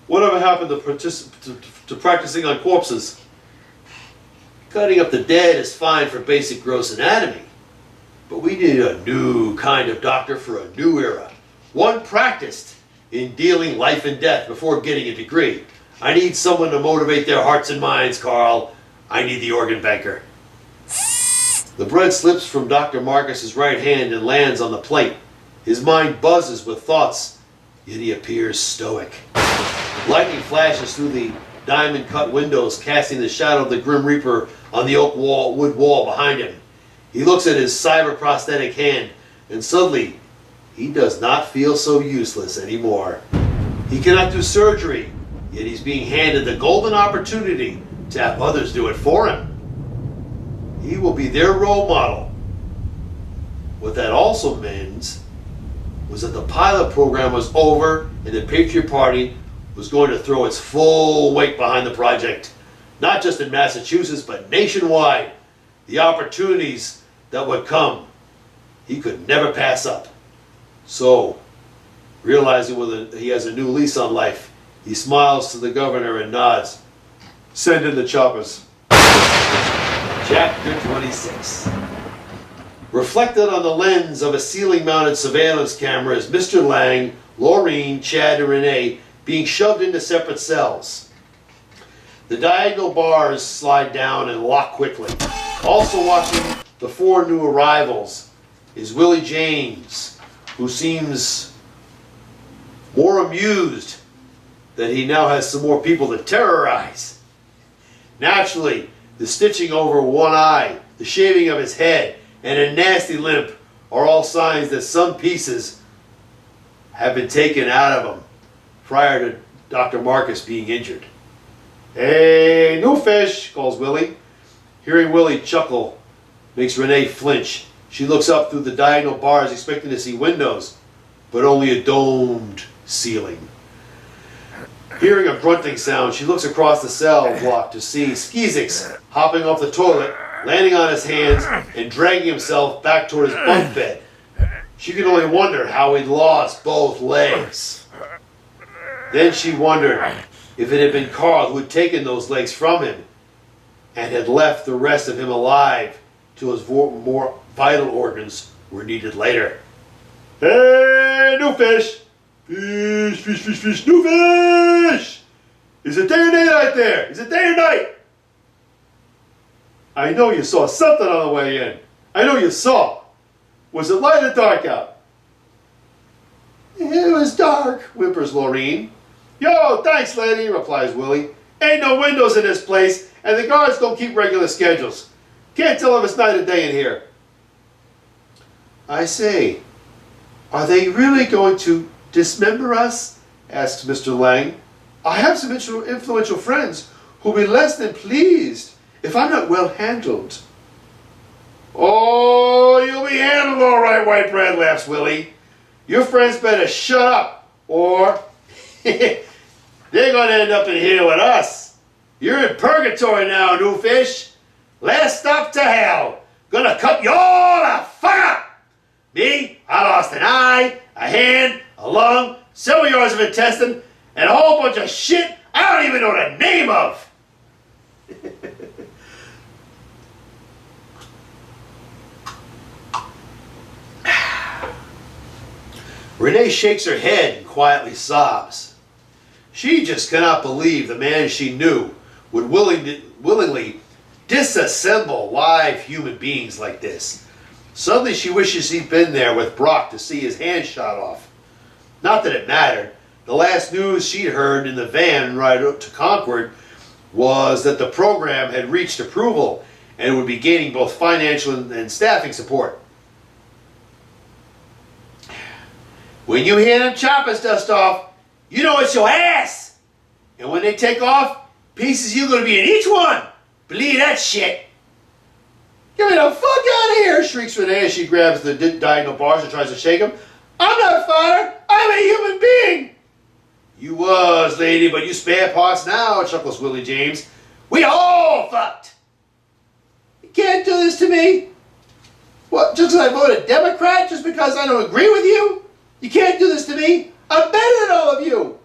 Whatever happened to practicing on corpses? Cutting up the dead is fine for basic gross anatomy, but we need a new kind of doctor for a new era. One practiced in dealing life and death before getting a degree. I need someone to motivate their hearts and minds, Carl. I need the organ banker. The bread slips from Dr. Marcus's right hand and lands on the plate. His mind buzzes with thoughts, yet he appears stoic. Lightning flashes through the diamond-cut windows, casting the shadow of the Grim Reaper on the wood wall behind him. He looks at his cyber prosthetic hand, and suddenly, he does not feel so useless anymore. He cannot do surgery, yet he's being handed the golden opportunity to have others do it for him. He will be their role model. What that also means was that the pilot program was over and the Patriot Party was going to throw its full weight behind the project, not just in Massachusetts, but nationwide. The opportunities that would come, he could never pass up. So, realizing he has a new lease on life, he smiles to the governor and nods. "Send in the choppers." Chapter 26. Reflected on the lens of a ceiling-mounted surveillance camera is Mr. Lang, Laureen, Chad, and Renee being shoved into separate cells. The diagonal bars slide down and lock quickly. Also watching the 4 new arrivals is Willie James, who seems more amused that he now has some more people to terrorize. Naturally, the stitching over one eye, the shaving of his head, and a nasty limp are all signs that some pieces have been taken out of him prior to Dr. Marcus being injured. "Hey, new fish," calls Willie. Hearing Willie chuckle makes Renee flinch. She looks up through the diagonal bars expecting to see windows, but only a domed ceiling. Hearing a grunting sound, she looks across the cell block to see Skeezix hopping off the toilet, landing on his hands, and dragging himself back toward his bunk bed. She can only wonder how he'd lost both legs. Then she wondered if it had been Carl who had taken those legs from him and had left the rest of him alive till his more vital organs were needed later. "Hey, new fish! Fish, fish, fish, fish, new fish! Is it day or night out there? Is it day or night? I know you saw something on the way in. I know you saw. Was it light or dark out?" "It was dark," whimpers Laureen. "Yo, thanks, lady," replies Willie. "Ain't no windows in this place, and the guards don't keep regular schedules. Can't tell if it's night or day in here." "I say, are they really going to dismember us?" asks Mr. Lang. "I have some influential friends who'll be less than pleased if I'm not well handled." "Oh, you'll be handled all right, white bread," laughs Willie. "Your friends better shut up, or they're going to end up in here with us. You're in purgatory now, new fish. Last stop to hell. Gonna cut you all the fuck up. Me, I lost an eye, a hand, a lung, several yards of intestine, and a whole bunch of shit I don't even know the name of." Renee shakes her head and quietly sobs. She just cannot believe the man she knew would willingly disassemble live human beings like this. Suddenly she wishes he'd been there with Brock to see his hand shot off. Not that it mattered. The last news she'd heard in the van ride up to Concord was that the program had reached approval and would be gaining both financial and staffing support. When you hear them choppers dust off, you know it's your ass. And when they take off, pieces you're going to be in each one. Believe that shit. Get me the fuck out of here, shrieks Renee as she grabs the diagonal bars and tries to shake them. I'm not a fighter. I'm a human being. You was, lady, but you spare parts now, chuckles Willie James. We all fucked. You can't do this to me. What, just because I voted Democrat, just because I don't agree with you? You can't do this to me. I'm better than all of you.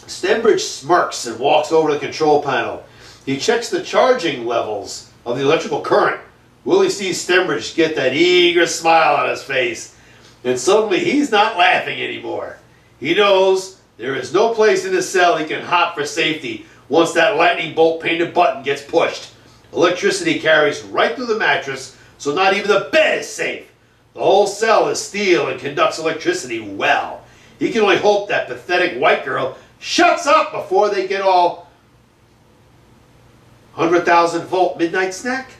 Stenbridge smirks and walks over to the control panel. He checks the charging levels of the electrical current. Willie sees Stenbridge get that eager smile on his face. And suddenly he's not laughing anymore. He knows there is no place in his cell he can hop for safety once that lightning bolt painted button gets pushed. Electricity carries right through the mattress, so not even the bed is safe. The whole cell is steel and conducts electricity well. He can only hope that pathetic white girl shuts up before they get all 100,000 volt midnight snack.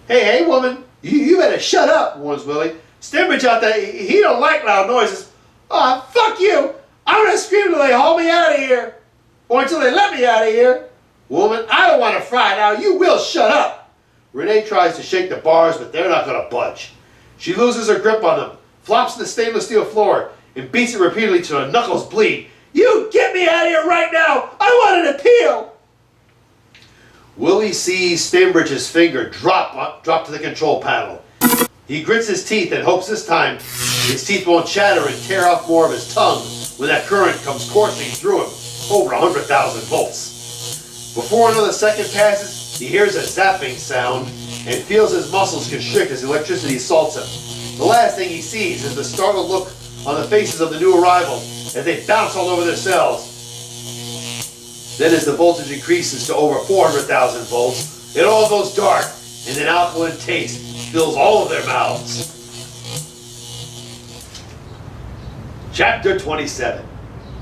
Hey, woman, you better shut up, warns Willie. Stenbridge out there, he don't like loud noises. Oh, fuck you. I'm going to scream until they haul me out of here. Or until they let me out of here. Woman, I don't want to fry now. You will shut up. Renee tries to shake the bars, but they're not going to budge. She loses her grip on them, flops to the stainless steel floor, and beats it repeatedly till her knuckles bleed. You get me out of here right now. I want an appeal. Willie sees Stenbridge's finger drop to the control panel. He grits his teeth and hopes this time his teeth won't chatter and tear off more of his tongue when that current comes coursing through him over 100,000 volts. Before another second passes, he hears a zapping sound and feels his muscles constrict as the electricity assaults him. The last thing he sees is the startled look on the faces of the new arrivals as they bounce all over their cells. Then as the voltage increases to over 400,000 volts, it all goes dark and an alkaline taste fills all of their mouths. Chapter 27.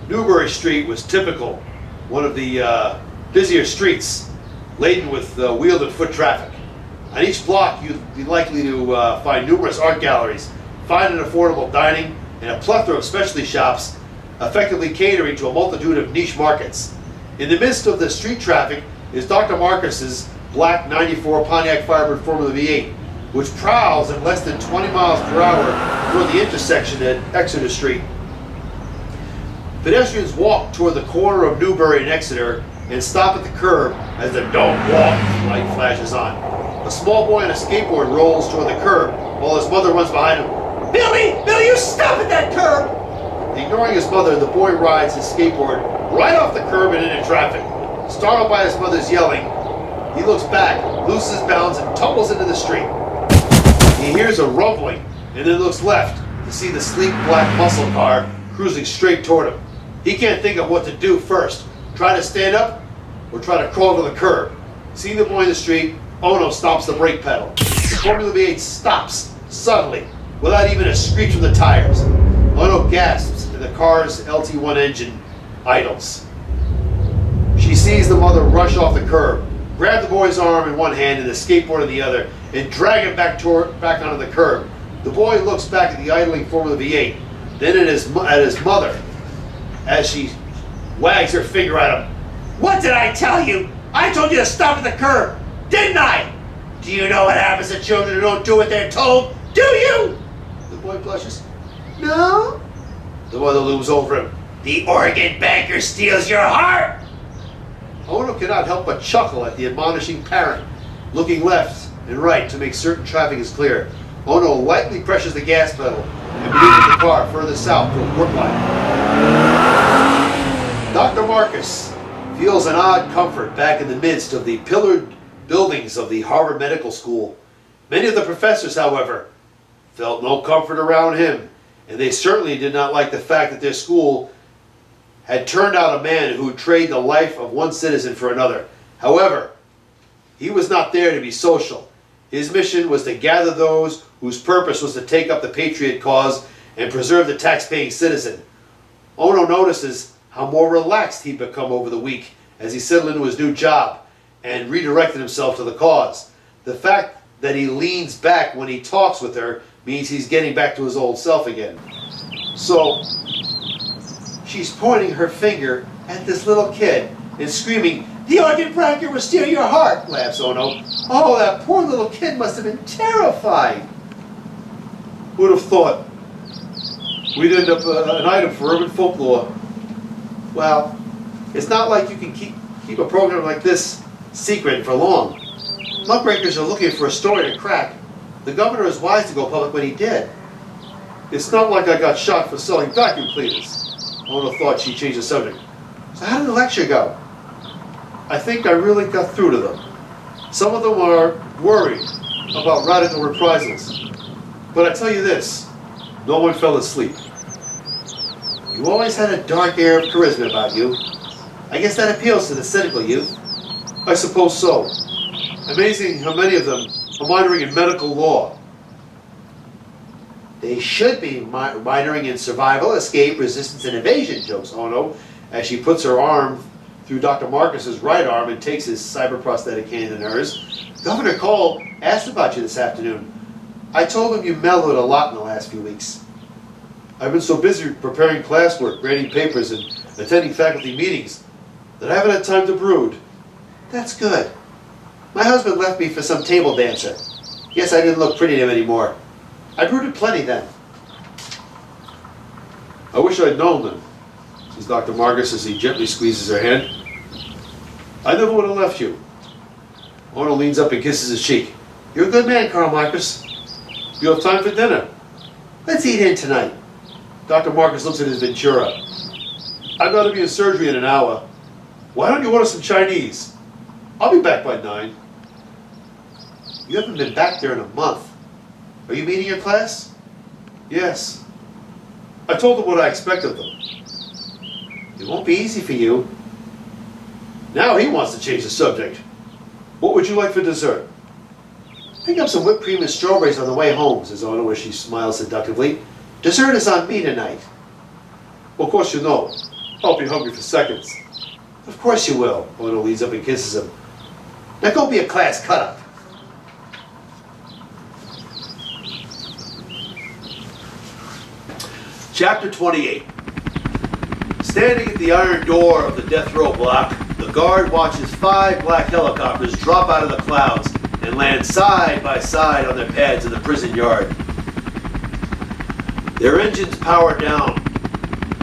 Newbury Street was typical, one of the busier streets, laden with wheeled and foot traffic. On each block, you'd be likely to find numerous art galleries, fine and affordable dining, and a plethora of specialty shops, effectively catering to a multitude of niche markets. In the midst of the street traffic is Dr. Marcus's black 94 Pontiac Firebird Formula V8, which prowls at less than 20 miles per hour toward the intersection at Exeter Street. Pedestrians walk toward the corner of Newbury and Exeter and stop at the curb as the "don't walk" light flashes on. A small boy on a skateboard rolls toward the curb while his mother runs behind him. Billy, you stop at that curb! Ignoring his mother, the boy rides his skateboard right off the curb and into traffic. Startled by his mother's yelling, he looks back, loses bounds, and tumbles into the street. He hears a rumbling and then looks left to see the sleek black muscle car cruising straight toward him. He can't think of what to do first. Try to stand up or try to crawl to the curb. Seeing the boy in the street, Ono stomps the brake pedal. The Formula V8 stops suddenly without even a screech from the tires. Ono gasps and the car's LT1 engine idles. She sees the mother rush off the curb, grab the boy's arm in one hand and the skateboard in the other, and drag him back onto the curb. The boy looks back at the idling Formula V8, then at his mother, as she wags her finger at him. What did I tell you? I told you to stop at the curb, didn't I? Do you know what happens to children who don't do what they're told? Do you? The boy blushes. No? The mother looms over him. The organ banker steals your heart! Ono cannot help but chuckle at the admonishing parent, looking left and right to make certain traffic is clear. Ono lightly presses the gas pedal and moves the car further south to a work line. Dr. Marcus feels an odd comfort back in the midst of the pillared buildings of the Harvard Medical School. Many of the professors, however, felt no comfort around him, and they certainly did not like the fact that their school had turned out a man who would trade the life of one citizen for another. However, he was not there to be social. His mission was to gather those whose purpose was to take up the patriot cause and preserve the tax-paying citizen. Ono notices how more relaxed he'd become over the week as he settled into his new job and redirected himself to the cause. The fact that he leans back when he talks with her means he's getting back to his old self again. So, she's pointing her finger at this little kid and screaming, "The organ breaker will steal your heart," laughs Ono. "Oh, that poor little kid must have been terrified." Who'd have thought we'd end up an item for urban folklore? Well, it's not like you can keep a program like this secret for long. Muckrakers are looking for a story to crack. The governor is wise to go public when he did. It's not like I got shot for selling vacuum cleaners. Ono thought she'd change the subject. So how did the lecture go? I think I really got through to them. Some of them are worried about radical reprisals. But I tell you this, no one fell asleep. You always had a dark air of charisma about you. I guess that appeals to the cynical youth. I suppose so. Amazing how many of them are minoring in medical law. They should be minoring in survival, escape, resistance, and evasion, jokes Ono, as she puts her arm through Dr. Marcus's right arm and takes his cyber prosthetic hand in hers. Governor Cole asked about you this afternoon. I told him you mellowed a lot in the last few weeks. I've been so busy preparing classwork, grading papers, and attending faculty meetings that I haven't had time to brood. That's good. My husband left me for some table dancer. Guess I didn't look pretty to him anymore. I brooded plenty then. I wish I'd known then, says Dr. Marcus as he gently squeezes her hand. I never would have left you. Ono leans up and kisses his cheek. You're a good man, Karl Marcus. You have time for dinner. Let's eat in tonight. Dr. Marcus looks at his Ventura. I've got to be in surgery in an hour. Why don't you order some Chinese? I'll be back by 9. You haven't been back there in a month. Are you meeting your class? Yes. I told them what I expect of them. It won't be easy for you. Now he wants to change the subject. What would you like for dessert? Pick up some whipped cream and strawberries on the way home, says Ono as she smiles seductively. Dessert is on me tonight. Well, of course you know. I'll be hungry for seconds. Of course you will. Ono leads up and kisses him. Now go be a class cut-up. Chapter 28. Standing at the iron door of the death row block, the guard watches 5 black helicopters drop out of the clouds and land side by side on their pads in the prison yard. Their engines power down,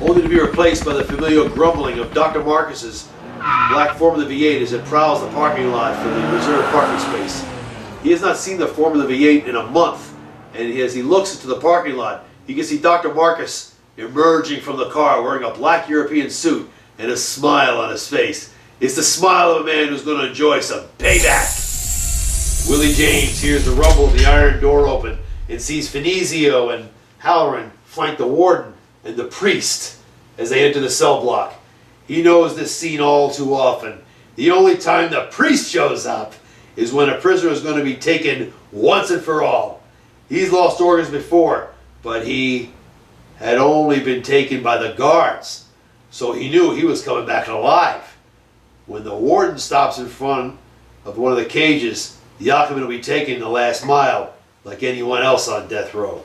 only to be replaced by the familiar grumbling of Dr. Marcus's black form of the V8 as it prowls the parking lot for the reserved parking space. He has not seen the form of the V8 in a month, and as he looks into the parking lot, he can see Dr. Marcus emerging from the car wearing a black European suit and a smile on his face. It's the smile of a man who's going to enjoy some payback. Willie James hears the rumble of the iron door open and sees Finizio and Halloran flank the warden and the priest as they enter the cell block. He knows this scene all too often. The only time the priest shows up is when a prisoner is going to be taken once and for all. He's lost organs before, but he had only been taken by the guards, so he knew he was coming back alive. When the warden stops in front of one of the cages, the occupant will be taken the last mile, like anyone else on death row.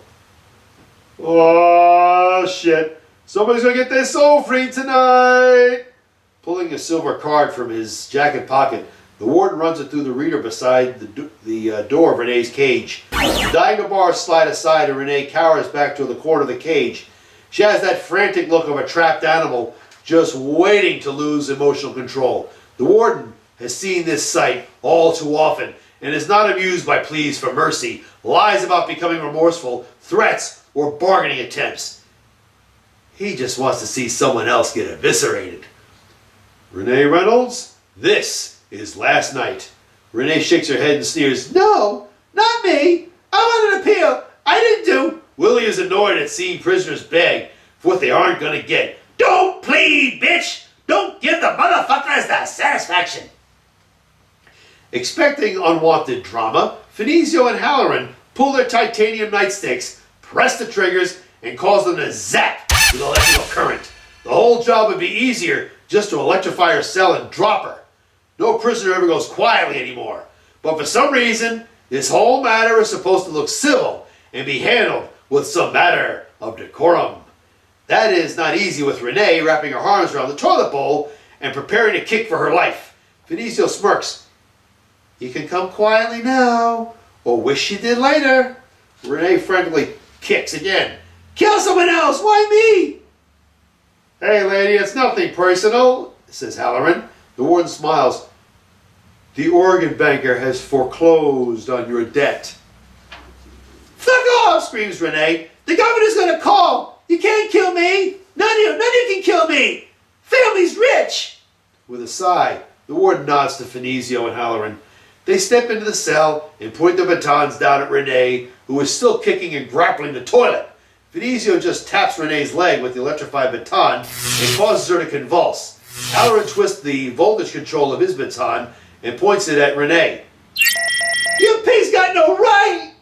Oh, shit. Somebody's going to get their soul free tonight. Pulling a silver card from his jacket pocket, the warden runs it through the reader beside the door of Renee's cage. The diagonal bars slide aside and Renee cowers back to the corner of the cage. She has that frantic look of a trapped animal just waiting to lose emotional control. The warden has seen this sight all too often and is not amused by pleas for mercy, lies about becoming remorseful, threats, or bargaining attempts. He just wants to see someone else get eviscerated. Renee Reynolds, this is last night. Renee shakes her head and sneers. No, not me. I want an appeal. I didn't do. Willie is annoyed at seeing prisoners beg for what they aren't going to get. Don't plead, bitch! Don't give the motherfuckers the satisfaction. Expecting unwanted drama, Finizio and Halloran pull their titanium nightsticks, press the triggers, and cause them to zap with electrical current. The whole job would be easier just to electrify her cell and drop her. No prisoner ever goes quietly anymore. But for some reason, this whole matter is supposed to look civil and be handled with some matter of decorum. That is not easy with Renee wrapping her arms around the toilet bowl and preparing to kick for her life. Finizio smirks. You can come quietly now, or wish you did later. Renee frankly kicks again. Kill someone else, why me? Hey lady, it's nothing personal, says Halloran. The warden smiles. The organ banker has foreclosed on your debt. Fuck off, screams Renee. The governor's gonna call. You can't kill me. None of you can kill me. Family's rich. With a sigh, the warden nods to Finizio and Halloran. They step into the cell and point their batons down at Renee, who is still kicking and grappling the toilet. Finizio just taps Renee's leg with the electrified baton and causes her to convulse. Halloran twists the voltage control of his baton and points it at Renee. You pig's got no right!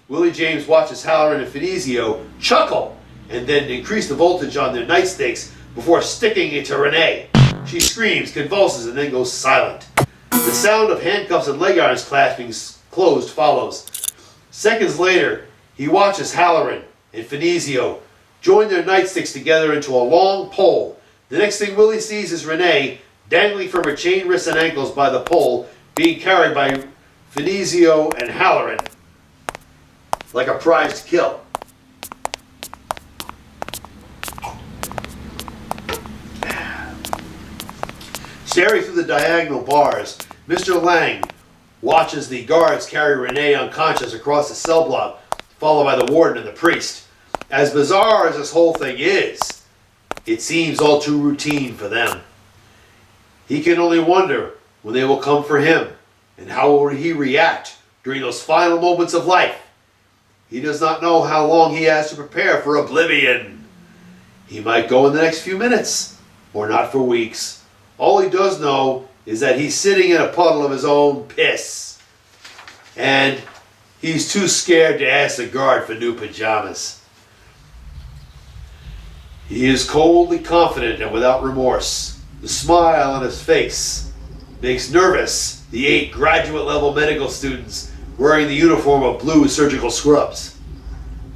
Willie James watches Halloran and Finizio chuckle and then increase the voltage on their nightsticks before sticking it to Renee. She screams, convulses, and then goes silent. The sound of handcuffs and leg irons clasping closed follows. Seconds later, he watches Halloran and Finizio join their nightsticks together into a long pole. The next thing Willie sees is Renee dangling from her chained wrists and ankles by the pole, being carried by Finizio and Halloran like a prize to kill. Staring through the diagonal bars, Mr. Lang watches the guards carry Renee unconscious across the cell block, followed by the warden and the priest. As bizarre as this whole thing is, it seems all too routine for them. He can only wonder when they will come for him, and how will he react during those final moments of life. He does not know how long he has to prepare for oblivion. He might go in the next few minutes, or not for weeks. All he does know is that he's sitting in a puddle of his own piss, and he's too scared to ask the guard for new pajamas. He is coldly confident and without remorse. The smile on his face makes nervous the 8 graduate-level medical students wearing the uniform of blue surgical scrubs.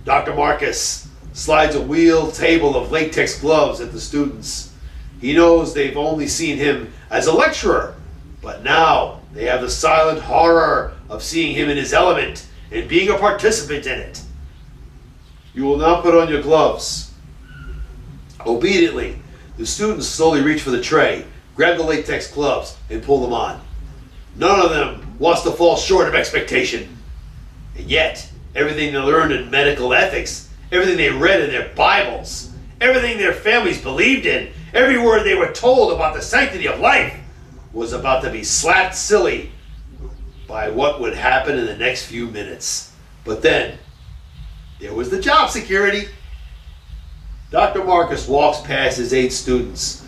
Dr. Marcus slides a wheeled table of latex gloves at the students. He knows they've only seen him as a lecturer, but now they have the silent horror of seeing him in his element and being a participant in it. You will now put on your gloves. Obediently, the students slowly reach for the tray, grab the latex gloves, and pull them on. None of them wants to fall short of expectation. And yet, everything they learned in medical ethics, everything they read in their Bibles, everything their families believed in, every word they were told about the sanctity of life was about to be slapped silly by what would happen in the next few minutes. But then, there was the job security. Dr. Marcus walks past his 8 students.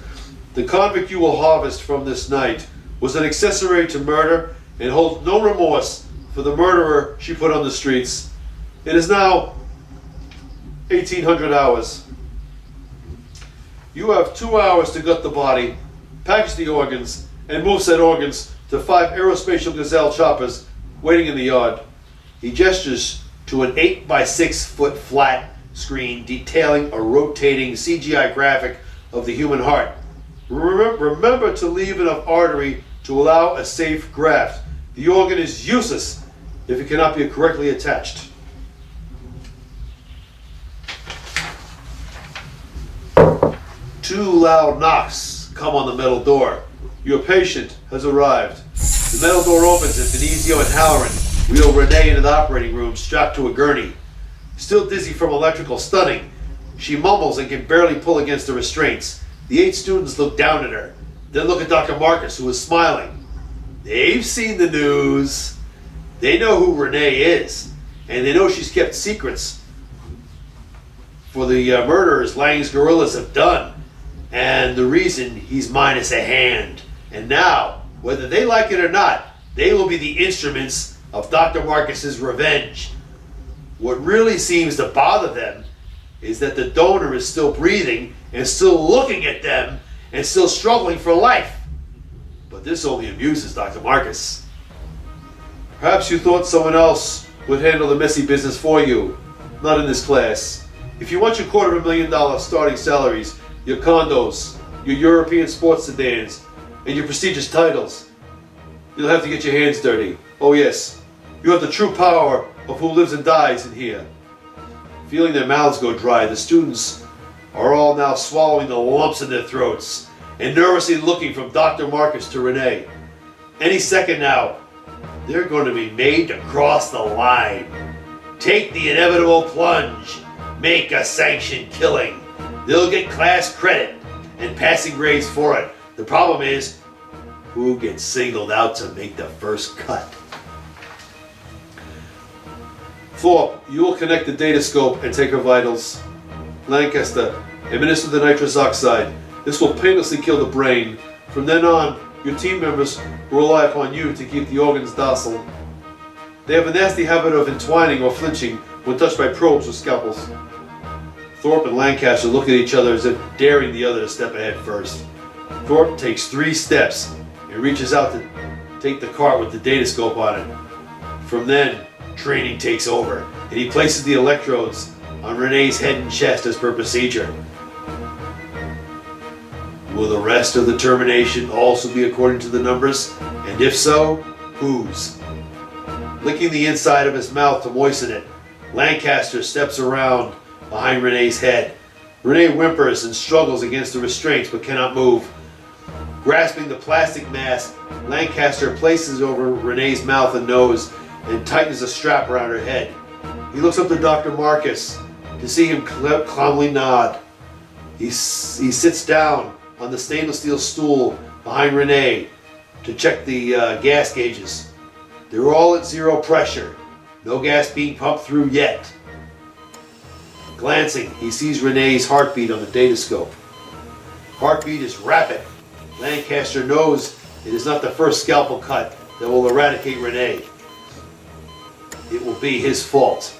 The convict you will harvest from this night was an accessory to murder and holds no remorse for the murderer she put on the streets. It is now 1800 hours. You have 2 hours to gut the body, package the organs, and move said organs to 5 aerospatial Gazelle choppers waiting in the yard. He gestures to an 8 by 6 foot flat screen detailing a rotating CGI graphic of the human heart. Remember to leave enough artery to allow a safe graft. The organ is useless if it cannot be correctly attached. Two loud knocks come on the metal door. Your patient has arrived. The metal door opens and Finizio and Halloran wheel Renee into the operating room strapped to a gurney. Still dizzy from electrical stunning, she mumbles and can barely pull against the restraints. The 8 students look down at her, then look at Dr. Marcus, who is smiling. They've seen the news. They know who Renee is. and they know she's kept secrets for the murderers Lang's gorillas have done, and the reason he's minus a hand. And now, whether they like it or not, they will be the instruments of Dr. Marcus's revenge. What really seems to bother them is that the donor is still breathing and still looking at them and still struggling for life. But this only amuses Dr. Marcus. Perhaps you thought someone else would handle the messy business for you. Not in this class. If you want your $250,000 starting salaries, your condos, your European sports sedans, and your prestigious titles, you'll have to get your hands dirty. Oh yes, you have the true power of who lives and dies in here. Feeling their mouths go dry, the students are all now swallowing the lumps in their throats and nervously looking from Dr. Marcus to Renee. Any second now, they're going to be made to cross the line. Take the inevitable plunge. Make a sanctioned killing. They'll get class credit and passing grades for it. The problem is, who gets singled out to make the first cut? Thorpe, you will connect the datascope and take her vitals. Lancaster, administer the nitrous oxide. This will painlessly kill the brain. From then on, your team members will rely upon you to keep the organs docile. They have a nasty habit of entwining or flinching when touched by probes or scalpels. Thorpe and Lancaster look at each other as if daring the other to step ahead first. Thorpe takes 3 steps and reaches out to take the cart with the datascope on it. From then, training takes over, and he places the electrodes on Renee's head and chest as per procedure. Will the rest of the termination also be according to the numbers? And if so, whose? Licking the inside of his mouth to moisten it, Lancaster steps around behind Renee's head. Renee whimpers and struggles against the restraints but cannot move. Grasping the plastic mask, Lancaster places over Renee's mouth and nose and tightens a strap around her head. He looks up to Dr. Marcus to see him calmly nod. He sits down on the stainless steel stool behind Renee to check the gas gauges. They're all at 0 pressure. No gas being pumped through yet. Glancing, he sees Renee's heartbeat on the datascope. Heartbeat is rapid. Lancaster knows it is not the first scalpel cut that will eradicate Renee. It will be his fault.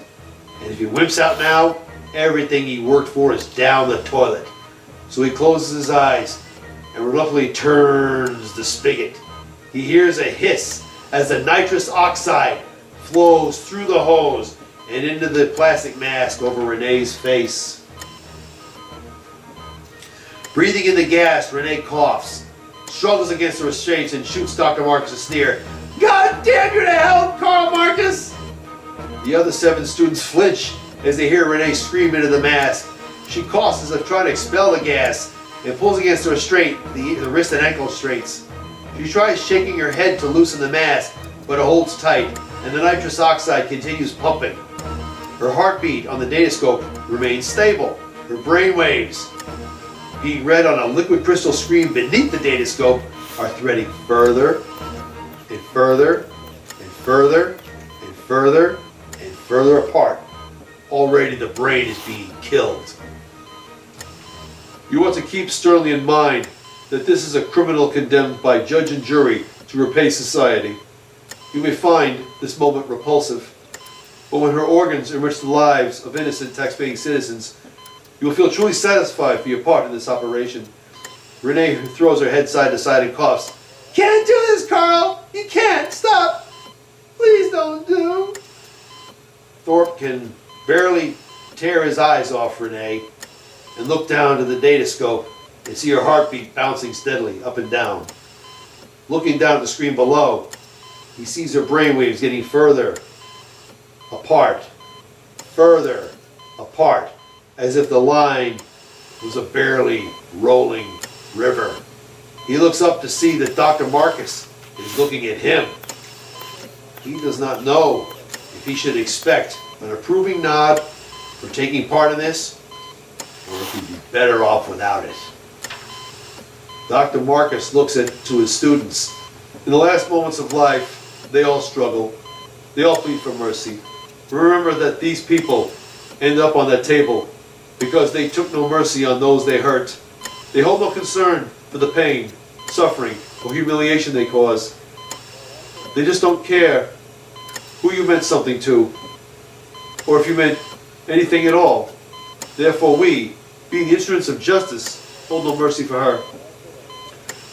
And if he wimps out now, everything he worked for is down the toilet. So he closes his eyes and reluctantly turns the spigot. He hears a hiss as the nitrous oxide flows through the hose and into the plastic mask over Renee's face. Breathing in the gas, Renee coughs, struggles against the restraints, and shoots Dr. Marcus a sneer. God damn you to hell, Karl Marcus! The other 7 students flinch as they hear Renee scream into the mask. She coughs as if trying to expel the gas and pulls against the restraint, the wrist and ankle restraints. She tries shaking her head to loosen the mask, but it holds tight, and the nitrous oxide continues pumping. Her heartbeat on the datascope remains stable. Her brain waves, being read on a liquid crystal screen beneath the datascope, are threading further and further and further and further and further apart. Already the brain is being killed. You want to keep sternly in mind that this is a criminal condemned by judge and jury to repay society. You may find this moment repulsive, but when her organs enrich the lives of innocent tax-paying citizens, you will feel truly satisfied for your part in this operation. Renee throws her head side to side and coughs. Can't do this, Karl! You can't! Stop! Please don't do! Thorpe can barely tear his eyes off Renee and look down to the datascope and see her heartbeat bouncing steadily up and down. Looking down at the screen below, he sees her brainwaves getting further apart, as if the line was a barely rolling river. He looks up to see that Dr. Marcus is looking at him. He does not know if he should expect an approving nod for taking part in this, or if he'd be better off without it. Dr. Marcus looks to his students. In the last moments of life, they all struggle. They all plead for mercy. Remember that these people end up on that table because they took no mercy on those they hurt. They hold no concern for the pain, suffering, or humiliation they cause. They just don't care who you meant something to, or if you meant anything at all. Therefore we, being the instruments of justice, hold no mercy for her.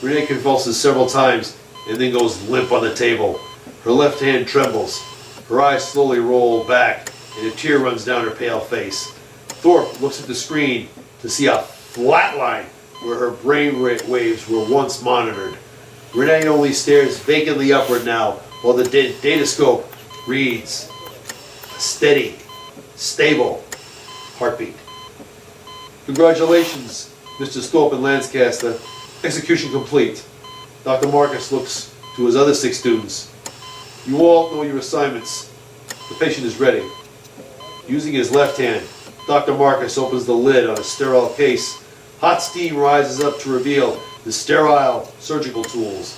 Renee convulses several times and then goes limp on the table. Her left hand trembles. Her eyes slowly roll back and a tear runs down her pale face. Thorpe looks at the screen to see a flat line where her brain waves were once monitored. Renee only stares vacantly upward now while the datascope reads a steady, stable heartbeat. Congratulations, Mr. Thorpe and Lancaster. Execution complete. Dr. Marcus looks to his other 6 students. You all know your assignments. The patient is ready. Using his left hand, Dr. Marcus opens the lid on a sterile case. Hot steam rises up to reveal the sterile surgical tools.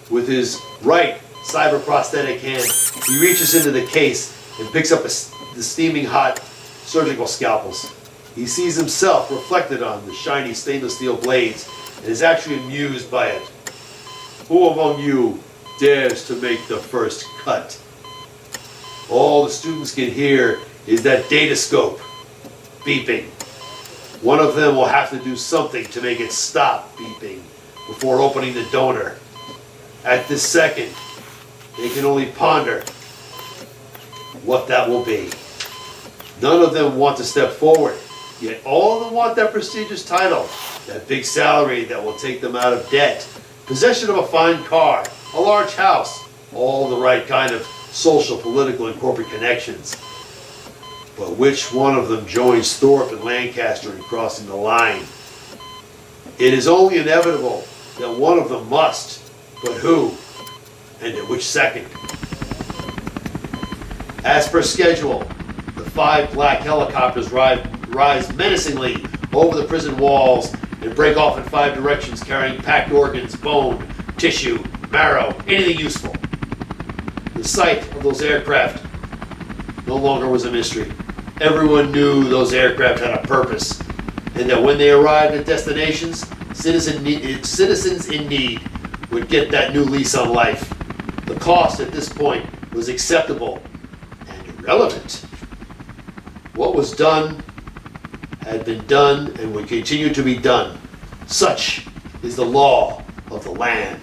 With his right cyber prosthetic hand, he reaches into the case and picks up the steaming hot surgical scalpels. He sees himself reflected on the shiny stainless steel blades and is actually amused by it. Who among you dares to make the first cut? All the students can hear is that datascope beeping. One of them will have to do something to make it stop beeping before opening the donor. At this second, they can only ponder what that will be. None of them want to step forward, yet all of them want that prestigious title, that big salary that will take them out of debt, possession of a fine car, a large house, all the right kind of social, political, and corporate connections. But which one of them joins Thorpe and Lancaster in crossing the line? It is only inevitable that one of them must, but who, and at which second? As per schedule, the 5 black helicopters rise menacingly over the prison walls and break off in 5 directions, carrying packed organs, bone, tissue, marrow, anything useful. The sight of those aircraft no longer was a mystery. Everyone knew those aircraft had a purpose, and that when they arrived at destinations, citizens in need would get that new lease on life. The cost at this point was acceptable and irrelevant. What was done had been done and would continue to be done. Such is the law of the land.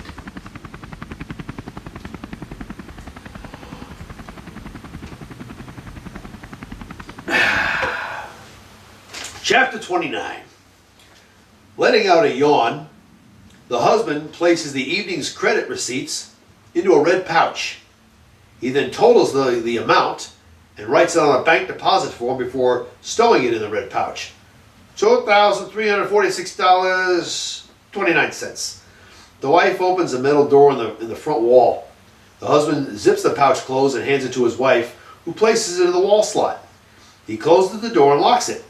Chapter 29. Letting out a yawn, the husband places the evening's credit receipts into a red pouch. He then totals the amount and writes it on a bank deposit form before stowing it in the red pouch. $2,346.29. The wife opens a metal door in the front wall. The husband zips the pouch closed and hands it to his wife, who places it in the wall slot. He closes the door and locks it.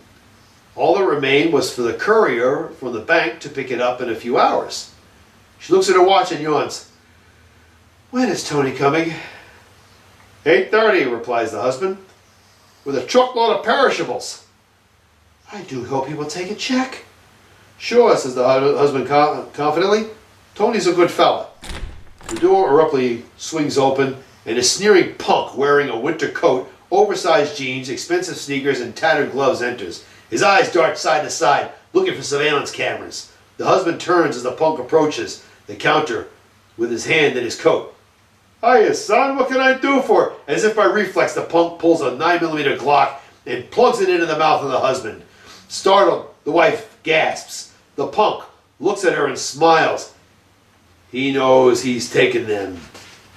All that remained was for the courier from the bank to pick it up in a few hours. She looks at her watch and yawns. When is Tony coming? 8:30, replies the husband, with a truckload of perishables. I do hope he will take a check. Sure, says the husband confidently. Tony's a good fella. The door abruptly swings open, and a sneering punk wearing a winter coat, oversized jeans, expensive sneakers, and tattered gloves enters. His eyes dart side to side, looking for surveillance cameras. The husband turns as the punk approaches the counter with his hand in his coat. Hiya, son, what can I do for? As if by reflex, the punk pulls a 9mm Glock and plugs it into the mouth of the husband. Startled, the wife gasps. The punk looks at her and smiles. He knows he's taken them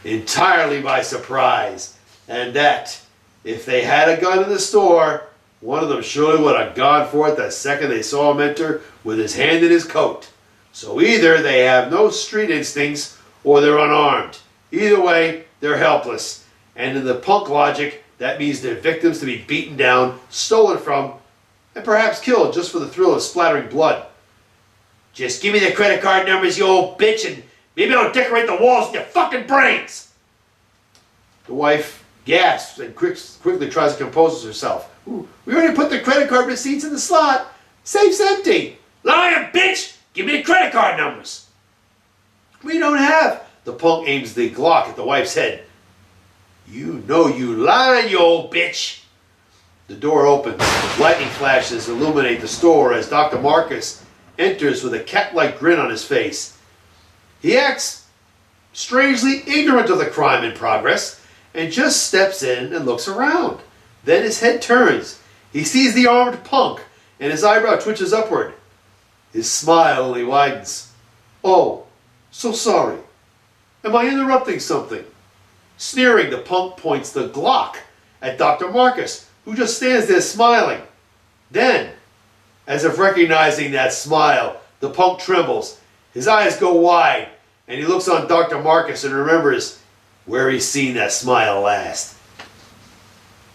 entirely by surprise, and that, if they had a gun in the store, one of them surely would have gone for it the second they saw him enter with his hand in his coat. So either they have no street instincts or they're unarmed. Either way, they're helpless. And in the punk logic, that means they're victims to be beaten down, stolen from, and perhaps killed just for the thrill of splattering blood. Just give me the credit card numbers, you old bitch, and maybe I'll decorate the walls with your fucking brains. The wife gasps and quickly tries to compose herself. Ooh, we already put the credit card receipts in the slot. Safe's empty. Lying bitch! Give me the credit card numbers. We don't have. The punk aims the Glock at the wife's head. You know you lying, you old bitch. The door opens. Lightning flashes illuminate the store as Dr. Marcus enters with a cat-like grin on his face. He acts strangely ignorant of the crime in progress and just steps in and looks around. Then his head turns. He sees the armed punk and his eyebrow twitches upward. His smile only widens. Oh, so sorry. Am I interrupting something? Sneering, the punk points the Glock at Dr. Marcus, who just stands there smiling. Then, as if recognizing that smile, the punk trembles. His eyes go wide, and he looks on Dr. Marcus and remembers where he's seen that smile last.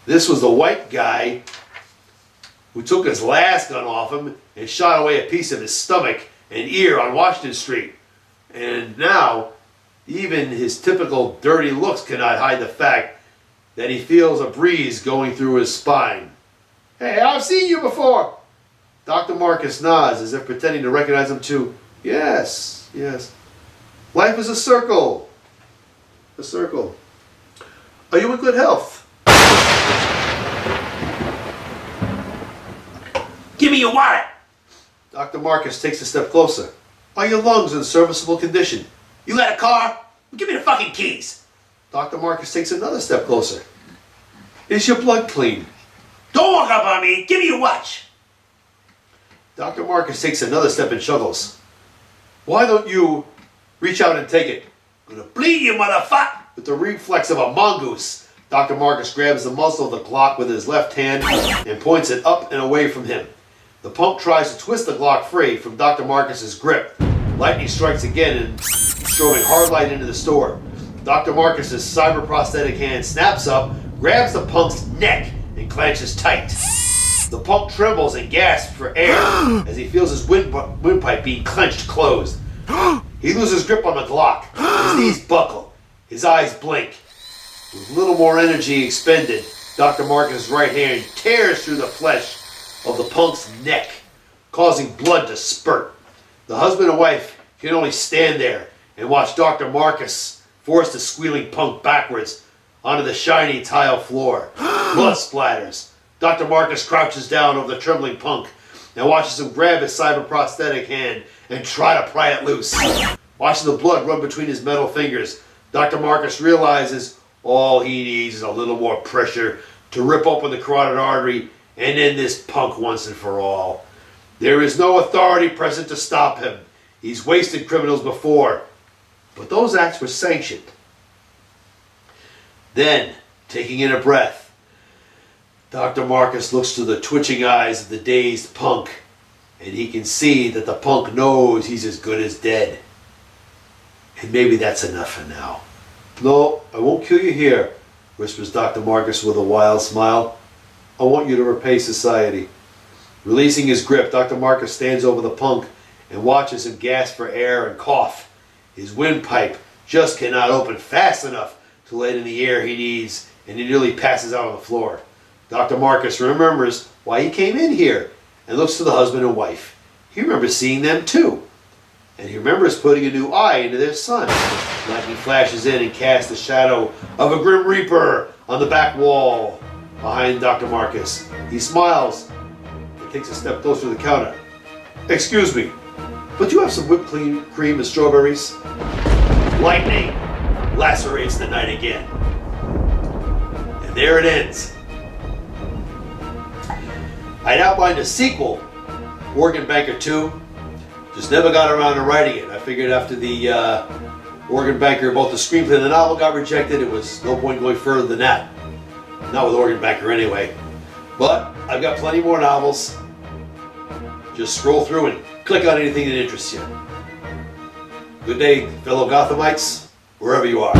This was the white guy who took his last gun off him and shot away a piece of his stomach and ear on Washington Street. And now, even his typical dirty looks cannot hide the fact that he feels a breeze going through his spine. Hey, I've seen you before. Dr. Marcus nods as if pretending to recognize him too. Yes, yes. Life is a circle. A circle. Are you in good health? Give me your wallet. Dr. Marcus takes a step closer. Are your lungs in serviceable condition? You got a car? Give me the fucking keys. Dr. Marcus takes another step closer. Is your blood clean? Don't walk up on me. Give me your watch. Dr. Marcus takes another step and chuckles. Why don't you reach out and take it? Gonna bleed you, motherfucker. With the reflex of a mongoose, Dr. Marcus grabs the muzzle of the Glock with his left hand and points it up and away from him. The punk tries to twist the Glock free from Dr. Marcus's grip. Lightning strikes again and strobing hard light into the store. Dr. Marcus's cyber prosthetic hand snaps up, grabs the punk's neck, and clenches tight. The punk trembles and gasps for air as he feels his windpipe being clenched closed. He loses grip on the Glock. His knees buckle. His eyes blink. With little more energy expended, Dr. Marcus' right hand tears through the flesh of the punk's neck, causing blood to spurt. The husband and wife can only stand there and watch Dr. Marcus force the squealing punk backwards onto the shiny tile floor. Blood splatters. Dr. Marcus crouches down over the trembling punk and watches him grab his cyber prosthetic hand and try to pry it loose. Watching the blood run between his metal fingers, Dr. Marcus realizes all he needs is a little more pressure to rip open the carotid artery and end this punk once and for all. There is no authority present to stop him. He's wasted criminals before, but those acts were sanctioned. Then, taking in a breath, Dr. Marcus looks to the twitching eyes of the dazed punk, and he can see that the punk knows he's as good as dead. And maybe that's enough for now. No, I won't kill you here, whispers Dr. Marcus with a wild smile. I want you to repay society. Releasing his grip, Dr. Marcus stands over the punk and watches him gasp for air and cough. His windpipe just cannot open fast enough to let in the air he needs, and he nearly passes out on the floor. Dr. Marcus remembers why he came in here and looks to the husband and wife. He remembers seeing them too. And he remembers putting a new eye into their son. Lightning flashes in and casts the shadow of a grim reaper on the back wall behind Dr. Marcus. He smiles and takes a step closer to the counter. Excuse me, but do you have some whipped cream and strawberries? Lightning lacerates the night again. And there it ends. I'd outlined a sequel, Organ Banker 2. Just never got around to writing it. I figured after the Organ Banker, both the screenplay and the novel got rejected, it was no point going further than that. Not with Organ Banker anyway. But I've got plenty more novels. Just scroll through and click on anything that interests you. Good day, fellow Gothamites, wherever you are.